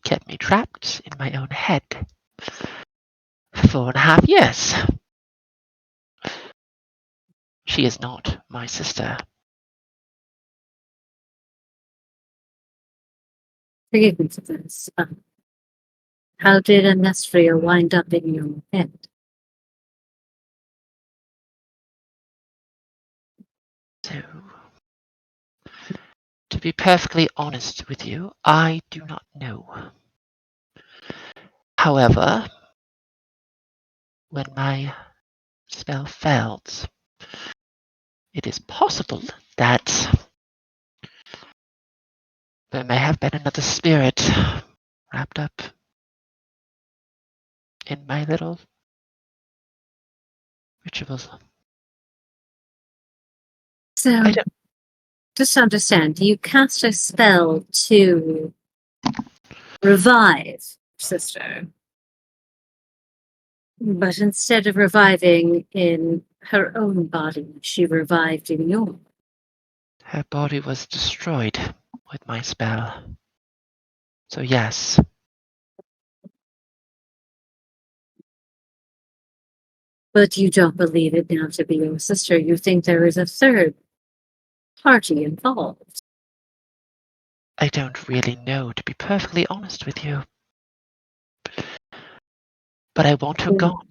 kept me trapped in my own head for 4.5 years. She is not my sister. Forgive me for this. How did Amnestria wind up in your head? So, to be perfectly honest with you, I do not know. However, when my spell failed, it is possible that there may have been another spirit wrapped up in my little rituals. So, I don't- just to understand, you cast a spell to revive your sister, but instead of reviving in her own body she revived in yours. Her body was destroyed with my spell. So yes, But you don't believe it now to be your sister. You think there is a third party involved. I don't really know, to be perfectly honest with you. But I want her gone,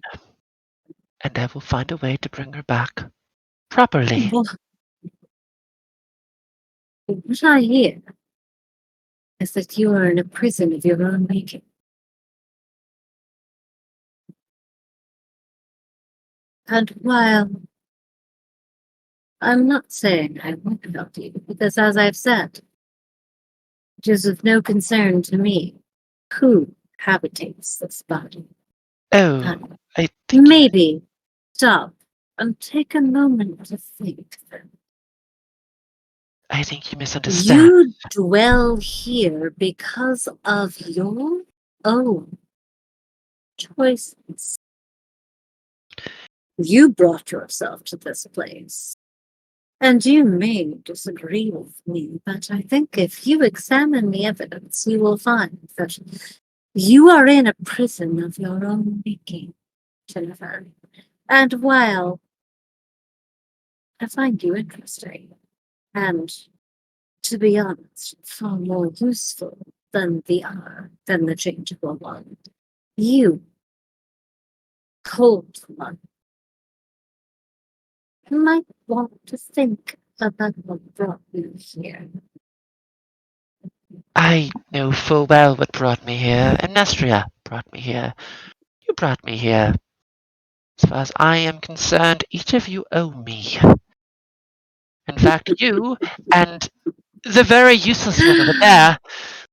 and I will find a way to bring her back properly. What I hear is that you are in a prison of your own making. And while I'm not saying I won't help you, because as I've said, it is of no concern to me who habitates this body. Oh, And I think maybe stop and take a moment to think. you misunderstand. You dwell here because of your own choices. You brought yourself to this place. And you may disagree with me, but I think if you examine the evidence, you will find that you are in a prison of your own making, Ginnifer. And while I find you interesting, and to be honest, far more useful than the changeable one, you, cold one, might want to think about what brought you here. I know full well what brought me here. Amnestria brought me here. You brought me here. As far as I am concerned, each of you owe me. In fact, you and the very useless one over there,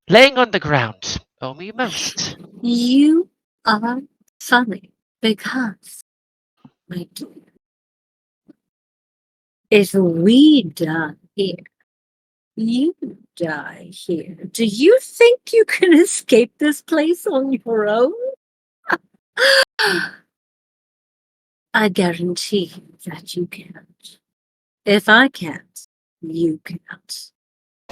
laying on the ground, owe me most. You are funny because, my dear, if we die here, you die here. Do you think you can escape this place on your own? I guarantee you that you can't. If I can't, you can't.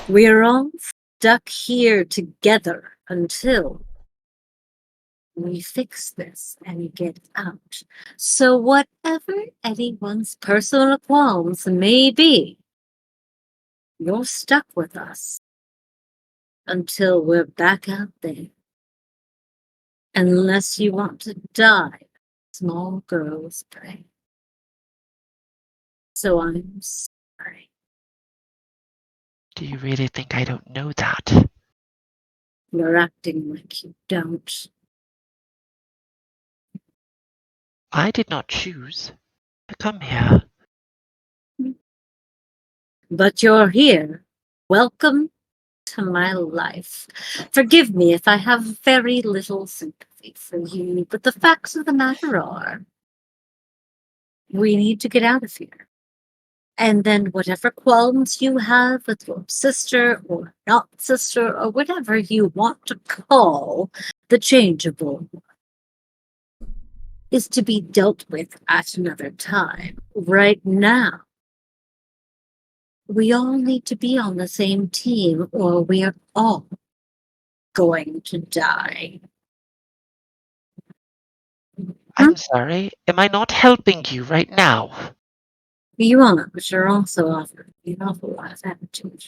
We're all stuck here together until we fix this and get out. So whatever anyone's personal qualms may be, you're stuck with us until we're back out there. Unless you want to die, small girls pray. So I'm sorry. Do you really think I don't know that? You're acting like you don't. I did not choose to come here. But you're here. Welcome to my life. Forgive me if I have very little sympathy for you, but the facts of the matter are we need to get out of here. And then whatever qualms you have with your sister or not sister or whatever you want to call the changeable is to be dealt with at another time. Right now, we all need to be on the same team or we are all going to die. I'm sorry. Am I not helping you right now? You are, but you're also offering an awful lot of attitude.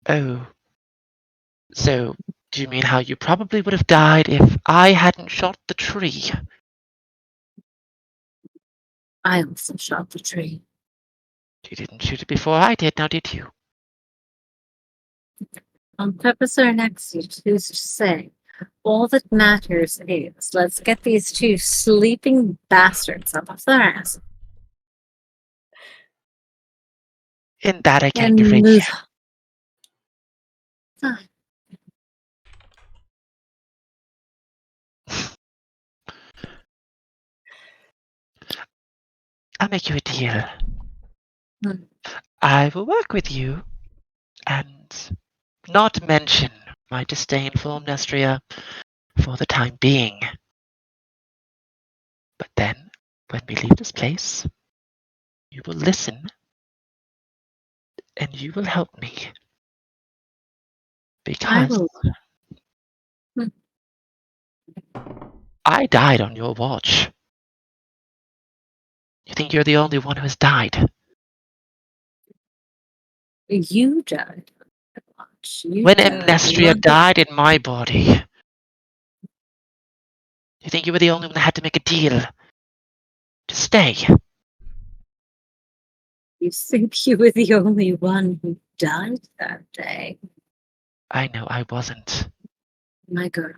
Oh. So, do you mean how you probably would have died if I hadn't shot the tree? I also shot the tree. You didn't shoot it before I did, now did you? On purpose or an accident, who's to say? All that matters is let's get these two sleeping bastards up off their ass In that I can and agree. move on. I'll make you a deal. Hmm. I will work with you and not mention my disdain for Amnestria for the time being. But then when we leave this place, you will listen and you will help me. I Because will. I died on your watch. You think you're the only one who has died? You died. When Amnestria died in my body, you think you were the only one that had to make a deal to stay? You think you were the only one who died that day? I know I wasn't. My girl.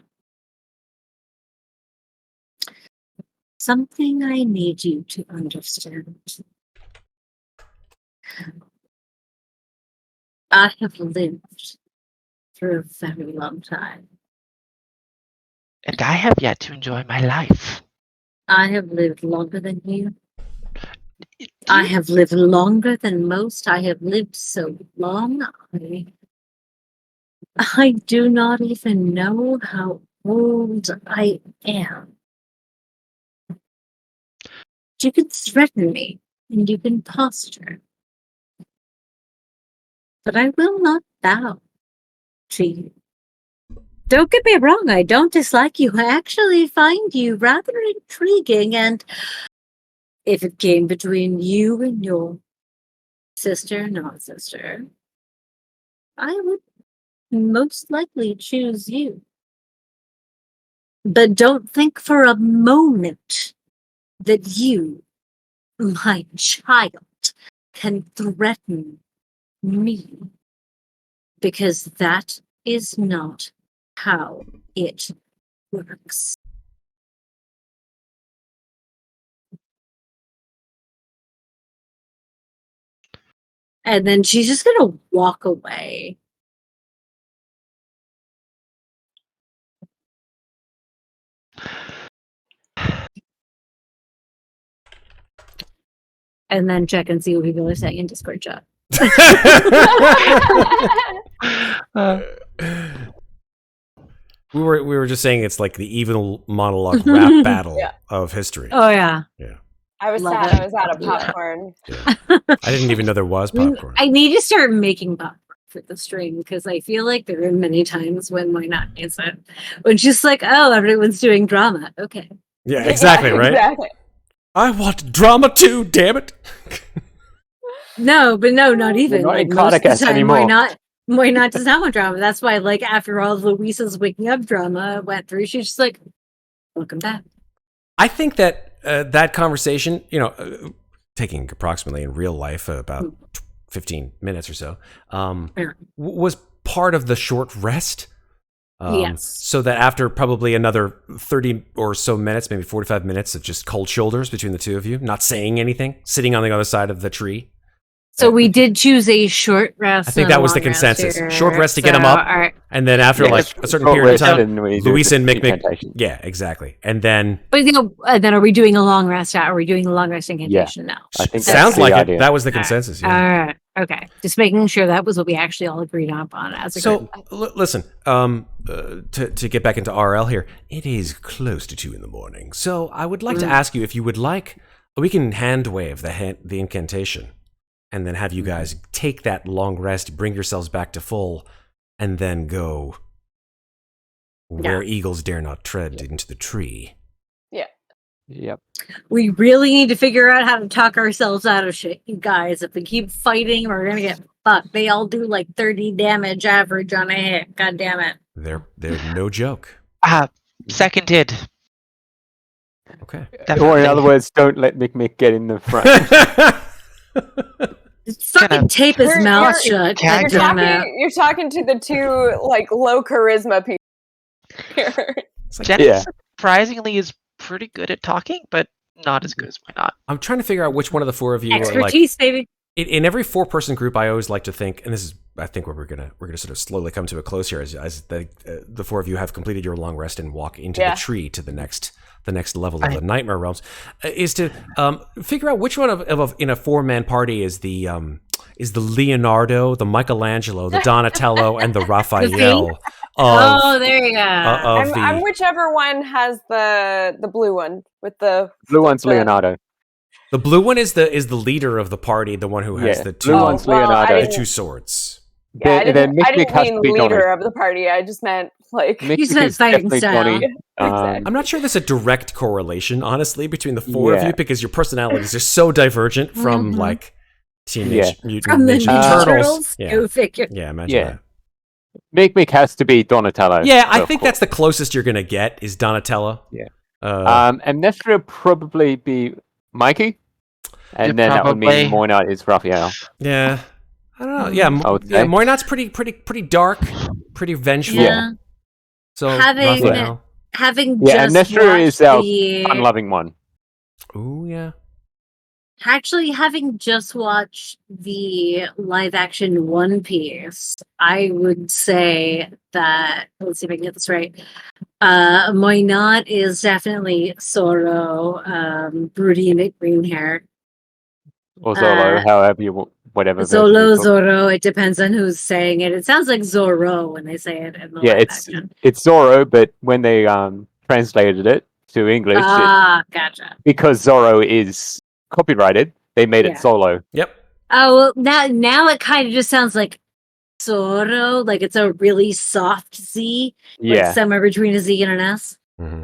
Something I need you to understand. I have lived for a very long time. And I have yet to enjoy my life. I have lived longer than you. I have lived longer than most. I have lived so long. I do not even know how old I am. You can threaten me, and you can posture. But I will not bow to you. Don't get me wrong, I don't dislike you. I actually find you rather intriguing, and if it came between you and your sister, not sister, I would most likely choose you. But don't think for a moment that you, my child, can threaten me. Because that is not how it works. And then she's just gonna walk away. And then check and see what people are saying in Discord chat. We were just saying it's like the evil monologue rap battle of history. Oh yeah. Yeah. I was Love sad. it. I was out of popcorn. Yeah. I didn't even know there was popcorn. I need to start making popcorn for the stream because I feel like there are many times when why not is it? When she's like, oh, everyone's doing drama. Okay. Yeah, exactly, right? Exactly. I want drama too, damn it. No, not even. not Like in most of the Cardigas time, anymore. why not does not want drama. That's why, like, after all of Louisa's waking up drama went through, she's just like, welcome back. I think that that conversation, taking approximately in real life about 15 minutes or so, was part of the short rest. Yes. So that after probably another 30 or so minutes, maybe 45 minutes of just cold shoulders between the two of you, not saying anything, sitting on the other side of the tree. So we did choose a short rest. I think that was the consensus. Short rest to get them up. Right. And then after like a certain period of time, Louisa and Mikmick. Yeah, exactly. And then. But then are we doing a long rest? Are we doing a long rest incantation now? I think sounds like it. That was the consensus. All right. Okay. Just making sure that was what we actually all agreed upon as a group. Listen, to get back into RL here, it is close to 2 a.m. So I would like to ask you if you would like, we can hand wave the incantation. And then have you guys take that long rest, bring yourselves back to full, and then go where eagles dare not tread into the tree. Yeah. Yep. We really need to figure out how to talk ourselves out of shit, you guys. If we keep fighting, we're gonna get fucked. They all do like 30 damage average on a hit. God damn it. They're no joke. Seconded. Okay. Definitely. Or in other words, don't let Mikmick get in the front. Fucking tape his mouth shut. You're talking to the two like low charisma people here. Jenny surprisingly is pretty good at talking, but not as good as why not. I'm trying to figure out which one of the four of you expertise, are like, baby. In every 4-person group, I always like to think, and this is, I think, where we're gonna sort of slowly come to a close here, as the 4 of you have completed your long rest and walk into the tree to the next the next level of the Nightmare Realms, is to figure out which one of in a 4-man party is the Leonardo, the Michelangelo, the Donatello, and the Raphael. There you go. I'm whichever one has the blue one with the Blue one's Leonardo. The blue one is the leader of the party, the one who has the two. Blue one's Leonardo. The two swords. Yeah, I didn't mean be leader Donnie. of the party. I just meant like. You said fighting style. Exactly. I'm not sure there's a direct correlation, honestly, between the four of you because your personalities are so divergent from like Teenage Mutant Ninja Turtles. Go figure. Yeah, imagine that. Mikmick has to be Donatello. Yeah, I think that's the closest you're gonna get is Donatello. Yeah. Amnestria probably be Mikey, and then that would mean Muadnhait is Raphael. Yeah, I don't know. Yeah, Muadnhait's pretty dark, pretty vengeful. Yeah. So having just Amnestria is our the fun-loving one. Ooh, yeah. Actually, having just watched the live-action One Piece, I would say that, let's see if I can get this right, Muadnhait is definitely Zoro, broody and green hair. Or Zolo, however you want, whatever. Zoro, it depends on who's saying it. It sounds like Zoro when they say it in the live action. It's Zoro, but when they translated it to English, gotcha. Because Zoro is copyrighted, they made it Solo. Yep. Oh, well, now it kind of just sounds like Zoro, like it's a really soft Z, like somewhere between a Z and an S. Mm-hmm.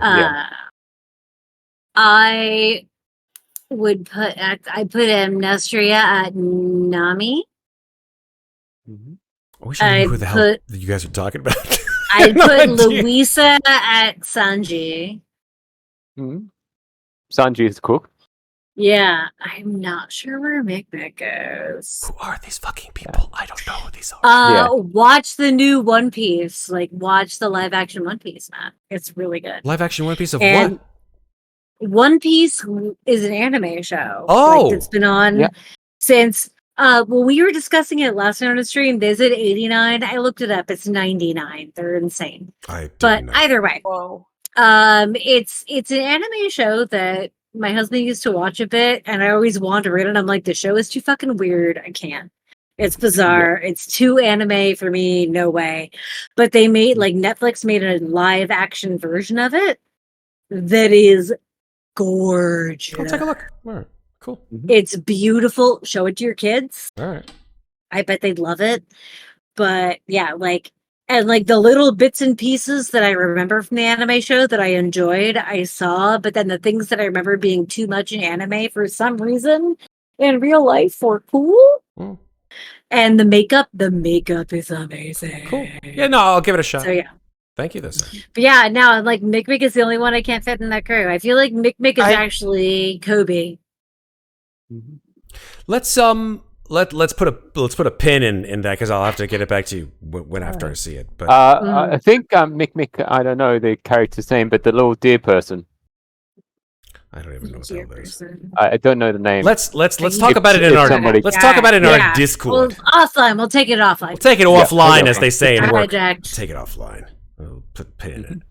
I put Amnestria at Nami. Mm-hmm. I wish I knew who the hell you guys are talking about. I'd put Louisa at Sanji. Mm-hmm. Sanji is cook. Yeah, I'm not sure where Mikmick goes. Who are these fucking people? I don't know who these are. Watch the new One Piece. Like, watch the live action One Piece, man. It's really good. Live action One Piece of what? One Piece is an anime show. Oh, like, it's been on since. When we were discussing it last night on the stream, they said 89. I looked it up. It's 99. They're insane. Either way, it's an anime show that my husband used to watch a bit, and I always wander in, and I'm like, the show is too fucking weird. I can't. It's bizarre. Yeah. It's too anime for me. No way. But they made, like, Netflix made a live action version of it that is gorgeous. I'll take a look. All right. Cool. Mm-hmm. It's beautiful. Show it to your kids. All right. I bet they'd love it. But yeah, and the little bits and pieces that I remember from the anime show that I enjoyed, I saw, but then the things that I remember being too much in anime for some reason in real life were cool. Mm. And the makeup is amazing. Cool. Yeah, no, I'll give it a shot. So yeah. Thank you, this. But yeah, now Mikmick is the only one I can't fit in that crew. I feel like Mikmick is actually Kobe. Let's put a pin in that because I'll have to get it back to you when after I see it. But I think Mikmick, I don't know the character's name, but the little deer person. I don't even know what that is. I don't know the name. Let's talk about it in our talk about it in our Discord. Well, offline. We'll take it offline. We'll take it offline, as they say in work. Take it offline. We'll put a pin in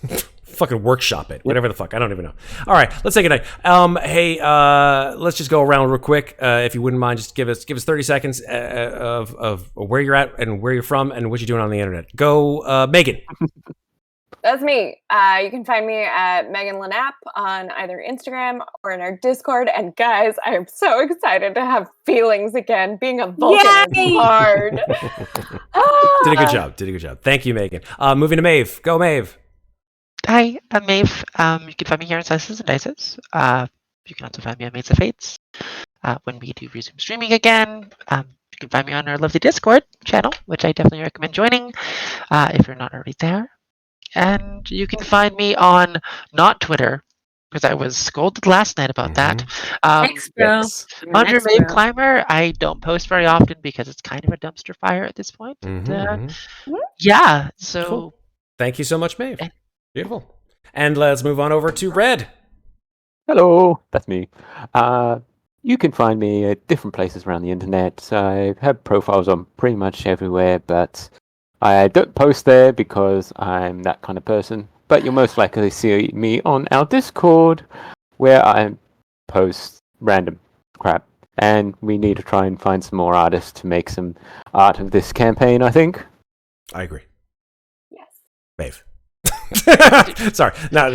it. Fucking workshop it, whatever the fuck. I don't even know. All right, let's take a night. Hey, let's just go around real quick. If you wouldn't mind, just give us 30 seconds of where you're at and where you're from and what you're doing on the internet. Go, Megan. That's me. You can find me at Megan Lanapp on either Instagram or in our Discord. And guys, I am so excited to have feelings again. Being a Vulcan is hard. Did a good job. Thank you, Megan. Moving to Maeve. Go, Maeve. Hi, I'm Maeve. You can find me here on Slices and Dices. You can also find me on Mates of Fates. When we do resume streaming again, you can find me on our lovely Discord channel, which I definitely recommend joining if you're not already there. And you can find me on not Twitter, because I was scolded last night about that. Thanks, bro. Under Maeve Climber, I don't post very often because it's kind of a dumpster fire at this point. Yeah, so... Cool. Thank you so much, Maeve. Beautiful. And let's move on over to Red. Hello, that's me. You can find me at different places around the internet. I have profiles on pretty much everywhere, but I don't post there because I'm that kind of person. but you'll most likely see me on our Discord, where I post random crap. And we need to try and find some more artists to make some art of this campaign, I think. I agree. Yes. Maeve. Sorry, no,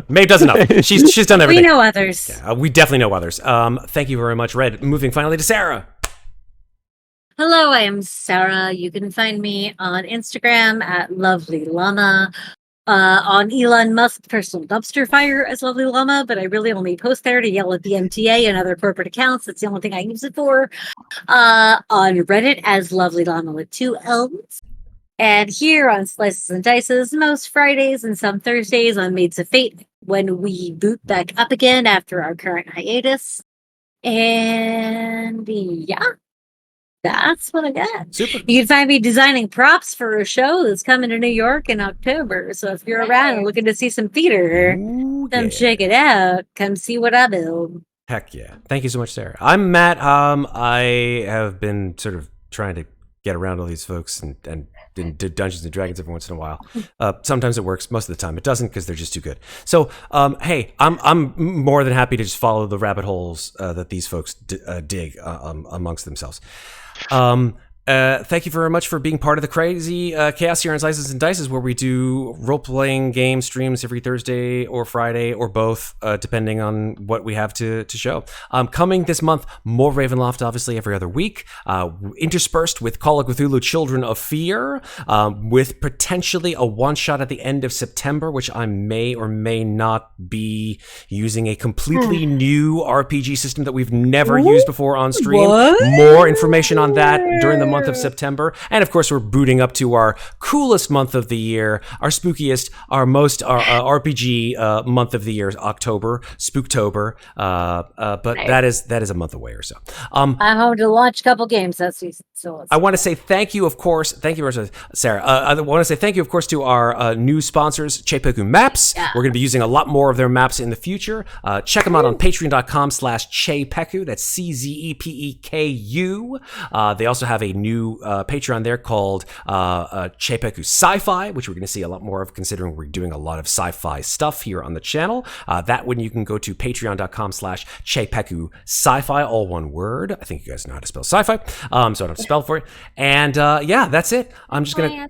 Maeve doesn't know. She's done everything. We know others. Yeah, we definitely know others. Thank you very much, Red. Moving finally to Sarah. Hello, I am Sarah. You can find me on Instagram at Lovely Llama. On Elon Musk's personal dumpster fire as Lovely Llama, but I really only post there to yell at the MTA and other corporate accounts. That's the only thing I use it for. On Reddit as Lovely Llama with 2 L's. And here on Slices and Dices, most Fridays and some Thursdays on Maids of Fate when we boot back up again after our current hiatus. And yeah. That's what I got. Super. You can find me designing props for a show that's coming to New York in October. So if you're around and looking to see some theater, come check it out. Come see what I build. Heck yeah. Thank you so much, Sarah. I'm Matt. I have been sort of trying to get around all these folks and do Dungeons and Dragons every once in a while. Sometimes it works. Most of the time it doesn't because they're just too good. So, hey, I'm more than happy to just follow the rabbit holes that these folks dig amongst themselves. Thank you very much for being part of the crazy chaos here on Slices and Dices, where we do role-playing game streams every Thursday or Friday or both, depending on what we have to show. Coming this month, more Ravenloft, obviously, every other week, interspersed with Call of Cthulhu Children of Fear, with potentially a one-shot at the end of September, which I may or may not be using a completely new RPG system that we've never used before on stream. What? More information on that during the month of September. And of course, we're booting up to our coolest month of the year, our spookiest, our most RPG month of the year, October, Spooktober. But nice. that is a month away or so. I'm home to launch a couple games that season. So I want to say thank you, of course. Thank you very much, Sarah. I want to say thank you, of course, to our new sponsors, Chepeku Maps. Yeah. We're going to be using a lot more of their maps in the future. Check them out on patreon.com/Chepeku. That's CZEPEKU. They also have a new Patreon there called Chepeku Sci-Fi, which we're going to see a lot more of considering we're doing a lot of sci-fi stuff here on the channel. That one you can go to patreon.com/Chepeku Sci-Fi, all one word. I think you guys know how to spell sci-fi, so I don't have to spell for it. And yeah, that's it. I'm just gonna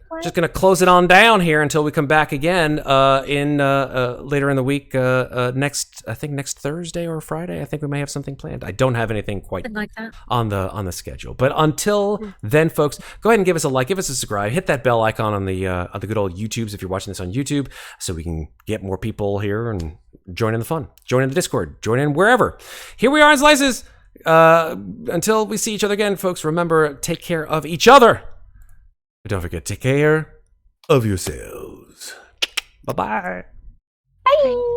close it on down here until we come back again in later in the week. Next Thursday or Friday. I think we may have something planned. I don't have anything quite like that on the schedule, but until then, folks, go ahead and give us a like, give us a subscribe, hit that bell icon on the good old YouTubes if you're watching this on YouTube, so we can get more people here and join in the fun, join in the Discord, join in wherever. Here we are in Slices. Until we see each other again, folks, remember, take care of each other. But don't forget, take care of yourselves. Bye-bye. Bye.